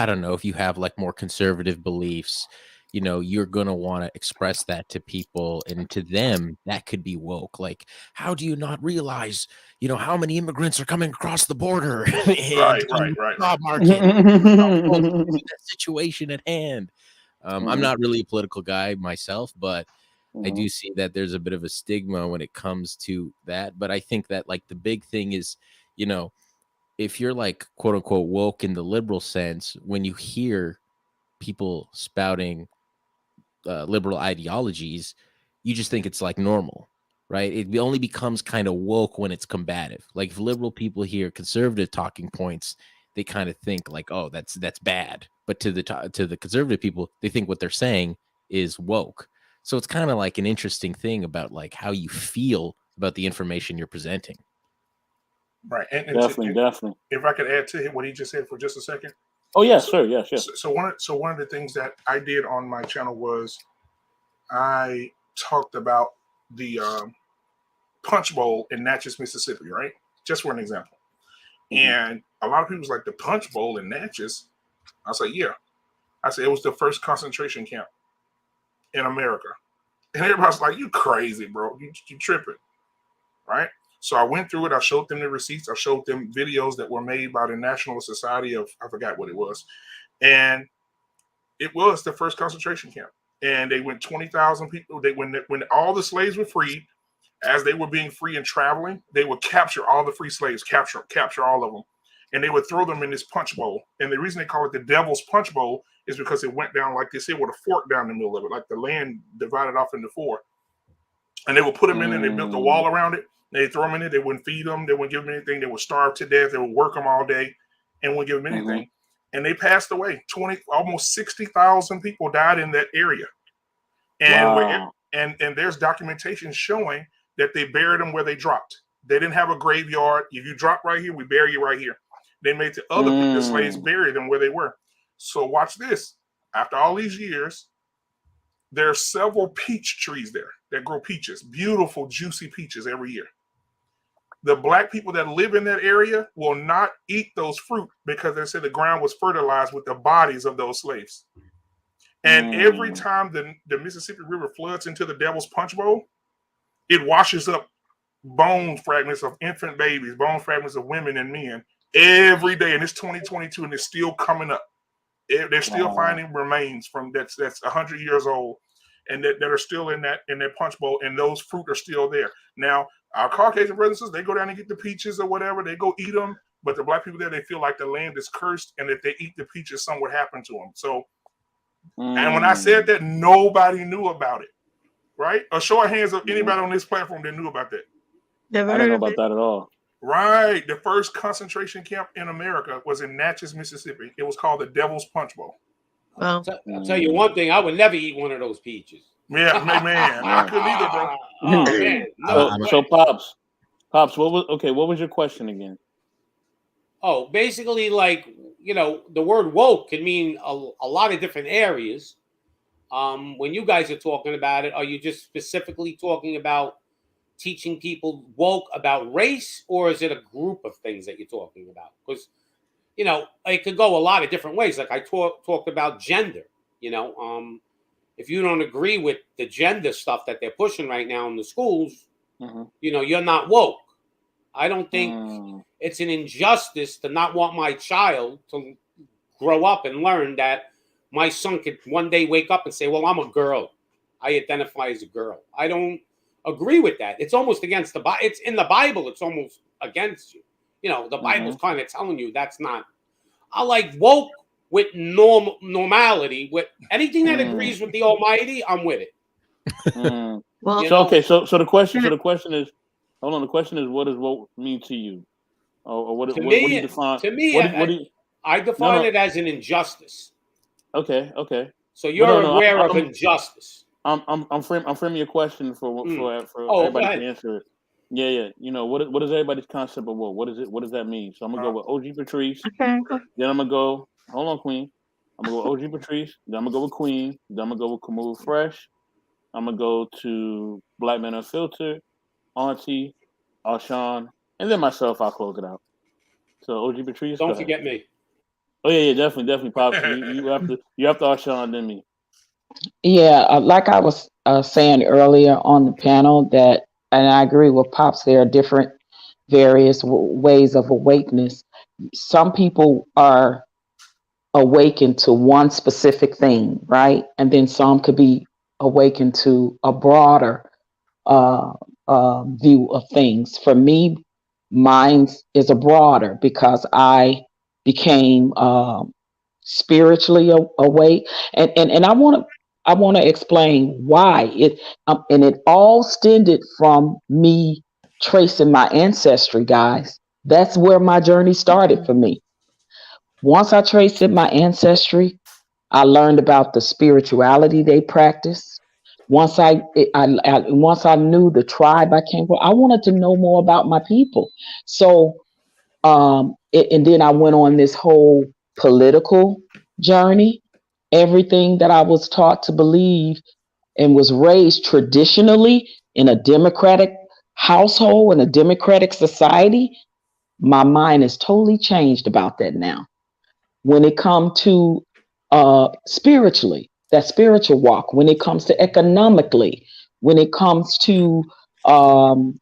don't know, if you have like more conservative beliefs, you're going to want to express that to people, and to them that could be woke. Like, how do you not realize, how many immigrants are coming across the border and on the job market, that situation at hand. I'm not really a political guy myself, but I do see that there's a bit of a stigma when it comes to that. But I think that like the big thing is, if you're like quote unquote woke in the liberal sense, when you hear people spouting liberal ideologies, you just think it's like normal, right? It only becomes kind of woke when it's combative. Like if liberal people hear conservative talking points, they kind of think like, oh, that's bad. But to the conservative people, they think what they're saying is woke. So it's kind of like an interesting thing about like how you feel about the information you're presenting. Right. And definitely. If I could add to what he just said for just a second. Oh yeah, sure, yeah, sure. So one of the things that I did on my channel was I talked about the Punch Bowl in Natchez, Mississippi, right? Just for an example. And a lot of people was like, the Punch Bowl in Natchez? I said, yeah. I said, it was the first concentration camp in America. And everybody's like, you crazy, bro. You tripping, right? So I went through it. I showed them the receipts. I showed them videos that were made by the National Society of, I forgot what it was. And it was the first concentration camp. And they went 20,000 people. When all the slaves were freed, as they were being free and traveling, they would capture all the free slaves, capture all of them. And they would throw them in this punch bowl. And the reason they call it the Devil's Punch Bowl is because it went down like this here with a fork down the middle of it, like the land divided off into four. And they would put them in and they built a wall around it. They throw them in it. They wouldn't feed them. They wouldn't give them anything. They would starve to death. They would work them all day and wouldn't give them anything. And they passed away. Almost 60,000 people died in that area. And and there's documentation showing that they buried them where they dropped. They didn't have a graveyard. If you drop right here, we bury you right here. They made the other the slaves bury them where they were. So watch this. After all these years, there are several peach trees there that grow peaches, beautiful, juicy peaches every year. The black people that live in that area will not eat those fruit because they said the ground was fertilized with the bodies of those slaves. And every time the Mississippi River floods into the Devil's Punch Bowl, it washes up bone fragments of infant babies, bone fragments of women and men every day. And it's 2022 and it's still coming up. They're still finding remains from that's 100 years old. and that are still in that punch bowl, and those fruit are still there. Now, our Caucasian brothers and sisters, they go down and get the peaches or whatever, they go eat them. But the black people there, they feel like the land is cursed, and if they eat the peaches, something would happen to them. So, and when I said that, nobody knew about it, right? A show of hands of anybody on this platform that knew about that. Never I heard didn't know of about it. that at all. Right. The first concentration camp in America was in Natchez, Mississippi. It was called the Devil's Punch Bowl. Well, I'll tell you one thing: I would never eat one of those peaches. Yeah, man, I couldn't either, bro. Oh man, no. So pops, what was your question again? Oh, basically, like, the word woke can mean a lot of different areas. When you guys are talking about it, are you just specifically talking about teaching people woke about race, or is it a group of things that you're talking about? Because, it could go a lot of different ways. Like I talked about gender, if you don't agree with the gender stuff that they're pushing right now in the schools, you're not woke. I don't think it's an injustice to not want my child to grow up and learn that my son could one day wake up and say, well, I'm a girl. I identify as a girl. I don't agree with that. It's almost against the Bible. It's in the Bible. It's almost against you. The Bible's kind of telling you that's not. I like woke with normality. With anything that agrees with the Almighty, I'm with it. Well, So the question is, hold on. The question is, what does woke mean to you, or what do you define? To me, I define it as an injustice. Okay. So you're aware of injustice. I'm framing your question for everybody to answer it. Yeah. What is everybody's concept of woke? What does that mean? So I'm gonna go with OG Patrice. Okay. Then I'm gonna go. Hold on, Queen. I'm gonna go OG Patrice. Then I'm gonna go with Queen. Then I'm gonna go with Kamul Fresh. I'm gonna go to Black Man Unfiltered, Auntie, Arshawn, and then myself. I'll close it out. So OG Patrice. Don't forget me. Oh yeah, definitely, Pops. you have to Arshawn then me. Yeah, like I was saying earlier on the panel, that, and I agree with Pops, there are different various ways of awakeness. Some people are awakened to one specific thing, right? And then some could be awakened to a broader view of things. For me, mine is a broader, because I became spiritually awake, and I want to explain why it, and it all stemmed from me tracing my ancestry, guys. That's where my journey started for me. Once I traced my ancestry, I learned about the spirituality they practice. Once once I knew the tribe I came from, I wanted to know more about my people. So, and then I went on this whole political journey. Everything that I was taught to believe and was raised traditionally in a democratic household, in a democratic society, my mind is totally changed about that now. When it comes to spiritually, that spiritual walk, when it comes to economically, when it comes to um,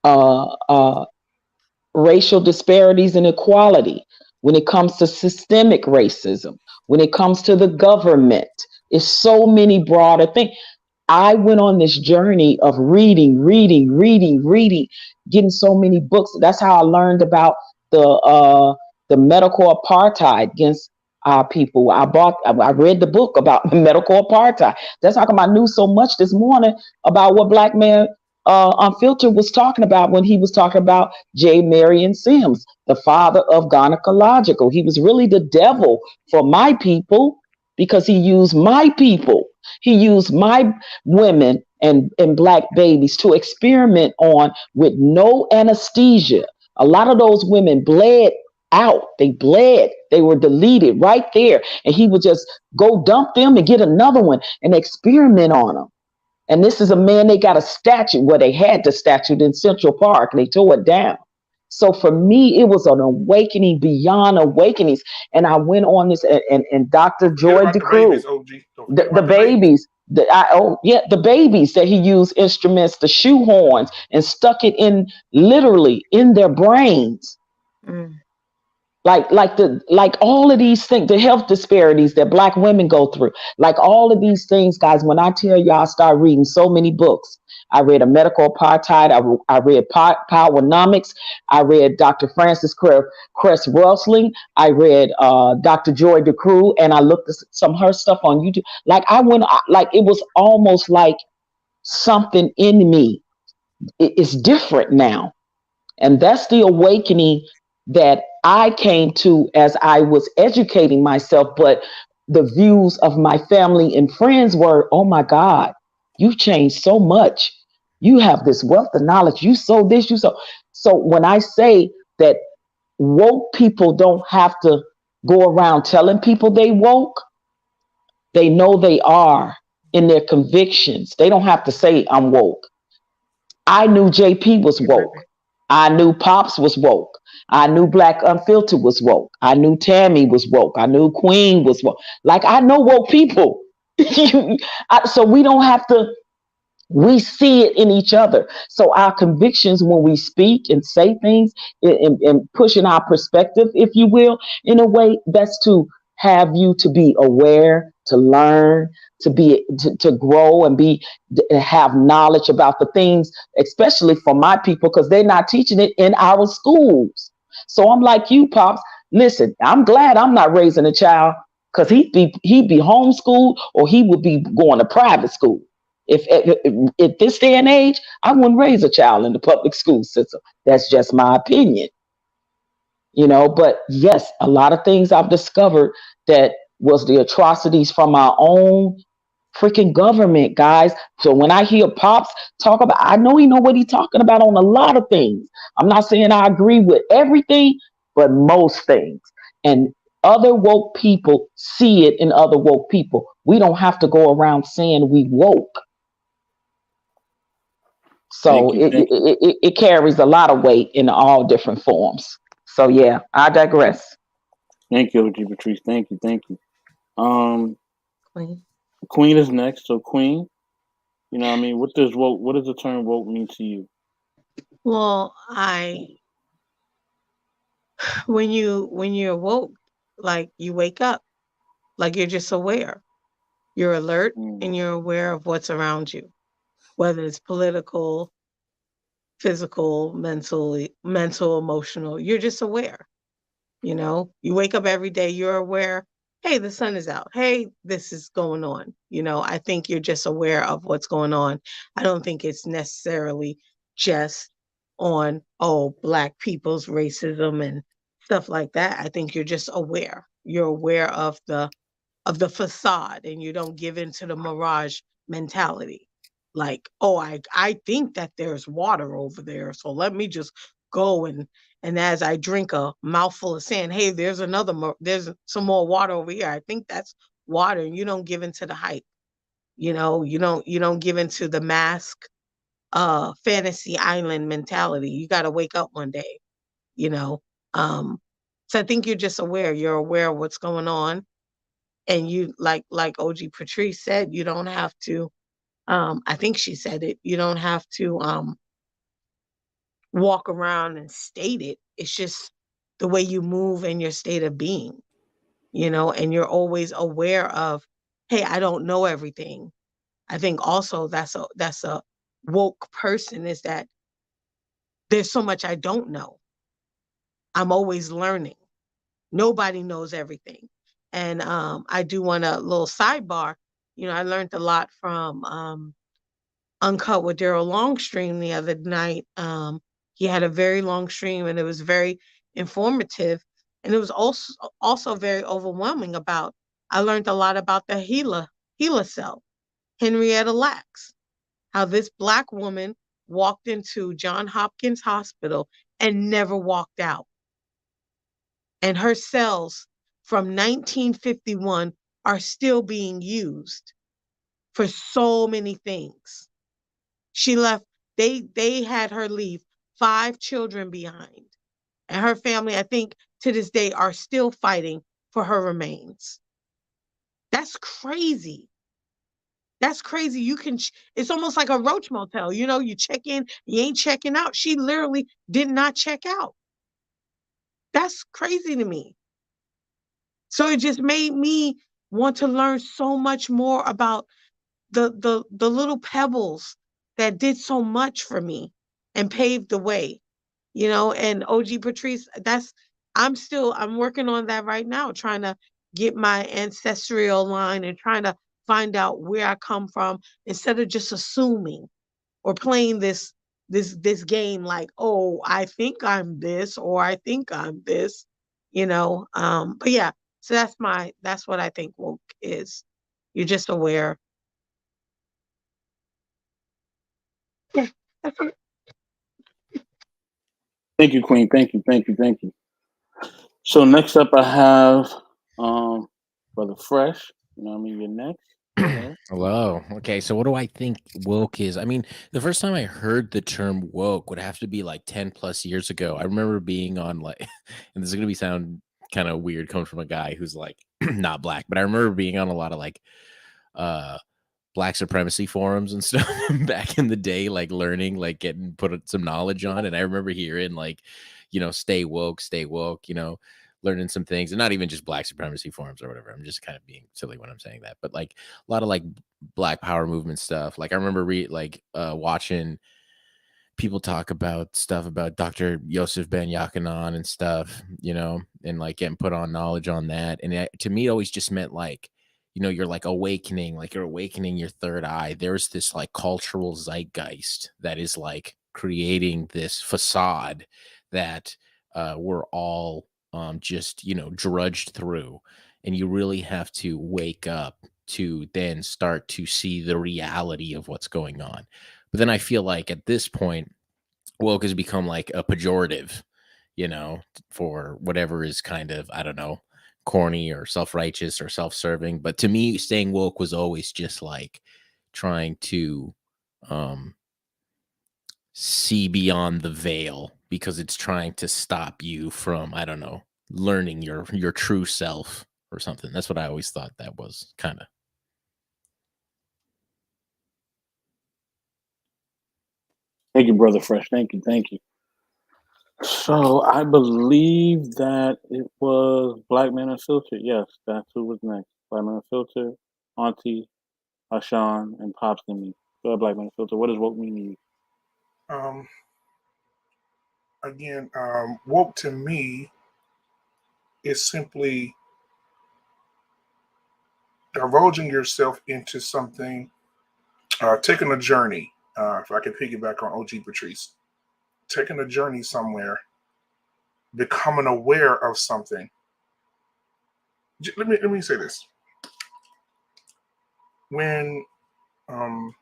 uh, uh, racial disparities and equality, when it comes to systemic racism, when it comes to the government, it's so many broader things. I went on this journey of reading, getting so many books. That's how I learned about the medical apartheid against our people. I read the book about medical apartheid. That's how come I knew so much this morning about what Black Man Unfiltered was talking about when he was talking about J. Marion Sims, the father of gynecological. He was really the devil for my people, because he used my people. He used my women and Black babies to experiment on with no anesthesia. A lot of those women bled out. They bled. They were deleted right there. And he would just go dump them and get another one and experiment on them. And this is a man, they got a statue. Well, they had the statue in Central Park. They tore it down. So for me, it was an awakening beyond awakenings. And I went on this, and Dr. Joy DeCruz, the babies, the babies that he used instruments, the shoehorns, and stuck it in literally in their brains. Like all of these things, the health disparities that Black women go through, like all of these things, guys. When I tell y'all, I start reading so many books. I read A Medical Apartheid. I read Powernomics. I read Dr. Francis Cress Rosling. I read Dr. Joy DeCrue, and I looked at some of her stuff on YouTube. Like like it was almost like something in me. It's different now. And that's the awakening that I came to as I was educating myself. But the views of my family and friends were, oh my God, you've changed so much. You have this wealth of knowledge. You so this, you so. So when I say that woke people don't have to go around telling people they woke, they know they are in their convictions. They don't have to say I'm woke. I knew JP was woke. I knew Pops was woke. I knew Black Unfiltered was woke. I knew Tammy was woke. I knew Queen was woke. Like I know woke people. So we don't have to, we see it in each other. So our convictions when we speak and say things and pushing our perspective, if you will, in a way that's to have you to be aware, to learn, to grow and have knowledge about the things, especially for my people, because they're not teaching it in our schools. So I'm like you, Pops. Listen, I'm glad I'm not raising a child because he'd be homeschooled or he would be going to private school. If at this day and age, I wouldn't raise a child in the public school system. That's just my opinion, But yes, a lot of things I've discovered that was the atrocities from our own freaking government, guys. So when I hear Pops talk about, I know he know what he's talking about on a lot of things. I'm not saying I agree with everything, but most things. And other woke people see it in other woke people. We don't have to go around saying we woke. So Thank you. Thank you. it carries a lot of weight in all different forms. So yeah, I digress. Thank you, OG Patrice. Thank you. Thank you. Um, Queen. Queen is next. So Queen, what I mean? What does the term woke mean to you? Well, when you're woke, like you wake up, like you're just aware. You're alert Mm. and you're aware of what's around you, whether it's political, physical, mental, emotional. You're just aware. You wake up every day, you're aware, hey, the sun is out. Hey, this is going on. I think you're just aware of what's going on. I don't think it's necessarily just on, oh, Black people's racism and stuff like that. I think you're just aware. You're aware of the facade and you don't give into the mirage mentality. Like, oh, I think that there's water over there, so let me just go and as I drink a mouthful of sand, hey, there's some more water over here. I think that's water, and you don't give into the hype. You don't give into the mask fantasy island mentality. You got to wake up one day, you know. Um so I think you're just aware. You're aware of what's going on, and you like OG Patrice said, you don't have to I think she said it, you don't have to walk around and state it. It's just the way you move and your state of being, and you're always aware of, hey, I don't know everything. I think also that's a woke person, is that there's so much I don't know. I'm always learning. Nobody knows everything. And I do want a little sidebar. I learned a lot from Uncut with Daryl Longstream the other night. He had a very long stream and it was very informative. And it was also very overwhelming about, I learned a lot about the Gila cell, Henrietta Lacks, how this Black woman walked into John Hopkins Hospital and never walked out. And her cells from 1951 are still being used for so many things. She left, they had her leave 5 children behind. And her family, I think, to this day are still fighting for her remains. That's crazy. That's crazy. It's almost like a roach motel. You check in, you ain't checking out. She literally did not check out. That's crazy to me. So it just made me want to learn so much more about the little pebbles that did so much for me and paved the way, and OG Patrice, I'm working on that right now, trying to get my ancestral line and trying to find out where I come from instead of just assuming or playing this game like, oh, I think I'm this or I think I'm this. But yeah, so that's what I think woke is. You're just aware. Yeah, that's it. Thank you, Queen. Thank you. Thank you. Thank you. So next up, I have Brother Fresh. You know what I mean? You're next. Go ahead. Hello. Okay, so what do I think woke is? I mean, the first time I heard the term woke would have to be like 10 plus years ago. I remember being on like, and this is gonna be sound kind of weird coming from a guy who's like not black, but I remember being on a lot of like uh black supremacy forums and stuff back in the day, like learning, like getting put some knowledge on. And I remember hearing like, stay woke, learning some things, and not even just black supremacy forums or whatever. I'm just kind of being silly when I'm saying that, but like a lot of like black power movement stuff. Like I remember watching people talk about stuff about Dr. Yosef Ben Yakanan and stuff, and like getting put on knowledge on that. And to me, it always just meant like, you're like awakening, like you're awakening your third eye. There's this like cultural zeitgeist that is like creating this facade that we're all just, drudged through. And you really have to wake up to then start to see the reality of what's going on. But then I feel like at this point, woke has become like a pejorative, for whatever is kind of, I don't know, corny or self-righteous or self-serving. But to me, staying woke was always just like trying to um see beyond the veil, because it's trying to stop you from, I don't know, learning your true self or something. That's what I always thought that was kind of. Thank you, Brother Fresh. Thank you. Thank you. So I believe that it was Black Man Unfiltered. Yes, that's who was next. Black Man Unfiltered, Auntie, Ashan, and Pops and me. Go ahead, Black Man Unfiltered. What does woke mean to you? Um, Again, woke to me is simply divulging yourself into something, taking a journey. If I could piggyback on OG Patrice, taking a journey somewhere, becoming aware of something. Let me say this. When the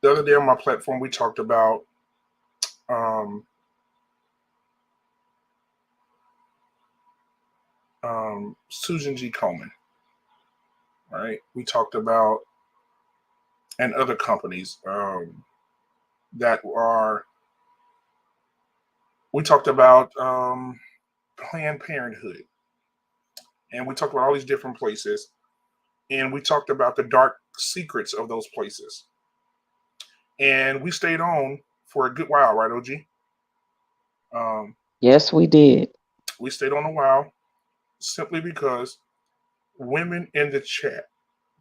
other day on my platform, we talked about Susan G. Komen, right? We talked about, and other companies that are, we talked about Planned Parenthood, and we talked about all these different places, and we talked about the dark secrets of those places. And we stayed on for a good while, right, OG? Yes, we did. We stayed on a while simply because women in the chat,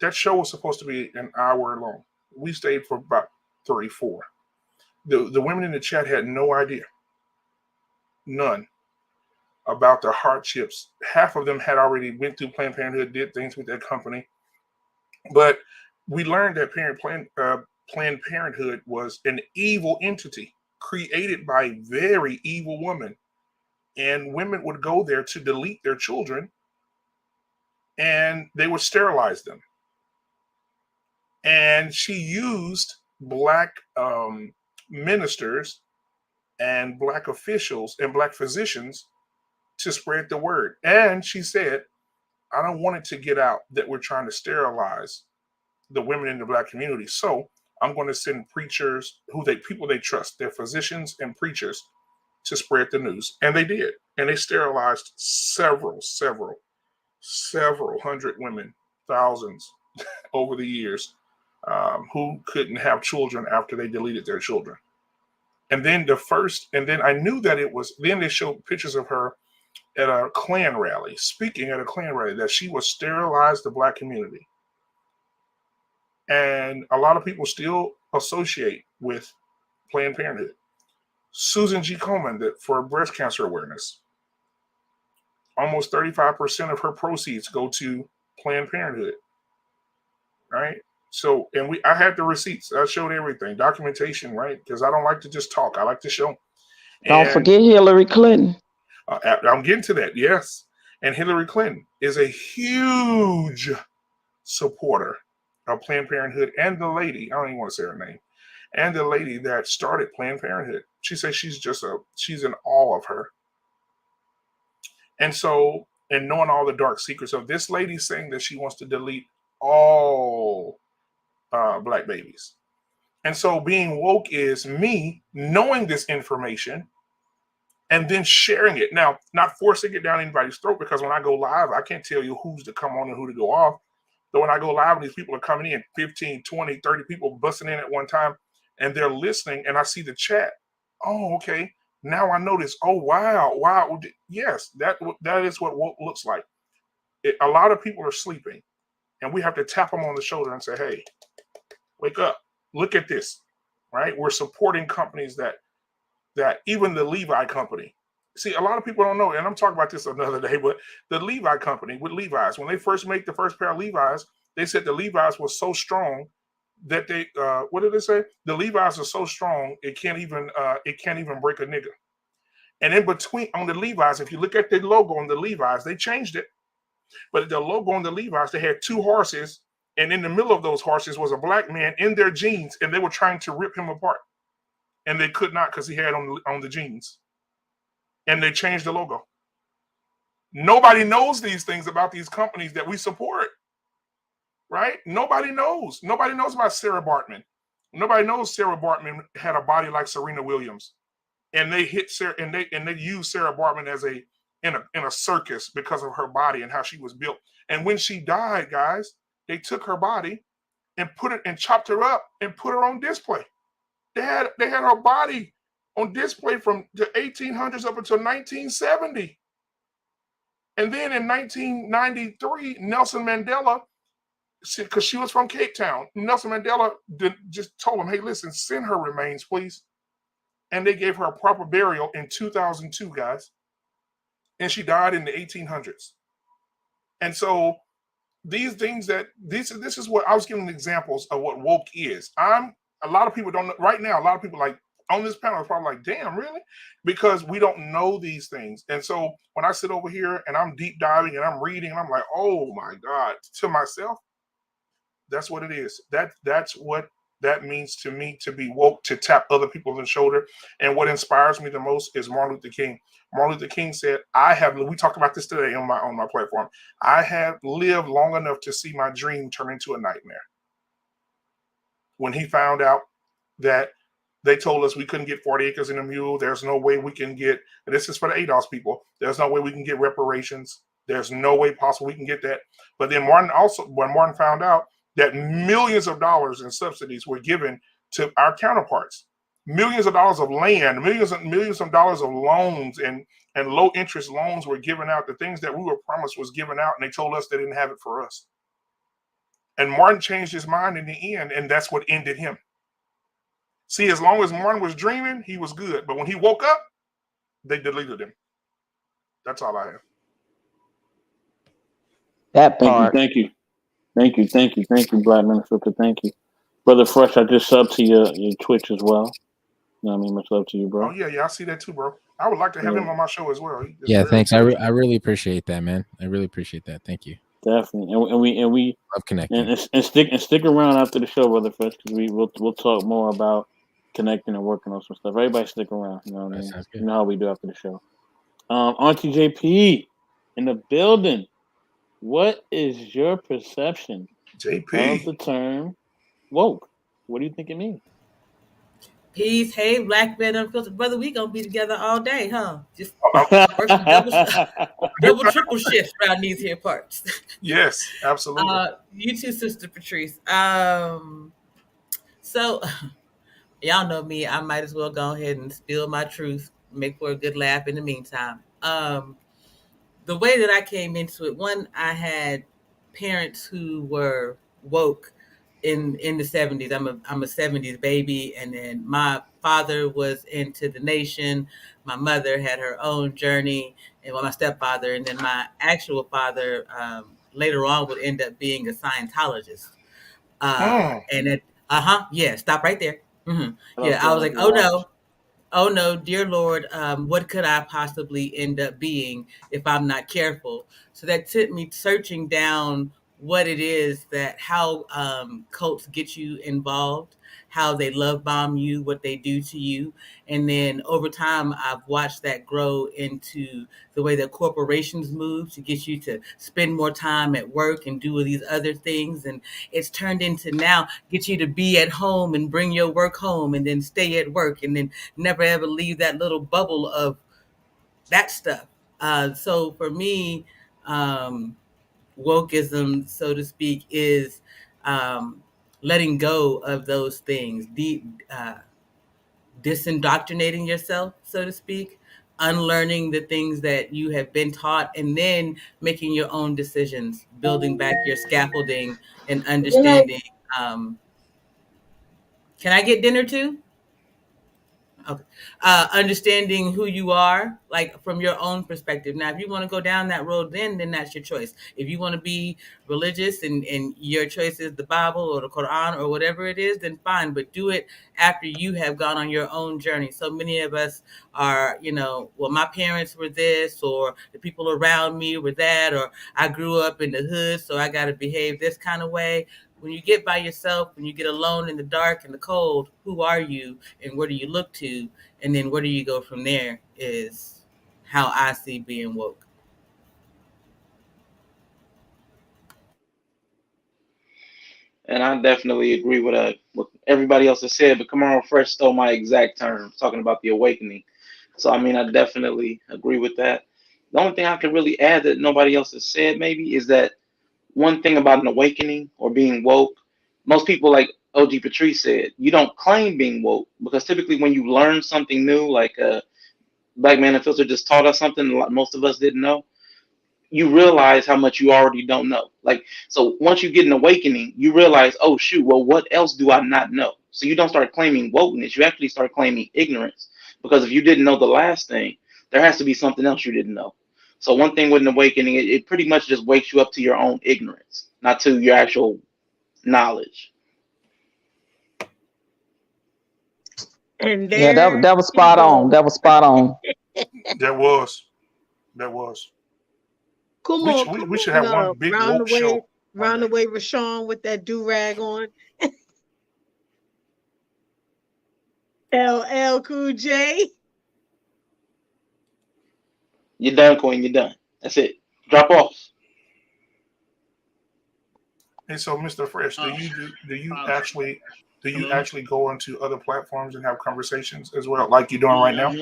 that show was supposed to be an hour long. We stayed for about 34. The women in the chat had no idea, none, about the hardships. Half of them had already went through Planned Parenthood, did things with that company. But we learned that Planned Parenthood was an evil entity created by very evil women. And women would go there to delete their children, and they would sterilize them. And she used black ministers and black officials and black physicians to spread the word. And she said, I don't want it to get out that we're trying to sterilize the women in the black community. So I'm going to send preachers people they trust, their physicians and preachers, to spread the news. And they did. And they sterilized several hundred women, thousands over the years, who couldn't have children after they deleted their children. And then I knew that it was. Then they showed pictures of her at a Klan rally, speaking at a Klan rally, that she would sterilize the Black community. And a lot of people still associate with Planned Parenthood. Susan G. Komen, for breast cancer awareness, almost 35% of her proceeds go to Planned Parenthood, right? So, and I had the receipts. I showed everything, documentation, right? Because I don't like to just talk. I like to show. Don't forget Hillary Clinton. I'm getting to that, yes. And Hillary Clinton is a huge supporter of Planned Parenthood, and the lady, I don't even want to say her name, and the lady that started Planned Parenthood. She says she's in awe of her. And so, and knowing all the dark secrets of this lady saying that she wants to delete all Black babies. And so being woke is me knowing this information and then sharing it. Now, not forcing it down anybody's throat, because when I go live, I can't tell you who's to come on and who to go off. But when I go live and these people are coming in, 15, 20, 30 people busting in at one time, and they're listening, and I see the chat. Oh, okay. Now I notice, oh, wow. Yes, that is what woke looks like. A lot of people are sleeping, and we have to tap them on the shoulder and say, hey, wake up. Look at this, right? We're supporting companies that even the Levi company. See, a lot of people don't know, and I'm talking about this another day, but the Levi company with Levi's, when they first made the first pair of Levi's, they said the Levi's was so strong that they, what did they say? The Levi's are so strong, it can't even break a nigga. And in between, on the Levi's, if you look at the logo on the Levi's, they changed it. But the logo on the Levi's, they had two horses, and in the middle of those horses was a Black man in their jeans, and they were trying to rip him apart. And they could not, because he had on the jeans. And they changed the logo. Nobody knows these things about these companies that we support, right? Nobody knows. Nobody knows about Sarah Bartman. Nobody knows Sarah Bartman had a body like Serena Williams, and they hit Sarah, and they used Sarah Bartman as in a circus because of her body and how she was built. And when she died, guys, they took her body and chopped her up and put her on display. They had her body on display from the 1800s up until 1970. And then in 1993, Nelson Mandela, because she was from Cape Town, Nelson Mandela just told him, hey, listen, send her remains, please. And they gave her a proper burial in 2002, guys. And she died in the 1800s. And so these things this is what I was giving examples of what woke is. A lot of people don't know right now. A lot of people like on this panel are probably like, damn, really? Because we don't know these things. And so when I sit over here and I'm deep diving and I'm reading and I'm like, oh my God, to myself, that's what it is. That's what that means to me, to be woke, to tap other people on the shoulder. And what inspires me the most is Martin Luther King. Martin Luther King said, we talked about this today on my platform. I have lived long enough to see my dream turn into a nightmare. When he found out that they told us we couldn't get 40 acres and a mule, there's no way we can get, and this is for the ADOS people, there's no way we can get reparations. There's no way possible we can get that. But then when Martin found out that millions of dollars in subsidies were given to our counterparts, millions of dollars of land, millions of dollars of loans and low interest loans were given out. The things that we were promised was given out, and they told us they didn't have it for us. And Martin changed his mind in the end, and that's what ended him. See, as long as Martin was dreaming, he was good. But when he woke up, they deleted him. That's all I have. That part. Thank you, Black Minnesota. Thank you, Brother Fresh. I just subbed to your Twitch as well. You know what I mean? Much love to you, bro. Oh yeah, I see that too, bro. I would like to have him on my show as well. Yeah, thanks. I really appreciate that, man. I really appreciate that. Thank you. Definitely, and we love connecting and stick around after the show, Brother Fresh, because we'll talk more about connecting and working on some stuff. Everybody stick around. You know what I mean? You know how we do after the show. Auntie JP in the building. What is your perception of the term woke? What do you think it means? Peace, hey, Black Man Unfiltered. Brother, we gonna be together all day, huh? Just working double, triple shifts around these here parts. Yes, absolutely. You too, Sister Patrice. So Y'all know me. I might as well go ahead and spill my truth, make for a good laugh in the meantime. The way that I came into it, one, I had parents who were woke in the 70s. I'm a 70s baby, and then my father was into the nation. My mother had her own journey, and well, my stepfather, and then my actual father later on would end up being a Scientologist. Mm. And it, yeah, stop right there. What Yeah, up, I was John? like, Good oh watch. no, oh no, dear Lord, what could I possibly end up being if I'm not careful? So that took me searching down what it is that how cults get you involved, how they love bomb you, what they do to you. And then over time, I've watched that grow into the way that corporations move to get you to spend more time at work and do these other things. And it's turned into now get you to be at home and bring your work home and then stay at work and then never ever leave that little bubble of that stuff. So for me, wokeism, so to speak, is um, letting go of those things, disindoctrinating yourself, so to speak, unlearning the things that you have been taught, and then making your own decisions, building back your scaffolding and You know, understanding. Um, can I get dinner too? Okay. Understanding who you are, like from your own perspective. Now, if you want to go down that road, then that's your choice. If you want to be religious and your choice is the Bible or the Quran or whatever it is, then fine. But do it after you have gone on your own journey. So many of us are, well, my parents were this, or the people around me were that, or I grew up in the hood, so I got to behave this kind of way. When you get by yourself, when you get alone in the dark and the cold, who are you and where do you look to? And then where do you go from there is how I see being woke. And I definitely agree with what everybody else has said. But Kamara Fresh stole my exact term, talking about the awakening. So I mean, I definitely agree with that. The only thing I could really add that nobody else has said maybe is that one thing about an awakening or being woke, most people, like OG Patrice said, you don't claim being woke because typically when you learn something new, like Black Man and Filter just taught us something a lot most of us didn't know, you realize how much you already don't know. Like, so once you get an awakening, you realize, oh shoot, well, what else do I not know? So you don't start claiming wokeness, you actually start claiming ignorance. Because if you didn't know the last thing, there has to be something else you didn't know. So one thing with an awakening, it pretty much just wakes you up to your own ignorance, not to your actual knowledge. And Yeah, there that was you spot on. go. That was spot on. That was. That was. Come We on, should we, come we should on, have one big round the woke way, show one day. Rashawn with that do rag on. LL Cool J. You're done, Queen. You're done. That's it. Drop off. And so, Mr. Fresh, do you actually Hello. go onto other platforms and have conversations as well, like you're doing right now?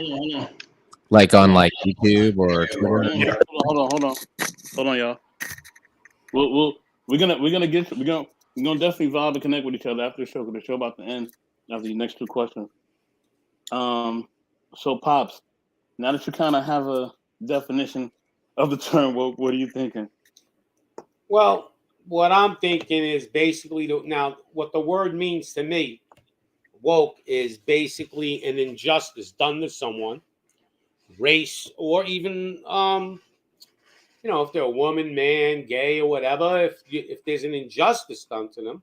Like Hold on on. like YouTube or Twitter. Yeah. Hold on, y'all. We're gonna definitely vibe and connect with each other after the show, because the show about to end after the next two questions. Um, so Pops, now that you kind of have a definition of the term woke, what are you thinking? Well, what I'm thinking is basically now what the word means to me. Woke is basically an injustice done to someone, race, or even if they're a woman, man, gay, or whatever. If there's an injustice done to them,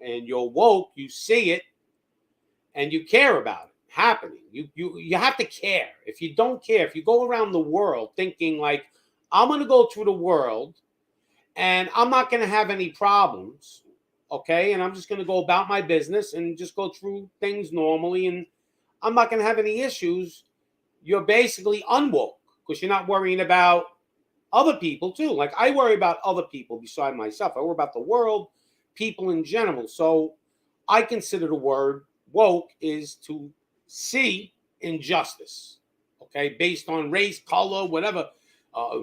and you're woke, you see it, and you care about it happening. You have to care. If you don't care, if you go around the world thinking like, I'm going to go through the world and I'm not going to have any problems, okay, and I'm just going to go about my business and just go through things normally, and I'm not going to have any issues, you're basically unwoke because you're not worrying about other people too. Like, I worry about other people beside myself. I worry about the world, people in general. So I consider the word woke is to see injustice, okay, based on race, color, whatever,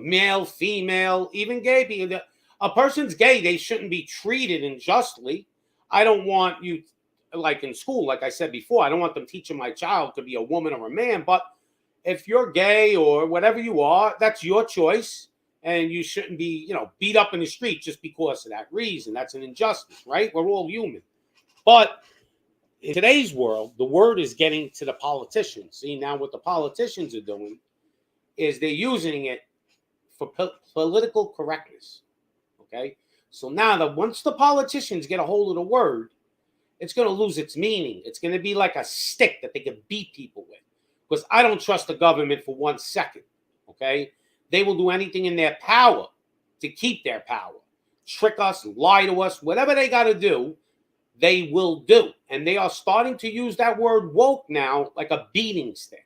male, female, even gay people. A person's gay, they shouldn't be treated unjustly. I don't want you. like in school, like I said before, I don't want them teaching my child to be a woman or a man. But if you're gay or whatever you are, that's your choice. And you shouldn't be, beat up in the street just because of that reason. That's an injustice, right? We're all human. But in today's world, the word is getting to the politicians. See, now what the politicians are doing is they're using it for political correctness. Okay? So now that once the politicians get a hold of the word, it's going to lose its meaning. It's going to be like a stick that they can beat people with. Because I don't trust the government for 1 second. Okay? They will do anything in their power to keep their power. Trick us, lie to us, whatever they got to do, they will do. And they are starting to use that word woke now like a beating stick.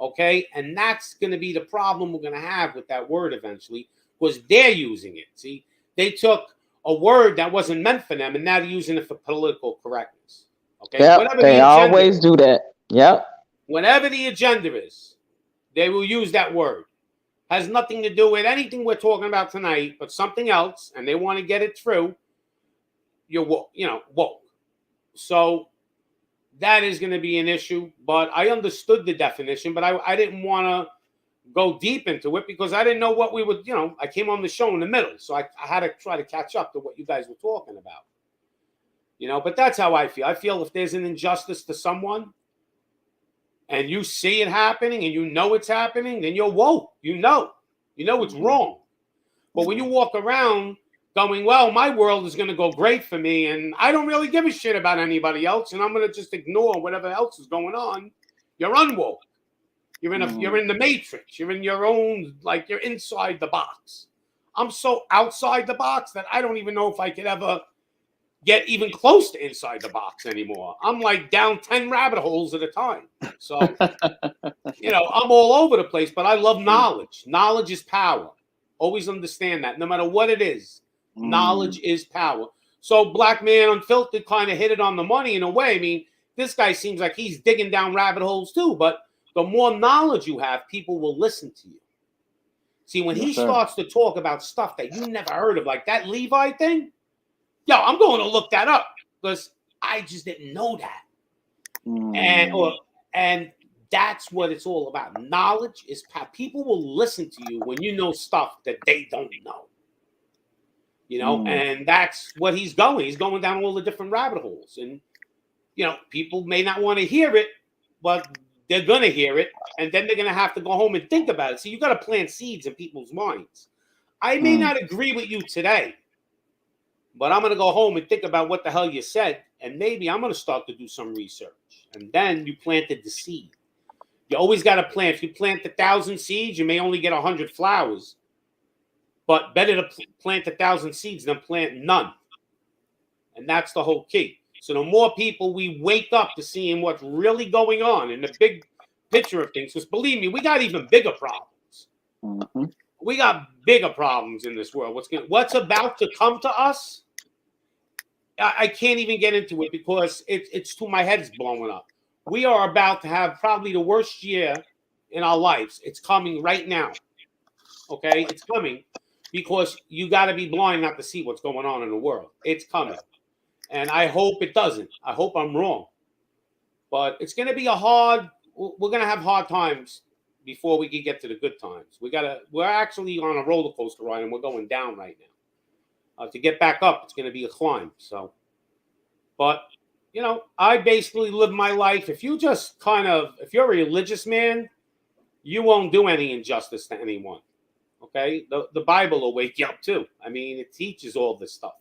Okay? And that's going to be the problem we're going to have with that word eventually, because they're using it. See, they took a word that wasn't meant for them and now they're using it for political correctness. Okay? Yep, Whatever they the always agenda, do that. Yep. whatever the agenda is, they will use that word. Has nothing to do with anything we're talking about tonight, but something else, and they want to get it through. You're woke, woke. So that is going to be an issue. But I understood the definition, but I didn't want to go deep into it because I didn't know what we would, I came on the show in the middle. So I had to try to catch up to what you guys were talking about. But that's how I feel. I feel if there's an injustice to someone and you see it happening and you know it's happening, then you're woke. You know it's wrong. But when you walk around going, well, my world is going to go great for me and I don't really give a shit about anybody else and I'm going to just ignore whatever else is going on, you're unwoke. You're in the matrix. You're in your own, like you're inside the box. I'm so outside the box that I don't even know if I could ever get even close to inside the box anymore. I'm like down 10 rabbit holes at a time. So, I'm all over the place, but I love knowledge. Knowledge is power. Always understand that. No matter what it is, knowledge is power. So Black Man Unfiltered kind of hit it on the money in a way. I mean, this guy seems like he's digging down rabbit holes too, but the more knowledge you have, people will listen to you. See, when he starts to talk about stuff that you never heard of, like that Levi thing, I'm going to look that up because I just didn't know that. And that's what it's all about. Knowledge is power. People will listen to you when you know stuff that they don't know. And that's what he's going. He's going down all the different rabbit holes. And, people may not want to hear it, but they're going to hear it. And then they're going to have to go home and think about it. So you got to plant seeds in people's minds. I may not agree with you today, but I'm going to go home and think about what the hell you said. And maybe I'm going to start to do some research. And then you planted the seed. You always got to plant. If you plant 1,000 seeds, you may only get 100 flowers. But better to plant 1,000 seeds than plant none. And that's the whole key. So the more people we wake up to seeing what's really going on in the big picture of things, because believe me, we got even bigger problems. We got bigger problems in this world. What's about to come to us? I can't even get into it because it's too, my head's blowing up. We are about to have probably the worst year in our lives. It's coming right now. Okay? It's coming because you got to be blind not to see what's going on in the world. It's coming. And I hope it doesn't. I hope I'm wrong. But it's going to be we're going to have hard times before we can get to the good times. We're actually on a roller coaster ride and we're going down right now. To get back up, it's going to be a climb. So, but, I basically live my life. If you're a religious man, you won't do any injustice to anyone. Okay? The Bible will wake you up too. I mean, it teaches all this stuff.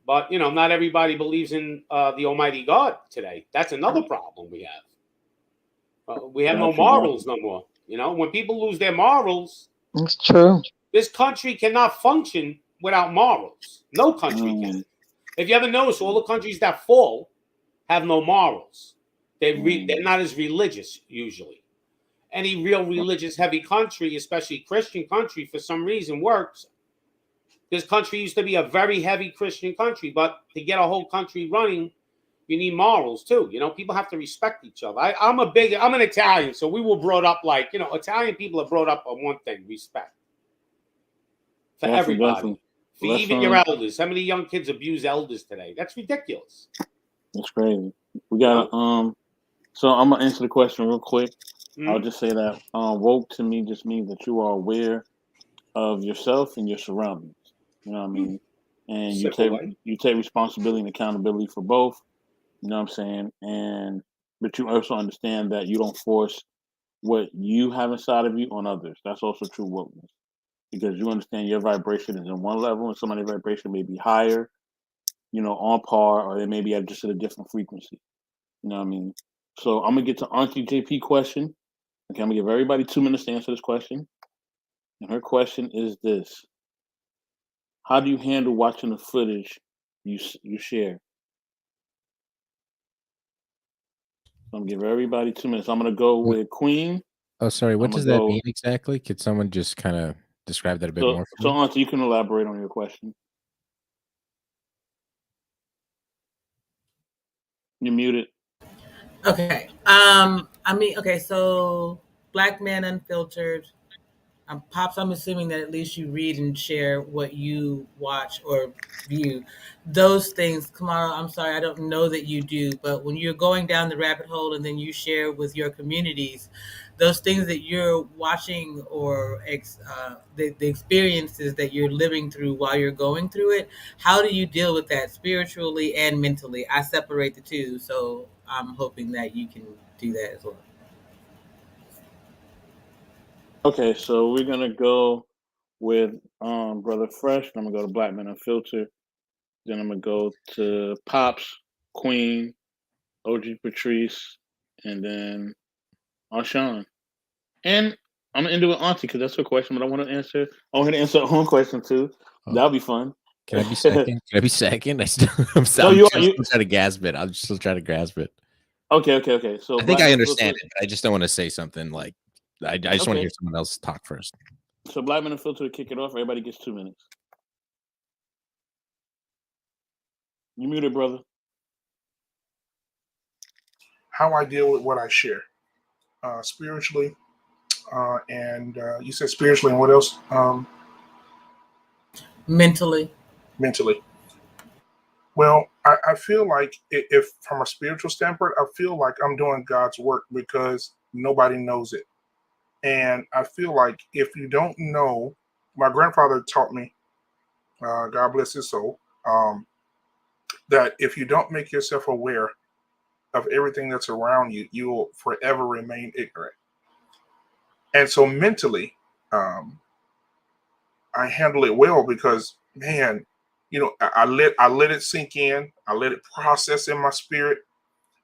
But, not everybody believes in the Almighty God today. That's another problem we have. We have no morals no more. When people lose their morals, it's true. This country cannot function without morals. No country can. If you ever notice, all the countries that fall have no morals. They're not as religious usually. Any real religious heavy country, especially Christian country, for some reason works. This country used to be a very heavy Christian country, but to get a whole country running, you need morals too. People have to respect each other. I'm an Italian, so we were brought up like, Italian people are brought up on one thing, respect. For everybody. For even your elders. How many young kids abuse elders today? That's ridiculous. It's crazy. We got so I'm gonna answer the question real quick. I'll Mm. just say that woke to me just means that you are aware of yourself and your surroundings. You know what I mean? And Simple life. you take responsibility and accountability for both. You know what I'm saying? And but you also understand that you don't force what you have inside of you on others. That's also true wokeness. Because you understand your vibration is in one level and somebody's vibration may be higher, you know, on par, or they may be at just at a different frequency. You know what I mean? So I'm gonna get to Auntie JP question. Okay, I'm gonna give everybody 2 minutes to answer this question. And her question is this: how do you handle watching the footage you share? So I'm gonna give everybody 2 minutes. I'm gonna go with Queen. Oh, sorry. What I'm gonna does that go. mean exactly? Could someone just kind of describe that a bit So more for so me? Auntie, you can elaborate on your question. You're muted. Okay. Okay, so Black Man Unfiltered. Pops, I'm assuming that at least you read and share what you watch or view. Those things, Kamara, I'm sorry, I don't know that you do, but when you're going down the rabbit hole and then you share with your communities, those things that you're watching or the experiences that you're living through while you're going through it, how do you deal with that spiritually and mentally? I separate the two, so I'm hoping that you can do that as well. Okay, so we're gonna go with Brother Fresh. I'm gonna go to Black Men Unfiltered. Then I'm gonna go to Pops, Queen, OG Patrice, and then Arshawn. And I'm gonna end it with Auntie because that's her question, but I want to answer. I want her to answer her own question too. Oh, That'll be fun. can I be second? Can I be second? I'm No, you are. still trying to grasp it. I'm still trying to grasp it. Okay. So I think Black I Men understand Unfiltered. it, but I just don't want to say something like I just want to Okay. hear someone else talk first. So Black Men Unfiltered, kick it off. Everybody gets 2 minutes. You muted, brother. How I deal with what I share spiritually, and you said spiritually, and what else? Mentally. Mentally. Well, I feel like if from a spiritual standpoint, I feel like I'm doing God's work because nobody knows it. And I feel like if you don't know, my grandfather taught me, God bless his soul, that if you don't make yourself aware of everything that's around you, you will forever remain ignorant. And so mentally, um, I handle it well because, man, I let it sink in, I let it process in my spirit,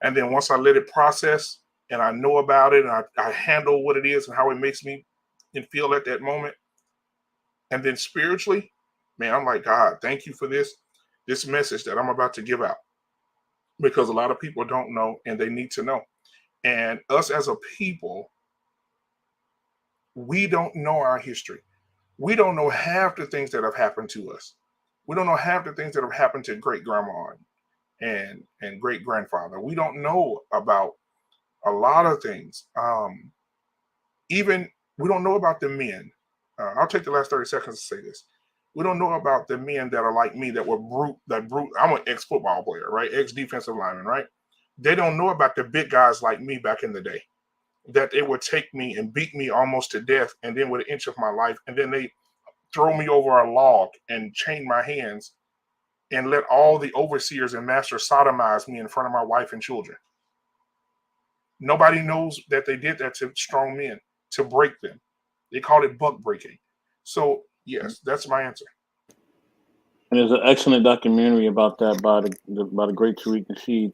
and then once I let it process and I know about it and I handle what it is and how it makes me and feel at that moment, and then spiritually, man, I'm like, God, thank you for this message that I'm about to give out because a lot of people don't know and they need to know. And us as a people, we don't know our history. We don't know half the things that have happened to us. We don't know half the things that have happened to great grandma and great grandfather. We don't know about a lot of things. Even we don't know about the men. I'll take the last 30 seconds to say this. We don't know about the men that are like me that were brute. I'm an ex-football player, right? Ex-defensive lineman, right? They don't know about the big guys like me back in the day that they would take me and beat me almost to death, and then with an inch of my life, and then they throw me over a log and chain my hands and let all the overseers and masters sodomize me in front of my wife and children. Nobody knows that they did that to strong men to break them. They call it buck breaking. So yes, that's my answer. And there's an excellent documentary about that by the great Tariq Nasheed.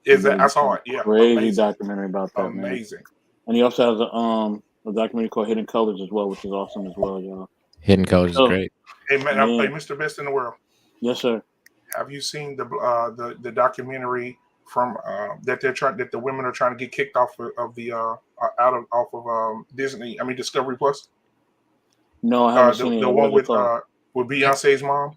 Is that I saw it? Yeah, Crazy amazing, documentary about that, man. amazing. And he also has a documentary called Hidden Colors as well, which is awesome as well, y'all. Hidden Colors is great. Hey man, yeah. Hey, Mr. Best in the World. Yes, sir. Have you seen the documentary from that the women are trying to get kicked off of the off of Disney? I mean Discovery Plus. No, I haven't seen it. The one with Beyonce's mom.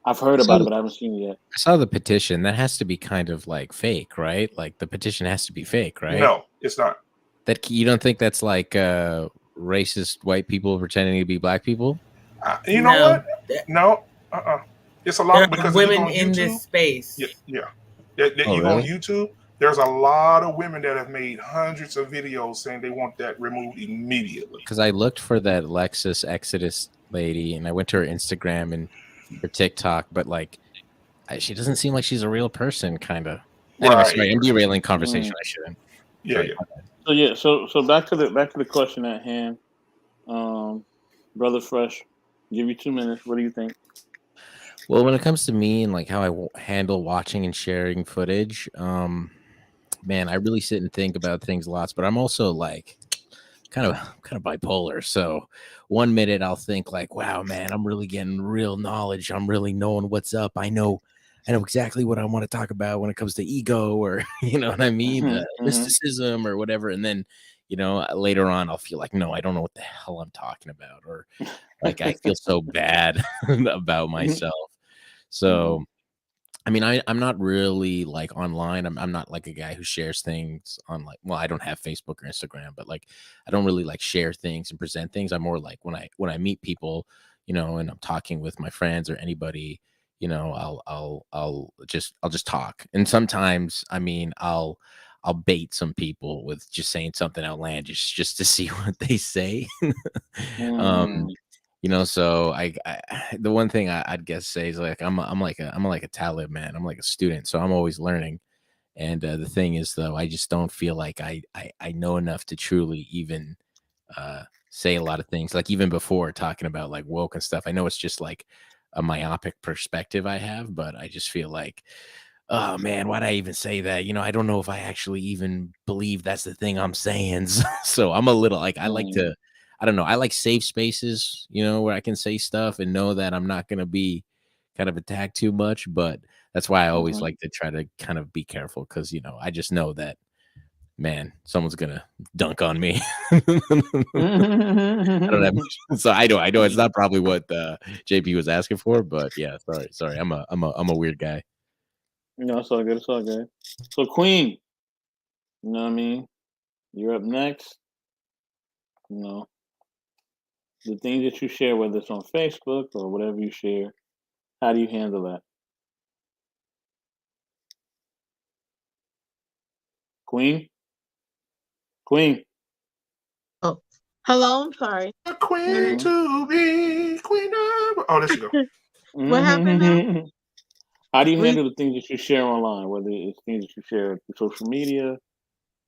I've heard about it, but I haven't seen it yet. I saw the petition. That has to be kind of like fake, right? Like the petition has to be fake, right? No, it's not. That you don't think that's like racist white people pretending to be black people? You know what? No, it's a lot There are because if you women go on in YouTube, this space. yeah. That Oh, you go on really? YouTube, there's a lot of women that have made hundreds of videos saying they want that removed immediately. Because I looked for that Lexus Exodus lady, and I went to her Instagram and her TikTok, but like, she doesn't seem like she's a real person, kind of. Anyway, Right. sorry, I'm derailing conversation. Mm. I shouldn't. Yeah, Sorry. yeah. So yeah, so back to the question at hand. Brother Fresh, give you 2 minutes. What do you think? Well, when it comes to me and like how I handle watching and sharing footage, man, I really sit and think about things lots. But I'm also like kind of bipolar. So 1 minute I'll think like, wow, man, I'm really getting real knowledge. I'm really knowing what's up. I know exactly what I want to talk about when it comes to ego, or you know what I mean, mysticism or whatever. And then, later on I'll feel like, no, I don't know what the hell I'm talking about, or like I feel so bad about myself. So I mean, I'm not really like online. I'm not like a guy who shares things on like, well, I don't have Facebook or Instagram, but like I don't really like share things and present things. I'm more like when I meet people, and I'm talking with my friends or anybody, I'll just talk. And sometimes, I mean, I'll bait some people with just saying something outlandish just to see what they say. um so I the one thing I'd guess say is like I'm like a talib, man. I'm like a student, so I'm always learning. And the thing is, though, I just don't feel like I know enough to truly even say a lot of things. Like even before talking about like woke and stuff, I know it's just like a myopic perspective I have, but I just feel like, oh man, why'd I even say that? I don't know if I actually even believe that's the thing I'm saying. So I'm a little like, I don't know, I like safe spaces, where I can say stuff and know that I'm not going to be kind of attacked too much. But that's why I always like to try to kind of be careful, because, I just know that, man, someone's going to dunk on me. I don't have much. So I know it's not probably what JP was asking for, but yeah, sorry. I'm a weird guy. No, it's all good. It's all good. So Queen, you know what I mean? You're up next. You know, the things that you share, whether it's on Facebook or whatever you share, how do you handle that? Queen? Queen. Oh, hello. I'm sorry. A queen Mhm. to be queen of. Oh, there she go. What happened now? How do you Re- handle the things that you share online, whether it's things that you share through social media,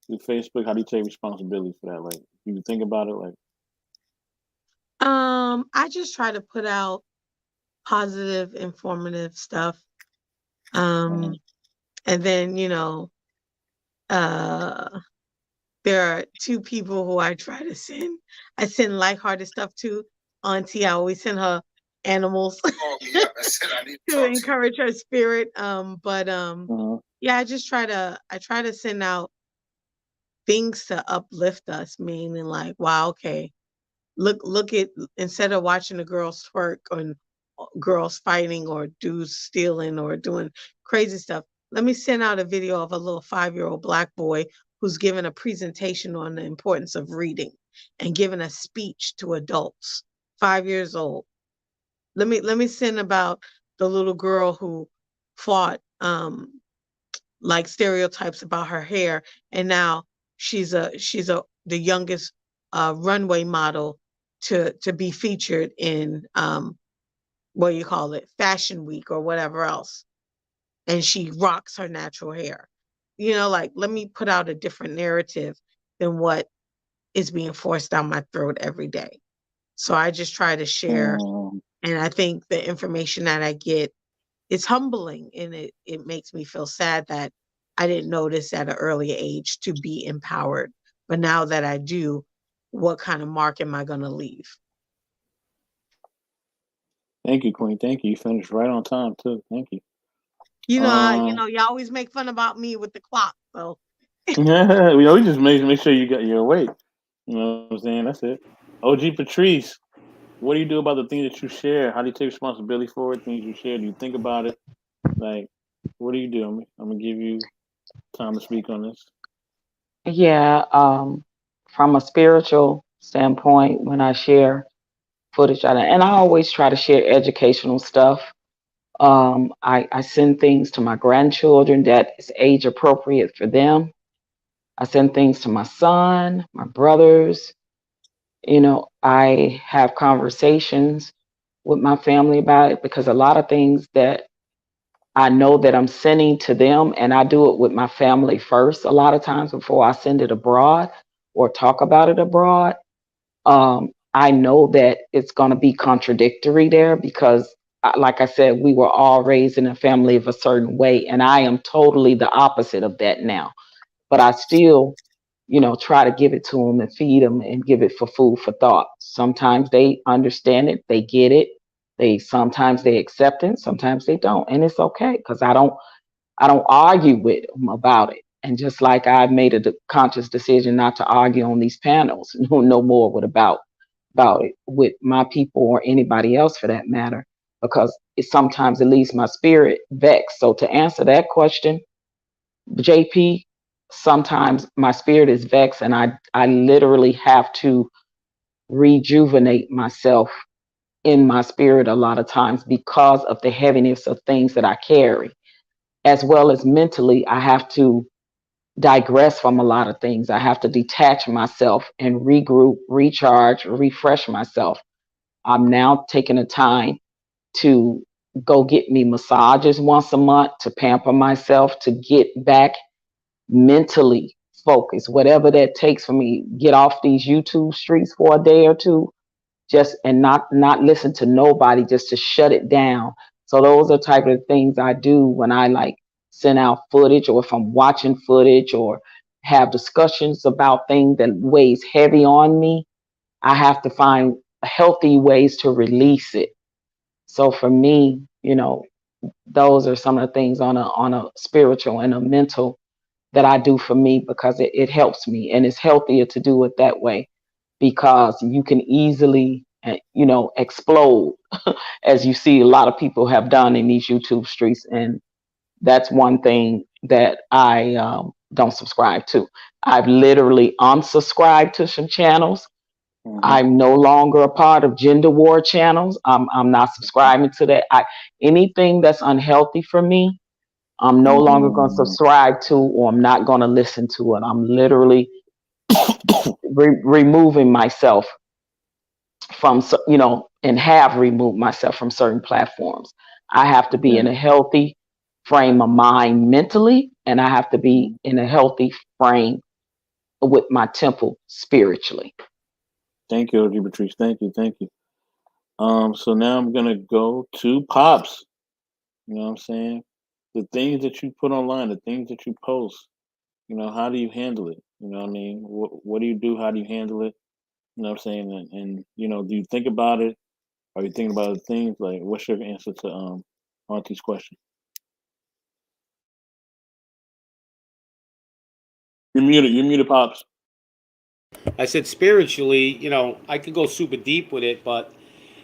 through Facebook? How do you take responsibility for that? Like, you think about it, like, I just try to put out positive, informative stuff. Um, and then uh, there are two people who I try to send. I send lighthearted stuff to Auntie. I always send her animals Oh, yeah. I said I need to to talk to you. encourage her spirit. But uh yeah, I try to send out things to uplift us, meaning like, wow, okay, look at, instead of watching the girls twerk and girls fighting or dudes stealing or doing crazy stuff, let me send out a video of a little 5-year-old black boy who's giving a presentation on the importance of reading and giving a speech to adults, 5 years old. Let me send about the little girl who fought like stereotypes about her hair, and now she's the youngest runway model to be featured in what do you call it, Fashion Week or whatever else, and she rocks her natural hair. Like, let me put out a different narrative than what is being forced down my throat every day. So I just try to share, and I think the information that I get, it's humbling, and it makes me feel sad that I didn't notice at an early age to be empowered. But now that I do, what kind of mark am I going to leave? Thank you, Queen. Thank you. You finished right on time too. Thank you. You always make fun about me with the clock. So We just make sure you're awake. You know what I'm saying? That's it. OG Patrice, what do you do about the things that you share? How do you take responsibility for it? Things you share, do you think about it? Like, what do you do? I'm gonna give you time to speak on this. Yeah, from a spiritual standpoint, when I share footage, and I always try to share educational stuff. I send things to my grandchildren that is age appropriate for them. I send things to my son, my brothers. I have conversations with my family about it because a lot of things that I know that I'm sending to them, and I do it with my family first a lot of times before I send it abroad or talk about it abroad. I know that it's going to be contradictory there because, like I said, we were all raised in a family of a certain way, and I am totally the opposite of that now. But I still, try to give it to them and feed them and give it for food for thought. Sometimes they understand it, they get it. Sometimes they accept it, sometimes they don't, and it's okay because I don't argue with them about it. And just like I've made a conscious decision not to argue on these panels, no more about it with my people or anybody else for that matter, because it leaves my spirit vexed. So to answer that question, JP, sometimes my spirit is vexed, and I literally have to rejuvenate myself in my spirit a lot of times because of the heaviness of things that I carry, as well as mentally. I have to digress from a lot of things. I have to detach myself and regroup, recharge, refresh myself. I'm now taking the time to go get me massages once a month to pamper myself, to get back mentally focused, whatever that takes for me. Get off these YouTube streets for a day or two, just and not listen to nobody, just to shut it down. So those are type of things I do when I like send out footage, or if I'm watching footage or have discussions about things that weighs heavy on me. I have to find healthy ways to release it. So for me, those are some of the things on a spiritual and a mental that I do for me, because it helps me, and it's healthier to do it that way, because you can easily explode as you see a lot of people have done in these YouTube streets. And that's one thing that I don't subscribe to. I've literally unsubscribed to some channels. I'm no longer a part of gender war channels. I'm not subscribing to that. Anything that's unhealthy for me, I'm no longer going to subscribe to, or I'm not going to listen to it. I'm literally removing myself from, and have removed myself from certain platforms. I have to be Yeah. in a healthy frame of mind mentally, and I have to be in a healthy frame with my temple spiritually. Thank you, OG Patrice. Thank you. So now I'm gonna go to Pops. You know what I'm saying? The things that you put online, the things that you post, how do you handle it? You know what I mean? What do you do? How do you handle it? You know what I'm saying? And do you think about it? Are you thinking about other things? Like, what's your answer to Auntie's question? You're muted. You're muted, Pops. I said spiritually, I could go super deep with it, but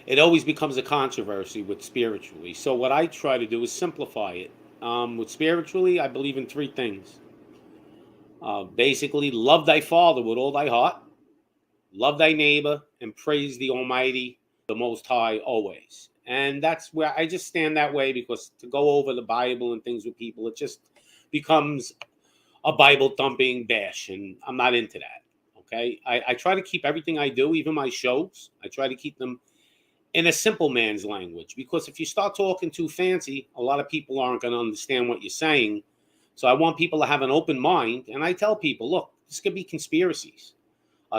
it always becomes a controversy with spiritually. So what I try to do is simplify it. With spiritually, I believe in three things. Basically, love thy father with all thy heart, love thy neighbor, and praise the Almighty, the Most High, always. And that's where I just stand that way, because to go over the Bible and things with people, it just becomes a Bible thumping bash, and I'm not into that. Okay, I try to keep everything I do, even my shows, I try to keep them in a simple man's language, because if you start talking too fancy, a lot of people aren't going to understand what you're saying. So I want people to have an open mind, and I tell people, look, this could be conspiracies,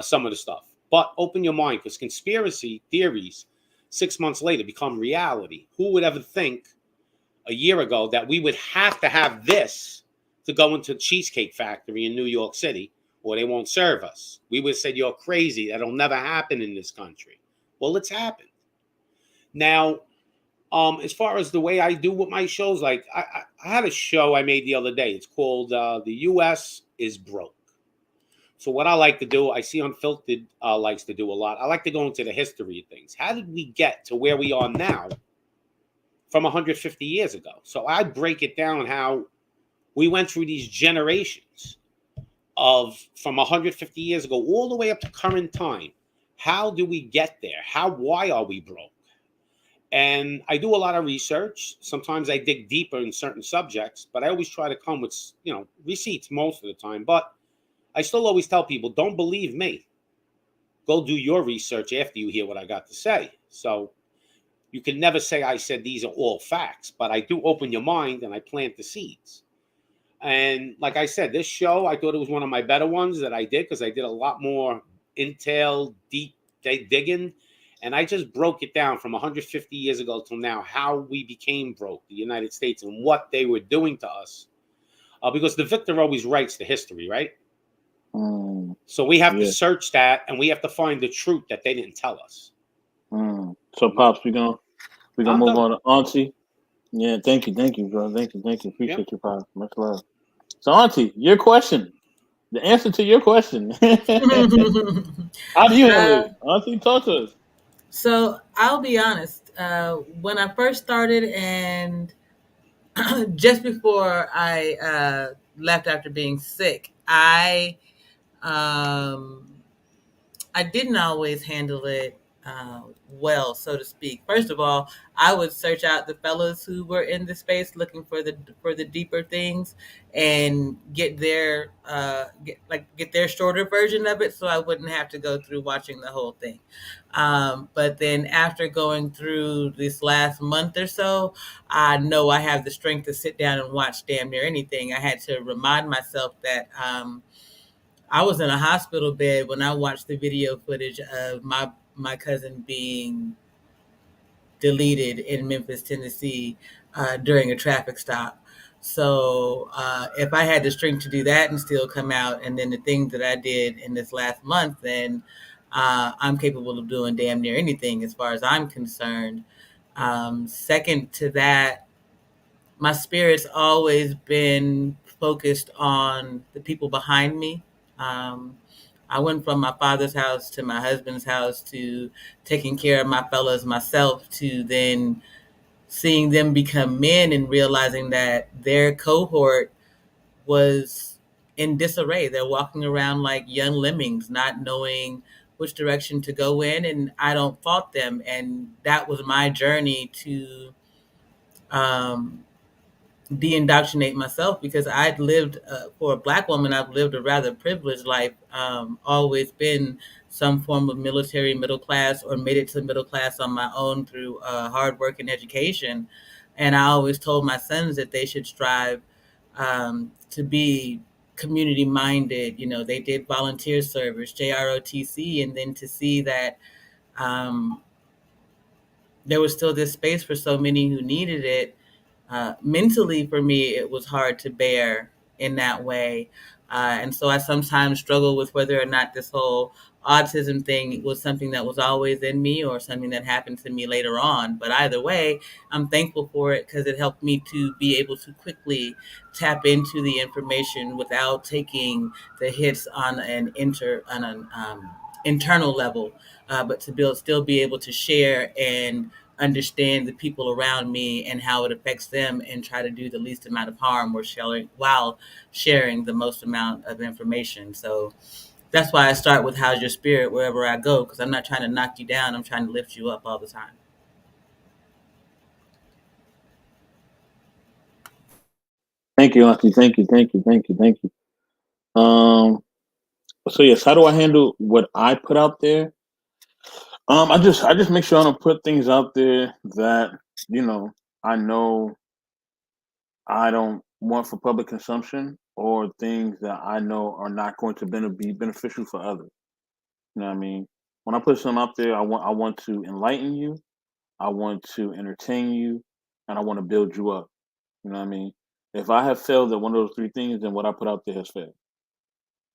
some of the stuff, but open your mind, because conspiracy theories 6 months later become reality. Who would ever think a year ago that we would have to have this to go into Cheesecake Factory in New York City, or they won't serve us? We would have said, you're crazy. That'll never happen in this country. Well, it's happened. Now, as far as the way I do with my shows, like I had a show I made the other day. It's called The U.S. is Broke. So what I like to do, I see Unfiltered likes to do a lot. I like to go into the history of things. How did we get to where we are now from 150 years ago? So I break it down how we went through these generations of from 150 years ago all the way up to current time. How do we get there? Why are we broke? And I do a lot of research. Sometimes I dig deeper in certain subjects, but I always try to come with, receipts most of the time. But I still always tell people, don't believe me. Go do your research after you hear what I got to say. So you can never say I said these are all facts, but I do open your mind and I plant the seeds. And like I said, this show, I thought it was one of my better ones that I did because I did a lot more intel, deep digging. And I just broke it down from 150 years ago till now, how we became broke, the United States, and what they were doing to us. Because the victor always writes the history, right? So we have to Yeah. search that, and we have to find the truth that they didn't tell us. So, Pops, we're gonna I'm move done. on to Auntie. Yeah, thank you, bro. Thank you. Appreciate you, Pops. Much love. So, Auntie, your question. The answer to your question. How do you handle it? Auntie, talk to us. So I'll be honest. When I first started, and just before I left after being sick, um, I didn't always handle it well, so to speak. First of all, I would search out the fellas who were in the space looking for the deeper things, and get their get their shorter version of it, so I wouldn't have to go through watching the whole thing. But then after going through this last month or so, I know I have the strength to sit down and watch damn near anything. I had to remind myself that. I was in a hospital bed when I watched the video footage of my cousin being deleted in Memphis, Tennessee, during a traffic stop. So if I had the strength to do that and still come out, and then the things that I did in this last month, then I'm capable of doing damn near anything as far as I'm concerned. Second to that, my spirit's always been focused on the people behind me. Um, I went from my father's house to my husband's house to taking care of my fellows myself to then seeing them become men and realizing that their cohort was in disarray. They're walking around like young lemmings, not knowing which direction to go in. And I don't fault them. And that was my journey to um, de-indoctrinate myself, because I'd lived for a black woman, I've lived a rather privileged life, always been some form of military middle class, or made it to middle class on my own through hard work and education. And I always told my sons that they should strive to be community minded. You know, they did volunteer service, JROTC, and then to see that um, there was still this space for so many who needed it. Mentally, for me, it was hard to bear in that way. And so I sometimes struggle with whether or not this whole autism thing was something that was always in me or something that happened to me later on. But either way, I'm thankful for it because it helped me to be able to quickly tap into the information without taking the hits on an internal level, but to still be able to share and understand the people around me and how it affects them, and try to do the least amount of harm while sharing the most amount of information. So that's why I start with how's your spirit wherever I go, because I'm not trying to knock you down. I'm trying to lift you up all the time. Thank you, Auntie. Thank you. So yes, how do I handle what I put out there? I just make sure I don't put things out there that you know I know I don't want for public consumption, or things that I know are not going to be beneficial for others. You know what I mean? When I put something out there, I want to enlighten you, I want to entertain you, and I want to build you up. You know what I mean? If I have failed at one of those three things, then what I put out there has failed.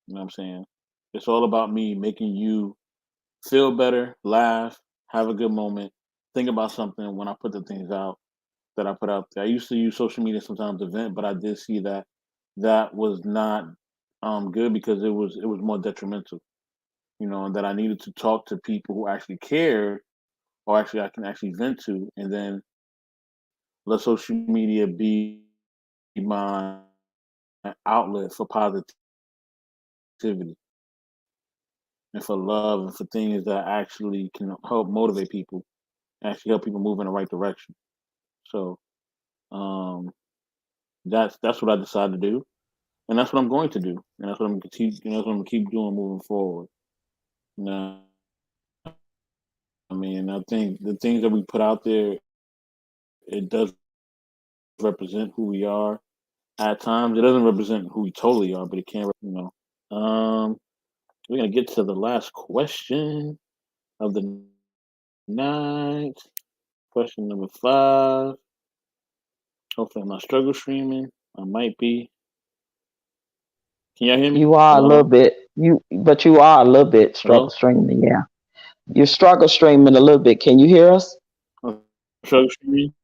You know what I'm saying? It's all about me making you feel better, laugh, have a good moment, think about something when I put the things out that I put out there. I used to use social media sometimes to vent, but I did see that that was not good, because it was more detrimental. You know, and that I needed to talk to people who actually cared, or actually I can actually vent to, and then let social media be my outlet for positivity and for love and for things that actually can help motivate people actually help people move in the right direction. So um, that's what I decided to do, and that's what I'm going to do, and that's what I'm gonna keep. That's what I'm gonna keep doing moving forward. You know what I mean? I think the things that we put out there, it does represent who we are. At times, it doesn't represent who we totally are, but it can represent who we are. Um, we're gonna get to the last question of the night. Question number 5. Hopefully, I'm not struggle streaming. I might be. Can y'all hear me? You are a little Hello? bit but you are a little bit struggle Hello? streaming. Yeah, you're struggle streaming a little bit. Can you hear us? I'm struggle streaming.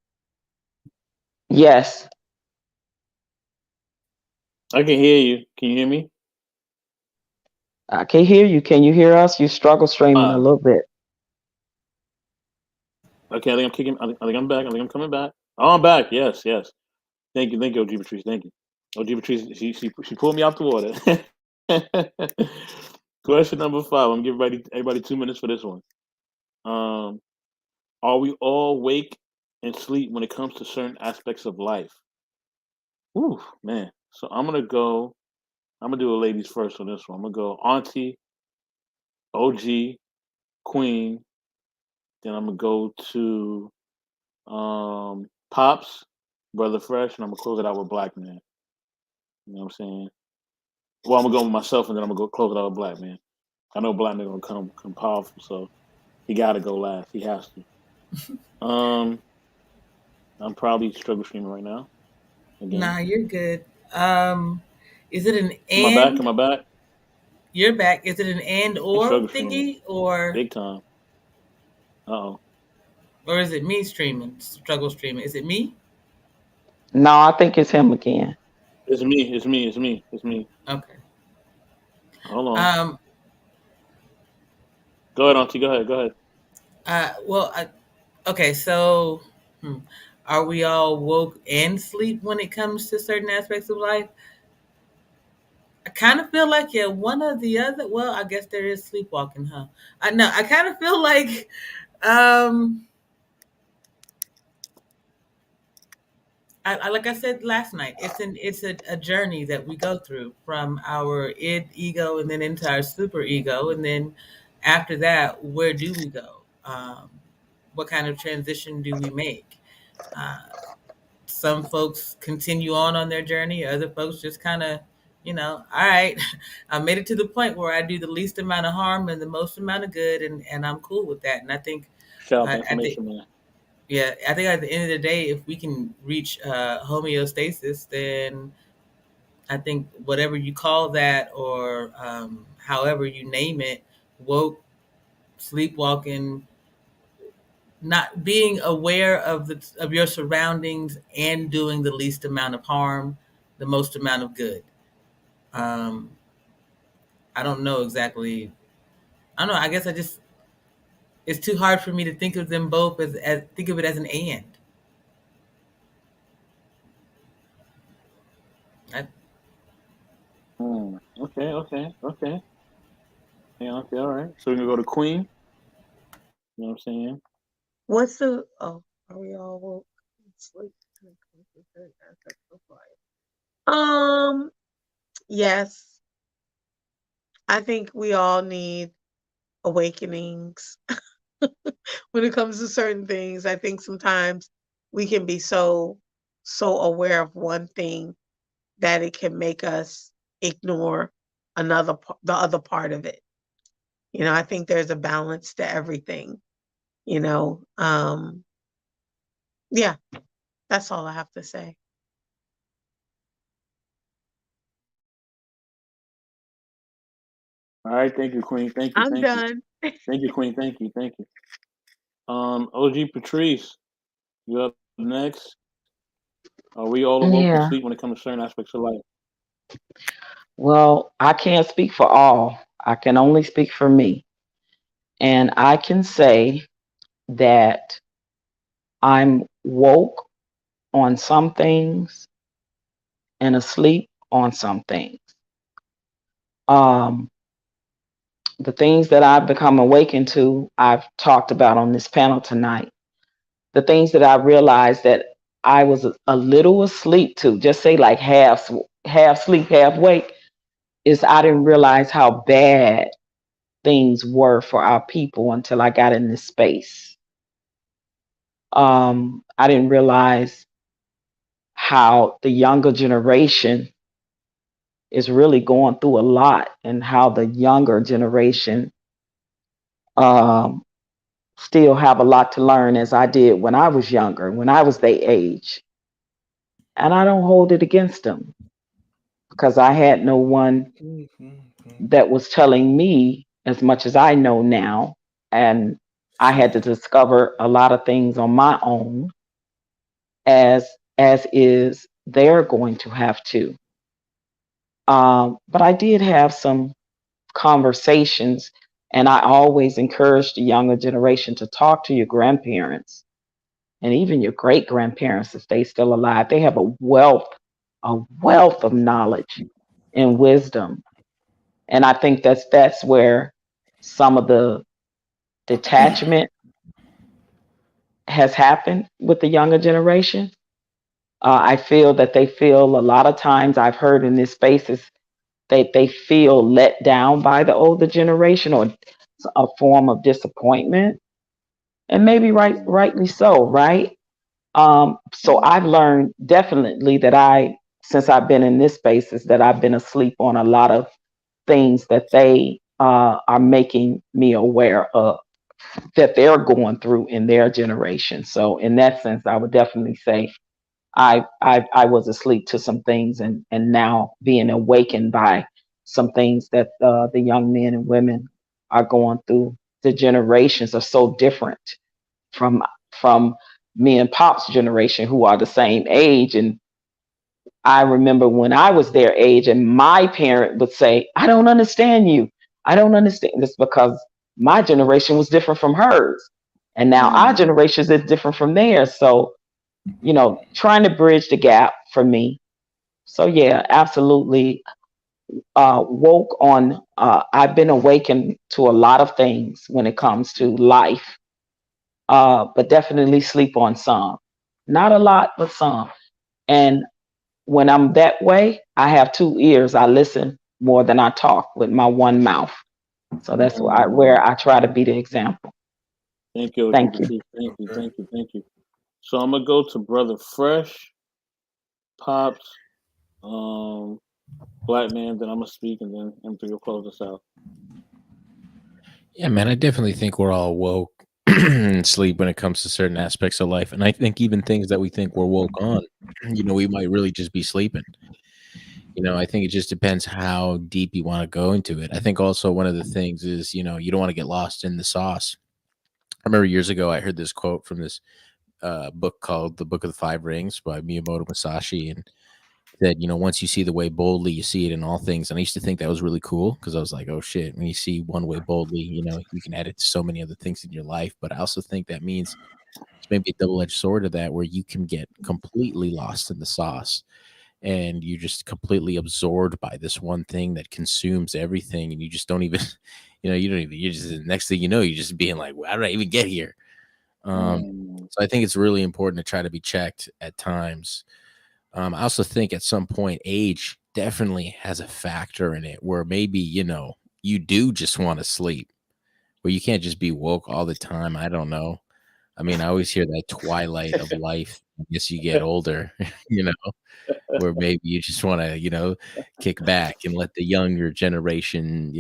Yes, I can hear you. Can you hear me? I can hear you. Can you hear us? You struggle streaming a little bit. Okay, I think I'm kicking. I think I'm back. I think I'm coming back. Oh, I'm back. Yes, yes. Thank you, OG Patrice. Thank you. OG Patrice, she pulled me out the water. Question number 5. I'm gonna give everybody 2 minutes for this one. Um, are we all wake and sleep when it comes to certain aspects of life? Ooh, man. So I'm gonna go. I'm gonna do a ladies first on this one. I'm gonna go Auntie, OG, Queen. Then I'm gonna go to Pops, Brother Fresh, and I'm gonna close it out with Black Man. You know what I'm saying? Well, I'm gonna go with myself, and then I'm gonna go close it out with Black Man. I know Black Man gonna come powerful, so he gotta go last. He has to. I'm probably struggle streaming right now. Again, Nah, you're good. Um, is it an am I back? and? Am I back? You're back. Is it an and I'm or struggle streaming thingy, or big time. Uh-oh. is it me streaming? Struggle streaming. Is it me? No, I think it's him again. It's me. It's me. It's me. It's me. Okay. Hold on. Um. Go ahead, Auntie. Go ahead. Go ahead. Well. Okay. So, are we all woke and sleep when it comes to certain aspects of life? I kind of feel like one or the other. Well, I guess there is sleepwalking, huh? I know. I kind of feel like, um, like I said last night, it's a journey that we go through from our ego and then into our super ego, and then after that, where do we go? What kind of transition do we make? Uh, some folks continue on their journey. Other folks just kind of, all right, I made it to the point where I do the least amount of harm and the most amount of good, and I'm cool with that. And I think, Shout out to at the information, man. yeah, I think at the end of the day, if we can reach homeostasis, then I think whatever you call that, or however you name it, woke, sleepwalking, not being aware of your surroundings and doing the least amount of harm, the most amount of good. Um, I don't know exactly. I don't know. I guess it's too hard for me to think of them both as think of it as an and. I, Okay. Okay. Okay. Yeah. Okay. All right. So we're gonna go to Queen. You know what I'm saying? What's the oh, are we all woke? Sleep. Um, yes. I think we all need awakenings when it comes to certain things. I think sometimes we can be so aware of one thing that it can make us ignore the other part of it. I think there's a balance to everything, you know. Yeah, that's all I have to say. All right. Thank you, Queen. Thank you. I'm Thank you. done. Thank you, Queen. Thank you. Thank you. OG Patrice, you up next? Are we all awoke and Yeah. sleep when it comes to certain aspects of life? Well, I can't speak for all. I can only speak for me. And I can say that I'm woke on some things and asleep on some things. Um, the things that I've become awakened to, I've talked about on this panel tonight. the things that I realized that I was a little asleep to, just say like half sleep, half wake, is I didn't realize how bad things were for our people until I got in this space. I didn't realize how the younger generation is really going through a lot, and how the younger generation um, still have a lot to learn, as I did when I was younger, when I was their age. And I don't hold it against them because I had no one that was telling me as much as I know now. And I had to discover a lot of things on my own, as is they're going to have to. But I did have some conversations, and I always encourage the younger generation to talk to your grandparents and even your great grandparents if they still alive. They have a wealth of knowledge and wisdom. And I think that's where some of the detachment has happened with the younger generation. I feel that they feel a lot of times, I've heard in this spaces, they feel let down by the older generation, or a form of disappointment, and maybe rightly so, right? So I've learned definitely that since I've been in this space, is that I've been asleep on a lot of things that they are making me aware of, that they're going through in their generation. So in that sense, I would definitely say I was asleep to some things, and now being awakened by some things that the young men and women are going through. The generations are so different from me and Pop's generation, who are the same age. And I remember when I was their age, and my parent would say, "I don't understand you. I don't understand this," because my generation was different from hers. And now our generation is different from theirs. So, trying to bridge the gap for me. So yeah, absolutely. Woke on, I've been awakened to a lot of things when it comes to life, but definitely sleep on some. Not a lot, but some. And when I'm that way, I have two ears. I listen more than I talk with my one mouth. So that's where I try to be the example. Thank you, Thank you. Patrice. Thank you, thank you, thank you. So I'm gonna go to Brother Fresh, Pops, Black Man. Then I'm gonna speak, and then M3 will close us out. Yeah, man, I definitely think we're all woke and sleep when it comes to certain aspects of life. And I think even things that we think we're woke on, we might really just be sleeping. I think it just depends how deep you want to go into it. I think also one of the things is, you don't want to get lost in the sauce. I remember years ago, I heard this quote from this book called The Book of the Five Rings by Miyamoto Musashi. And that, once you see the way boldly, you see it in all things. And I used to think that was really cool because I was like, oh shit, when you see one way boldly, you can add it to so many other things in your life. But I also think that means it's maybe a double-edged sword of that, where you can get completely lost in the sauce and you're just completely absorbed by this one thing that consumes everything. And you just don't even, you're just, next thing you know, you're just being like, well, how did I even get here? So I think it's really important to try to be checked at times. I also think at some point age definitely has a factor in it, where maybe, you do just want to sleep, where you can't just be woke all the time. I don't know. I mean, I always hear that twilight of life. I guess you get older, where maybe you just want to, kick back and let the younger generation,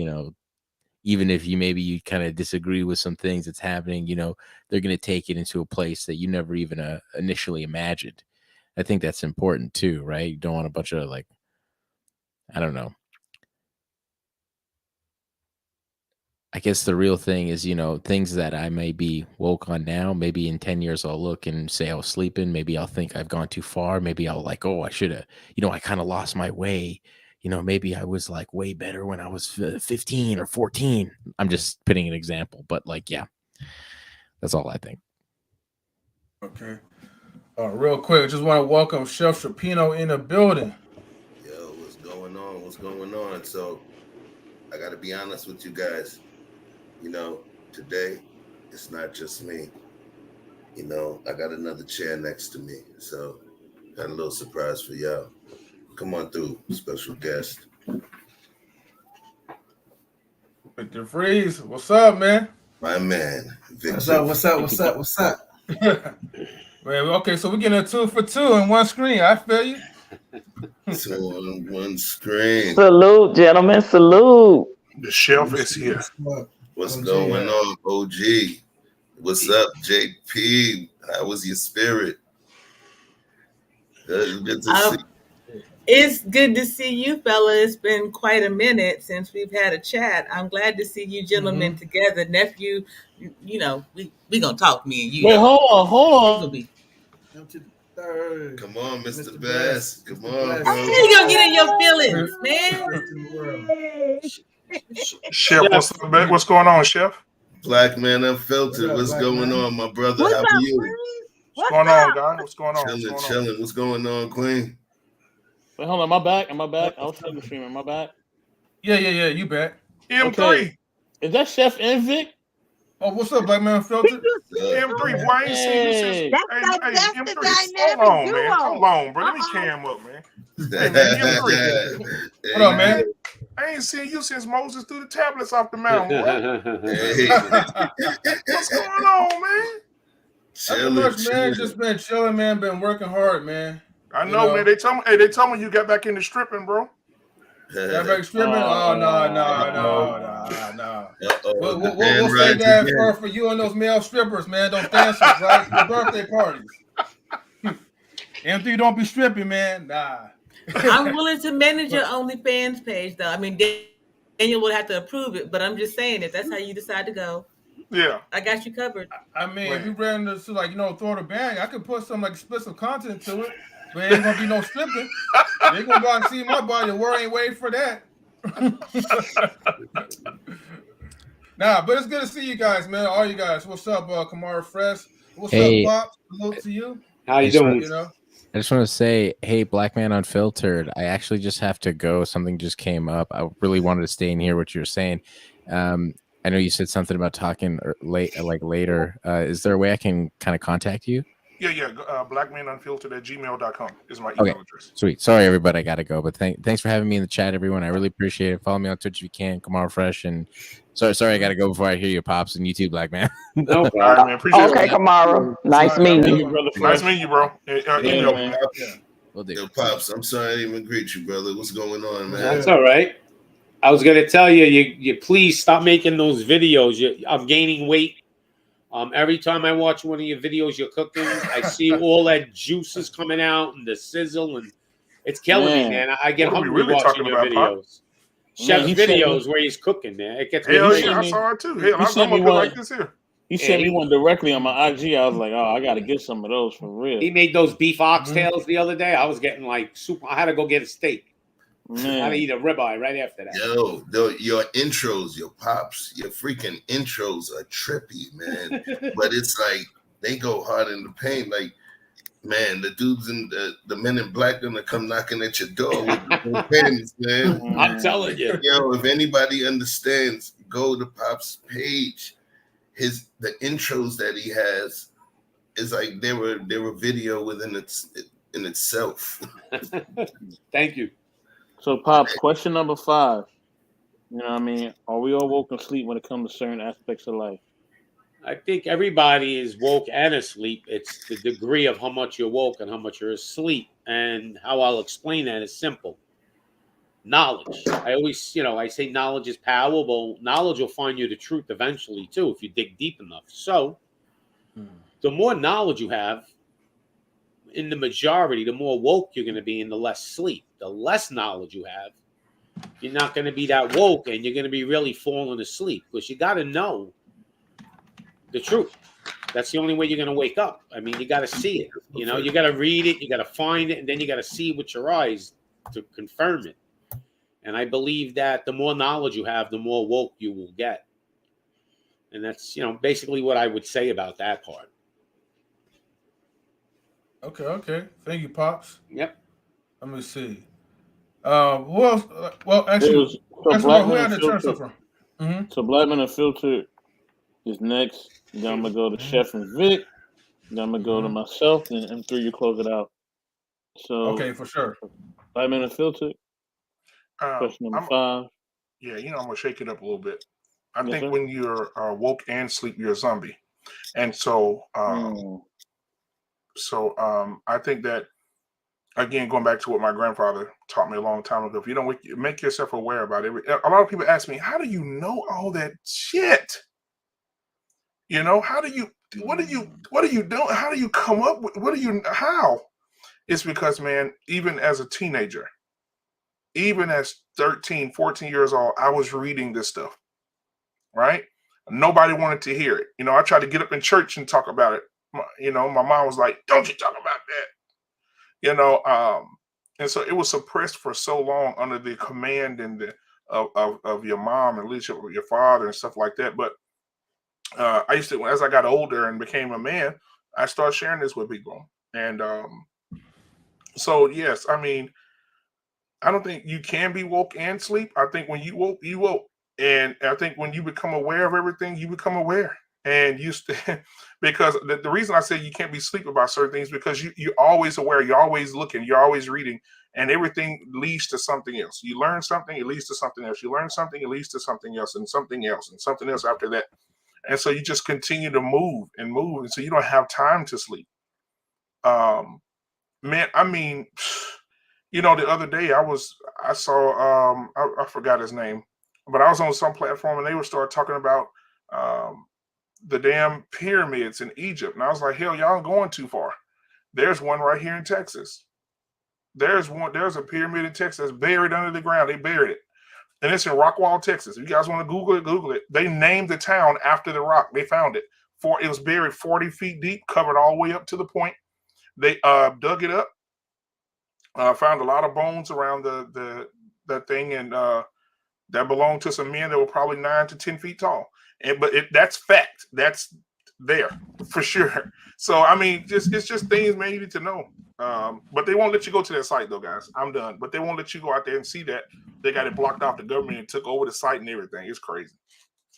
even if you kind of disagree with some things that's happening, they're going to take it into a place that you never even initially imagined. I think that's important too, right? You don't want a bunch of I don't know. I guess the real thing is, things that I may be woke on now, maybe in 10 years I'll look and say I was sleeping. Maybe I'll think I've gone too far. Maybe I'll like, oh, I should have, I kind of lost my way. Maybe I was like way better when I was 15 or 14. I'm just putting an example, but yeah, that's all I think. Okay. Real quick, I just want to welcome Chef Shapino in the building. Yo, what's going on? What's going on? So, I got to be honest with you guys. Today, it's not just me. You know, I got another chair next to me, so got a little surprise for y'all. Come on through, special guest. Victor Freeze, what's up, man? My man, Victor. What's up? What's up? What's up? What's up? Man, okay, so we're getting a 2 for 2 in one screen. I feel you. 2 on one screen. Salute, gentlemen. Salute. The shelf is here. What's going on, OG? What's up, JP? How was your spirit? Good to see. It's good to see you, fella. It's been quite a minute since we've had a chat. I'm glad to see you gentlemen together. Nephew, you know, we gonna talk, me and you. Wait, hold on. Come on, Mr. Bass. Come on, How bro. you gonna get in your feelings, man? Chef, what's up, man? What's going on, Chef? Black Man Unfiltered. What's going on, my brother? How are you? What's going on, guy? What's going on? Chilling. What's going on, Queen? Wait, hold on. Am I back? Am I back? I was still streaming. Am I back? Yeah. You back. M3. Okay. Is that Chef and Vic? Oh, what's up, Black Man Unfiltered? M3, boy, I ain't seen you since. That's the M3, hold on, man. Hold on, bro. Let me cam up, man. Hey, man, M3. What up, man? I ain't seen you since Moses threw the tablets off the mountain, boy. What's going on, man? Nothing much, man. Just been chilling, man. Been working hard, man. I know, man. They told me you got back into stripping, bro. Got back stripping? Oh, no. We'll save that for you and those male strippers, man. Those dancers, right? Your birthday parties. M3, don't be stripping, man. Nah. I'm willing to manage your OnlyFans page, though. I mean, Daniel would have to approve it, but I'm just saying, if that's how you decide to go, yeah, I got you covered. I mean, if you ran to, like, throw the bang, I could put some, like, explicit content to it, but it ain't gonna be no stripping. You ain't gonna go out and see my body. The world ain't waiting for that. Nah, but it's good to see you guys, man. All you guys. What's up, Kamara Fresh? What's up, Pop? Hello to you. How you doing? I just want to say, hey, Black Man Unfiltered, I actually just have to go. Something just came up. I really wanted to stay and hear what you were saying. I know you said something about talking later. Is there a way I can kind of contact you? Yeah. blackmanunfiltered@gmail.com is my email address. Sweet. Sorry, everybody. I got to go. But thanks for having me in the chat, everyone. I really appreciate it. Follow me on Twitch if you can. Kamar Fresh. And sorry, I got to go before I hear your pops and you too, Black Man. No, all right, man. Appreciate it. Kamara. Nice meeting you. Nice meeting you, bro. Email me. Yo, Pops, I'm sorry I didn't even greet you, brother. What's going on, man? That's all right. I was gonna tell you, you please stop making those videos. I'm gaining weight. Every time I watch one of your videos, you're cooking, I see all that juices coming out and the sizzle, and it's killing me, man. I get hungry watching your videos. Chef's videos where he's cooking, man. It gets me. I saw it too. Hell, I'm gonna be like this here. He sent me one directly on my IG. I was like, oh, I got to get some of those for real. He made those beef oxtails the other day. I was getting like super. I had to go get a steak. I had to eat a ribeye right after that. Yo, your intros, your Pops, your freaking intros are trippy, man. But it's like they go hard in the paint. Like, man, the dudes in the men in black gonna come knocking at your door with the pens, man. I'm telling you. Yo, if anybody understands, go to Pop's page. The intros that he has is like they were video within in itself. Thank you. So, Pops, question number 5. You know what I mean? Are we all woke and asleep when it comes to certain aspects of life? I think everybody is woke and asleep. It's the degree of how much you're woke and how much you're asleep. And how I'll explain that is simple. Knowledge. I always, I say knowledge is power. Well, knowledge will find you the truth eventually, too, if you dig deep enough. So, the more knowledge you have, in the majority, the more woke you're going to be and the less sleep. The less knowledge you have, you're not going to be that woke and you're going to be really falling asleep because you got to know the truth. That's the only way you're going to wake up. I mean, you got to see it. You got to read it, you got to find it, and then you got to see it with your eyes to confirm it. And I believe that the more knowledge you have, the more woke you will get. And that's, basically what I would say about that part. Okay. Thank you, Pops. Yep. Let me see. Who else? Well, actually, who had the turn so far? So Black Man Unfiltered is next. Then I'm gonna go to Chef and Vic. Then I'm gonna go to myself, and M3, you close it out. So Okay, for sure. 5 minutes filter. Question number I'm 5. Yeah, I'm gonna shake it up a little bit. I Yes, think sir. when you're woke and sleep, you're a zombie, and so I think that again, going back to what my grandfather taught me a long time ago, if you don't make yourself aware about it. A lot of people ask me, "How do you know all that shit? How do you? What are you doing? How do you come up with? What are you? How?" It's because, man, even as a teenager, even as 13, 14 years old, I was reading this stuff. Right? Nobody wanted to hear it. I tried to get up in church and talk about it. My mom was like, "Don't you talk about that?" And so it was suppressed for so long under the command and the of your mom and leadership with your father and stuff like that. But I used to, as I got older and became a man, I started sharing this with people. And so, yes, I mean, I don't think you can be woke and sleep. I think when you woke, you woke. And I think when you become aware of everything, you become aware. And because the reason I say you can't be sleep about certain things, because you're always aware, you're always looking, you're always reading, and everything leads to something else. You learn something, it leads to something else. You learn something, it leads to something else, and something else, and something else after that. And so you just continue to move and move. And so you don't have time to sleep. Man, I mean, the other day I saw I forgot his name, but I was on some platform and they were start talking about the damn pyramids in Egypt. And I was like, hell, y'all going too far. There's one right here in Texas. There's a pyramid in Texas buried under the ground. They buried it. And it's in Rockwall, Texas. If you guys want to Google it, Google it. They named the town after the rock. They found it. It was buried 40 feet deep, covered all the way up to the point. They dug it up, found a lot of bones around that thing, and that belonged to some men that were probably 9 to 10 feet tall. But that's fact. That's there for sure. So I mean, it's just things man you need to know. But they won't let you go to that site though, guys. I'm done. But they won't let you go out there and see that. They got it blocked off. The government and took over the site and everything. It's crazy.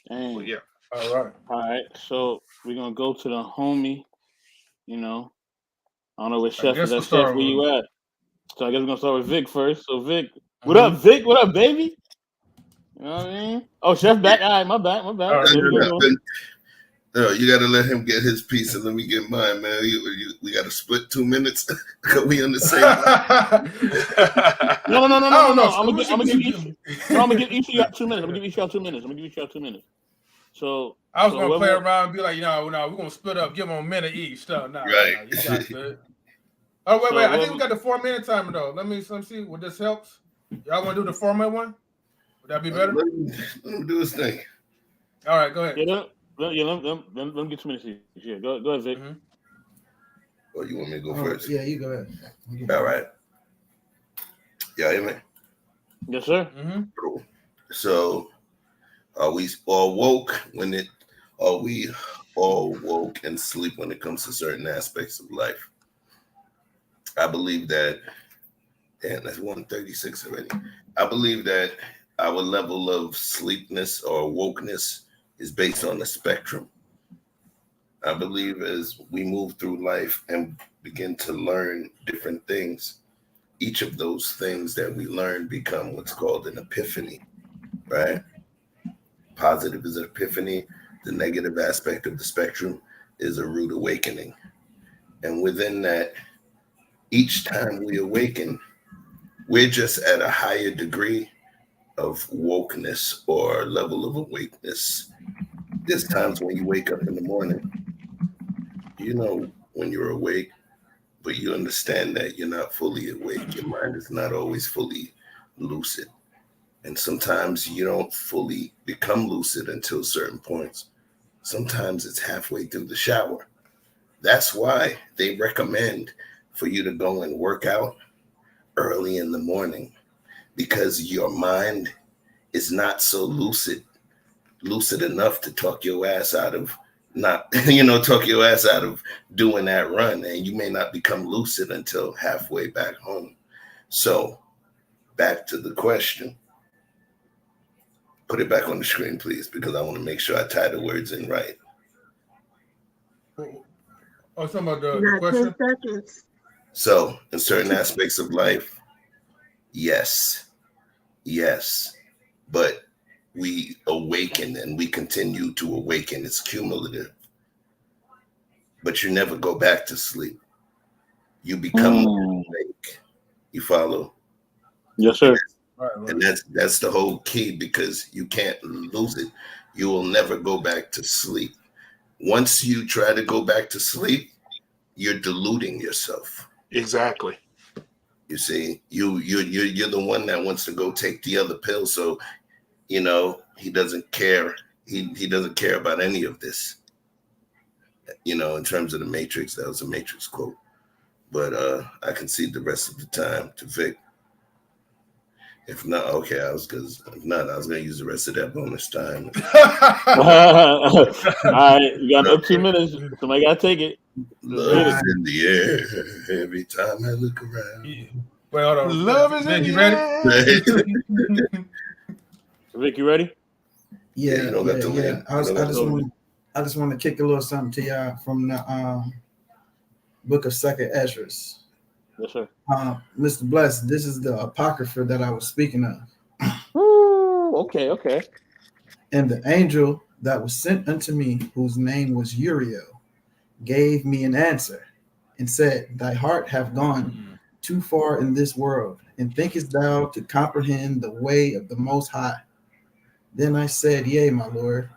But yeah. All right. So we're gonna go to the homie. I don't know where Chef is. That Chef, where you at? So I guess we're gonna start with Vic first. So Vic, what up, Vic? What up, baby? You know what I mean? Oh, Chef back. All right, my bad. No, you got to let him get his piece and let me get mine, man. We got to split 2 minutes. We on the same. No. I'm gonna give each of y'all 2 minutes. I'm gonna give each y'all 2 minutes. So I was gonna play around and be like, no, we're gonna split up, give them a minute each. No, right. No, you got good. Oh wait. I think we got the 4-minute timer though. Let me see what this helps. Y'all want to do the 4-minute one? Would that be better? Let him do his thing. All right, go ahead. Let me get 2 minutes each. Yeah, go ahead, Vic. Oh, you want me to go first? Yeah, you go ahead. All right. Yeah, hear me? Yes, sir. Cool. So, are we all woke are we all woke and sleep when it comes to certain aspects of life? I believe that, damn, that's 1:36 already. I believe that our level of sleepness or wokeness is based on the spectrum. I believe as we move through life and begin to learn different things, each of those things that we learn become what's called an epiphany, right? Positive is an epiphany. The negative aspect of the spectrum is a rude awakening. And within that, each time we awaken, we're just at a higher degree of wokeness or level of awakeness. There's times when you wake up in the morning, when you're awake, but you understand that you're not fully awake. Your mind is not always fully lucid. And sometimes you don't fully become lucid until certain points. Sometimes it's halfway through the shower. That's why they recommend for you to go and work out early in the morning, because your mind is not so lucid enough to talk your ass out of doing that run. And you may not become lucid until halfway back home. So back to the question. Put it back on the screen, please, because I want to make sure I tie the words in right. Oh, talking about You the got 10 question? seconds. So, in certain aspects of life, yes, yes, but we awaken and we continue to awaken. It's cumulative, but you never go back to sleep. You become more awake. You follow? Yes, sir. And that's the whole key, because you can't lose it. You will never go back to sleep. Once you try to go back to sleep, you're deluding yourself. Exactly. You see, you're the one that wants to go take the other pill. So, he doesn't care. He doesn't care about any of this. In terms of the Matrix, that was a Matrix quote. But I concede the rest of the time to Vic. If not, okay, I was gonna use the rest of that bonus time. All right, you got another 2 minutes. Somebody gotta take it. Love is in the air every time I look around. Wait, hold on. Love is Vic, in you the ready? Vic, you ready? Yeah, you don't got to lean. I just want to kick a little something to y'all from the book of Second Esdras. Yes, sir. Mr. Bless, this is the apocrypha that I was speaking of. Ooh, okay. And the angel that was sent unto me, whose name was Uriel, gave me an answer and said, Thy heart hath gone too far in this world, and thinkest thou to comprehend the way of the Most High? Then I said, Yea, my Lord.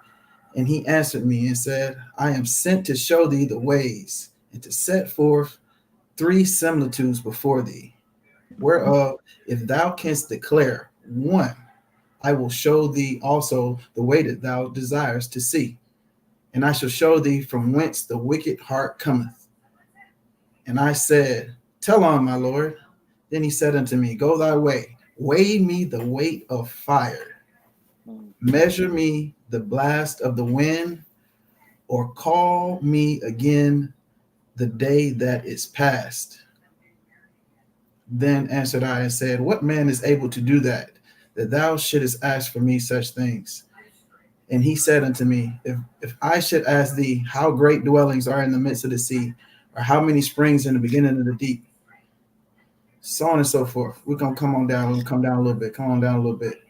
And he answered me and said, I am sent to show thee the ways, and to set forth 3 similitudes before thee, whereof if thou canst declare one, I will show thee also the way that thou desirest to see. And I shall show thee from whence the wicked heart cometh. And I said, Tell on, my Lord. Then he said unto me, Go thy way, weigh me the weight of fire, measure me the blast of the wind, or call me again the day that is past. Then answered I and said, What man is able to do that thou shouldest ask for me such things? And he said unto me, If I should ask thee how great dwellings are in the midst of the sea, or how many springs in the beginning of the deep, so on and so forth. We're gonna come down a little bit. Come on down a little bit.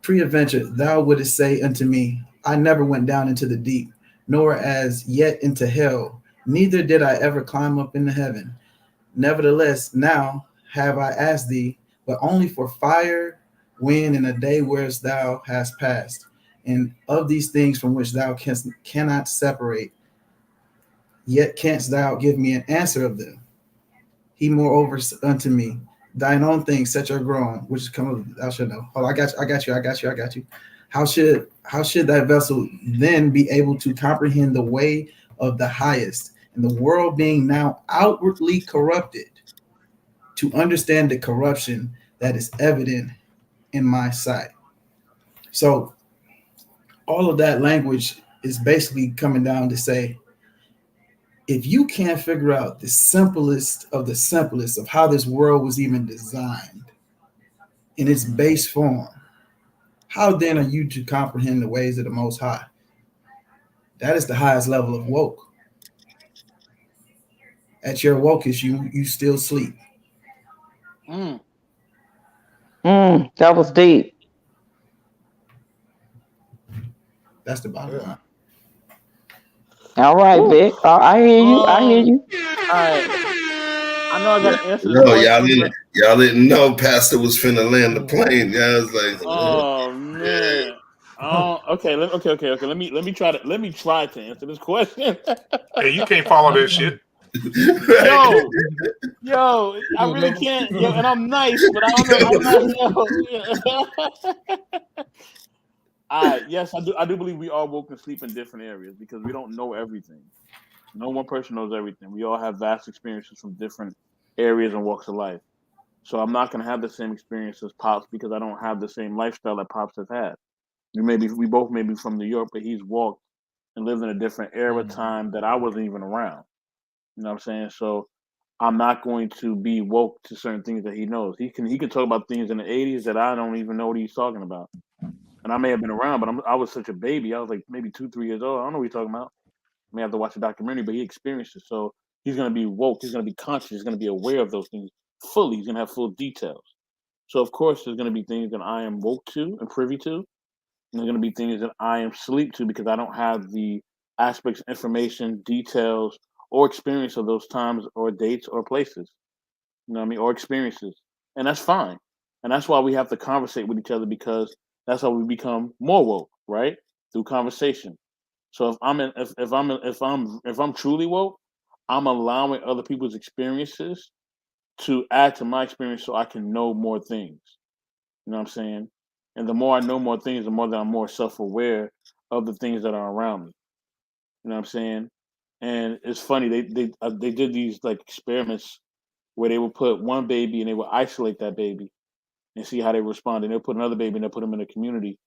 Pre-adventure, thou wouldst say unto me, I never went down into the deep, nor as yet into hell, neither did I ever climb up into heaven. Nevertheless, now have I asked thee, but only for fire, wind, and a day whereas thou hast passed, and of these things from which thou cannot separate, yet canst thou give me an answer of them. He moreover unto me, thine own things such are grown, which is come thou shalt know. Oh, I got you. How should thy vessel then be able to comprehend the way of the highest, and the world being now outwardly corrupted, to understand the corruption that is evident in my sight? So all of that language is basically coming down to say, if you can't figure out the simplest of how this world was even designed in its base form, how then are you to comprehend the ways of the Most High? That is the highest level of woke. At your wokest, you still sleep. That was deep. That's the bottom line. All right, Vic. I hear you. I hear you. All right. I know I got to answer this No, question. y'all didn't know Pastor was finna land the plane. Yeah, I was like, Oh man. Okay. Let me try to answer this question. Hey, you can't follow that shit. Yo, I really can't. Yo, and I'm nice, but I don't know. All right. Yes, I do believe we all woke and sleep in different areas because we don't know everything. No one person knows everything. We all have vast experiences from different areas and walks of life. So I'm not gonna have the same experience as Pops because I don't have the same lifestyle that Pops has had. We both may be from New York, but he's walked and lived in a different era time that I wasn't even around. You know what I'm saying? So I'm not going to be woke to certain things that he knows. He can talk about things in the '80s that I don't even know what he's talking about. And I may have been around, but I was such a baby. I was like maybe 2, 3 years old. I don't know what you're talking about. may have to watch a documentary, but he experienced it. So he's going to be woke. He's going to be conscious. He's going to be aware of those things fully. He's going to have full details. So of course, there's going to be things that I am woke to and privy to. And there's going to be things that I am sleep to because I don't have the aspects, information, details, or experience of those times or dates or places. You know what I mean? Or experiences. And that's fine. And that's why we have to conversate with each other because that's how we become more woke, right? Through conversation. So if I'm truly woke, I'm allowing other people's experiences to add to my experience so I can know more things. You know what I'm saying? And the more I know more things, the more that I'm more self-aware of the things that are around me. You know what I'm saying? And it's funny they did these like experiments where they would put one baby and they would isolate that baby and see how they respond. And they'll put another baby and they'll put them in a community,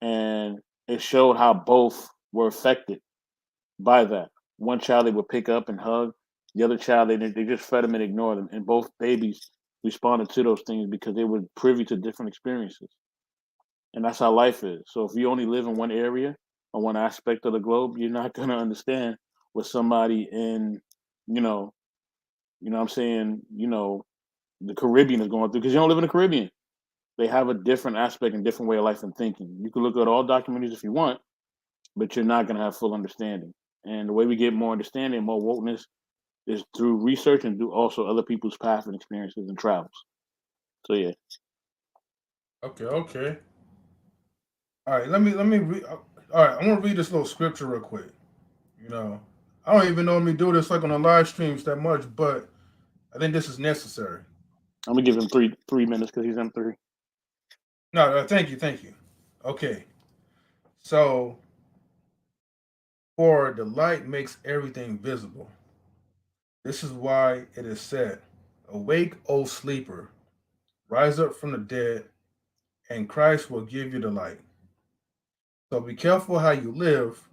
and it showed how both were affected by that. One child they would pick up and hug. The other child they just fed them and ignored them. And both babies responded to those things because they were privy to different experiences. And that's how life is. So if you only live in one area or one aspect of the globe, you're not gonna understand what somebody in, what I'm saying, the Caribbean is going through because you don't live in the Caribbean. They have a different aspect and different way of life and thinking. You can look at all documentaries if you want, but you're not gonna have full understanding. And the way we get more understanding, more wokeness, is through research and through also other people's paths and experiences and travels. So yeah. Okay. All right, let me read. All right, I want to read this little scripture real quick. You know, I don't even normally do this like on the live streams that much, but I think this is necessary. I'm gonna give him three minutes because he's in three. No, thank you. Okay, so for the light makes everything visible. This is why it is said, "Awake, O sleeper, rise up from the dead, and Christ will give you the light." So be careful how you live.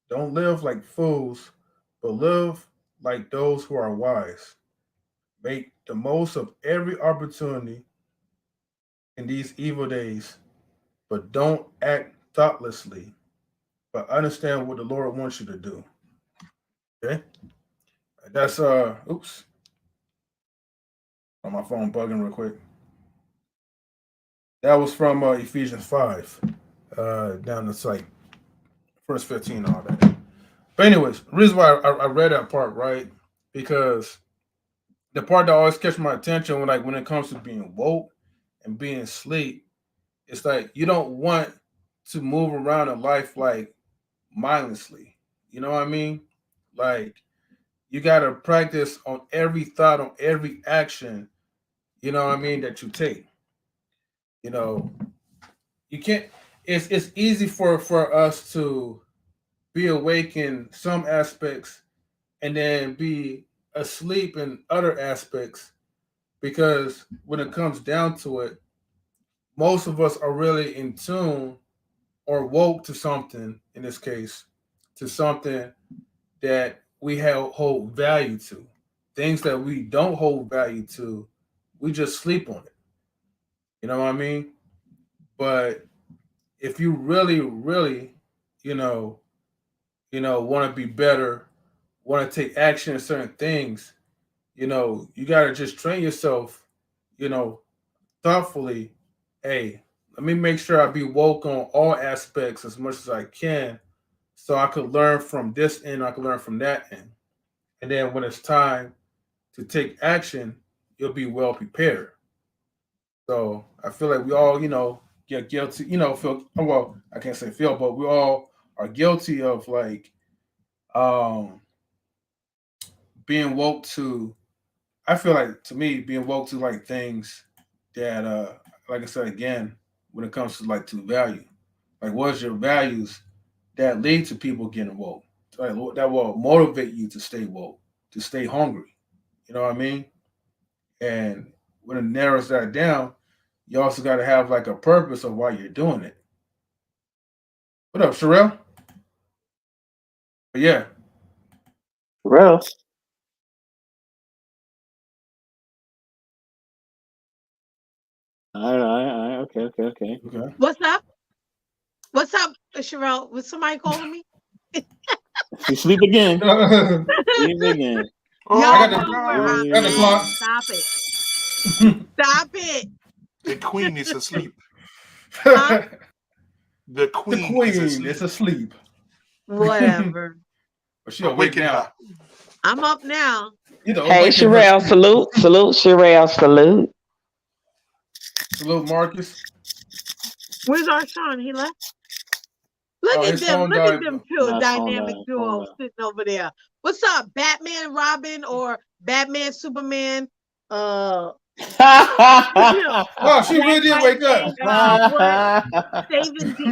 Don't live like fools, but live like those who are wise. Make the most of every opportunity in these evil days, but don't act thoughtlessly, but understand what the Lord wants you to do. Okay? That's oops. On my phone bugging real quick. That was from Ephesians 5. Down to like verse 15 and all that. But anyways, the reason why I read that part, right? Because the part that always catches my attention when it comes to being woke and being asleep, it's like you don't want to move around in life like mindlessly. You know what I mean? Like you gotta practice on every thought, on every action, you know what I mean, that you take. You know, you can't it's easy for us to be awake in some aspects and then be asleep in other aspects because when it comes down to it, most of us are really in tune or woke to something, in this case, to something that we hold value to. Things that we don't hold value to, we just sleep on it. You know what I mean? But if you really, really, you know, want to be better, want to take action in certain things, you gotta just train yourself, you know, thoughtfully. Hey, let me make sure I be woke on all aspects as much as I can, so I could learn from this end, I could learn from that end, and then when it's time to take action, you'll be well prepared. So I feel like we all, get guilty, feel well, I can't say feel, but we all are guilty of like um being woke to I feel like to me being woke to like things that like I said again, when it comes to like to value. Like what's your values that lead to people getting woke? Like, that will motivate you to stay woke, to stay hungry. You know what I mean? And when it narrows that down, you also got to have like a purpose of why you're doing it. What up, Sherelle? But yeah. Well, all right. Okay. Okay. What's up? What's up, Sherelle? Was somebody calling me? She sleep again. I Sleep again. Y'all got know where I'm the at. clock. Stop it. Stop it. The queen needs to sleep. Huh? The The queen queen is asleep. is asleep. Whatever. But she awake Awaken now. her. I'm up now. You know, Hey, awaken her. Sherelle, salute. Sherelle, salute. Salute, Marcus. Where's our Sean? He left. Look Oh, at his them. phone Look at died. them two Nah, dynamic phone duo died. sitting over there. What's up, Batman, Robin, or Batman, Superman? Oh, she really did wake up. What?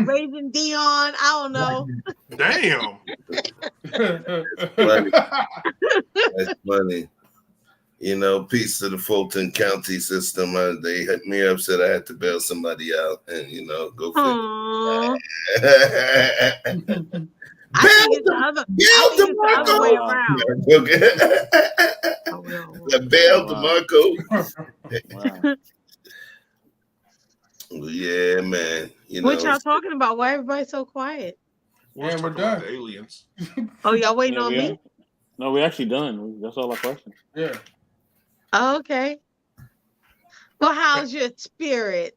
Raising Dion. I don't know. Damn. Funny. That's funny. You know, peace to the Fulton County system. They hit me up, said I had to bail somebody out, and go figure. I think it's the other way around. Bail DeMarco. Yeah, man. What y'all talking about? Why everybody so quiet? Yeah, we're done. The aliens. Oh, y'all waiting on me? No, we're actually done. That's all our questions. Yeah. Oh, okay. Well, how's your spirit?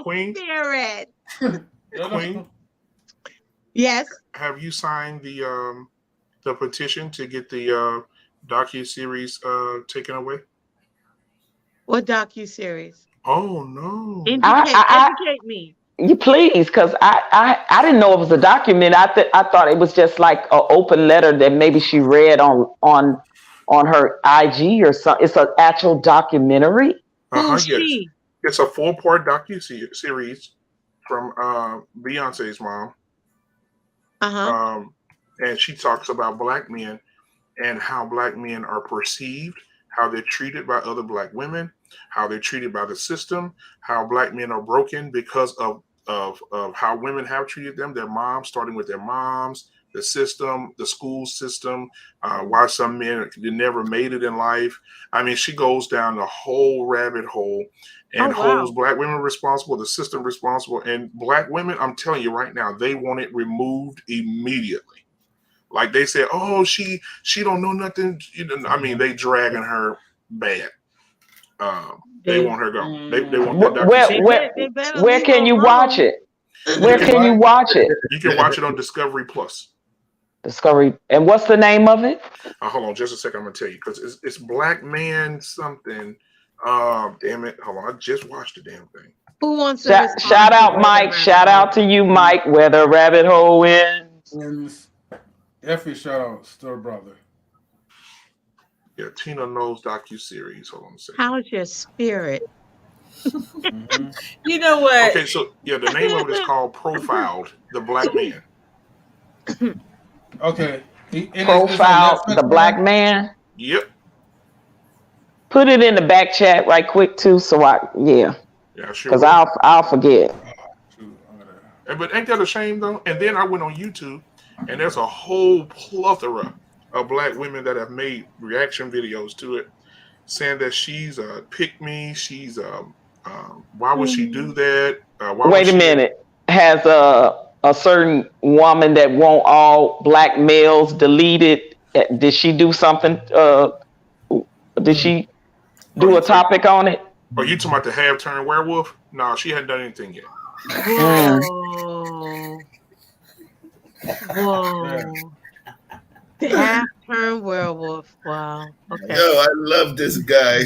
Queen? Spirit? Queen? Yes. Have you signed the petition to get the docu-series taken away? What docu-series? Oh, no. Educate me. You please, because I didn't know it was a document. I thought it was just like an open letter that maybe she read on her IG or something. It's an actual documentary. Who's Yes. she? It's a 4-part docu-series from Beyonce's mom. And she talks about Black men and how Black men are perceived, how they're treated by other Black women, how they're treated by the system, how Black men are broken because of how women have treated them, their moms, starting with their moms, the system, the school system, why some men never made it in life. I mean, she goes down the whole rabbit hole and holds Black women responsible, the system responsible, and Black women, I'm telling you right now, they want it removed immediately. Like they said, oh, she don't know nothing. I mean, they dragging her bad. They want her gone. They want that documentary. Where can you watch it? Where can you watch it? You can watch it on Discovery Plus. Discovery. And what's the name of it? Hold on just a second. I'm going to tell you because it's Black Man something. Damn it. Hold on. I just watched the damn thing. Who wants to shout out, Mike. Shout out to you, Mike, where the rabbit hole ends. Effie, shout out, Stir Brother. Yeah, Tina knows docu-series. Hold on a second. How's your spirit? You know what? Okay, so the name of it is called Profiled, the Black Man. Okay. Profiled, the Black Man? Yep. Put it in the back chat right quick too, so Yeah, sure. Because I'll forget. But ain't that a shame though? And then I went on YouTube, and there's a whole plethora of Black women that have made reaction videos to it, saying that she's a pick me. She's why would she do that? Wait a minute. Has a certain woman that want all Black males deleted? Did she do something? Did she do a topic on it? Are you talking about the half-turn werewolf? No, she hadn't done anything yet. Whoa. The half-turn werewolf. Wow. Okay. Yo, I love this guy.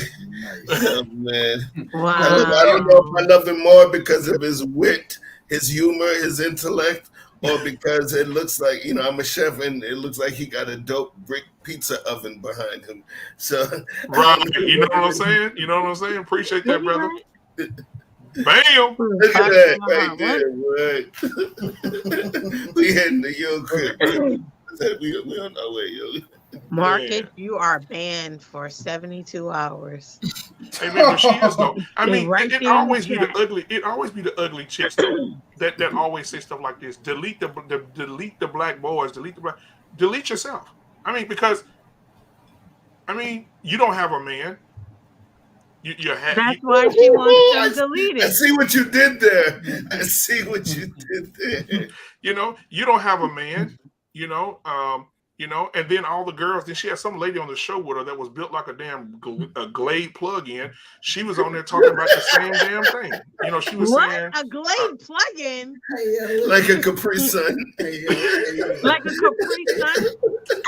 Oh, man. Wow. I don't know if I love him more because of his wit, his humor, his intellect, or because it looks like, I'm a chef and it looks like he got a dope brick pizza oven behind him. So, right. You know what I'm saying? Appreciate that, brother. Bam! Look at that right there, what? We heading to your crib. We on our way, yo. Marcus, you are banned for 72 hours. Hey man, but she is though. I mean, it always be the ugly. It always be the ugly chicks though, that always say stuff like this. Delete the Black boys. Delete yourself. I mean, because you don't have a man. That's why she wants them deleted. I see what you did there. I see what you did there. You know, you don't have a man. And then all the girls. Then she had some lady on the show with her that was built like a damn Glade plug-in. She was on there talking about the same damn thing. She was saying a Glade plug-in, like a Capri Sun. like a Capri Sun.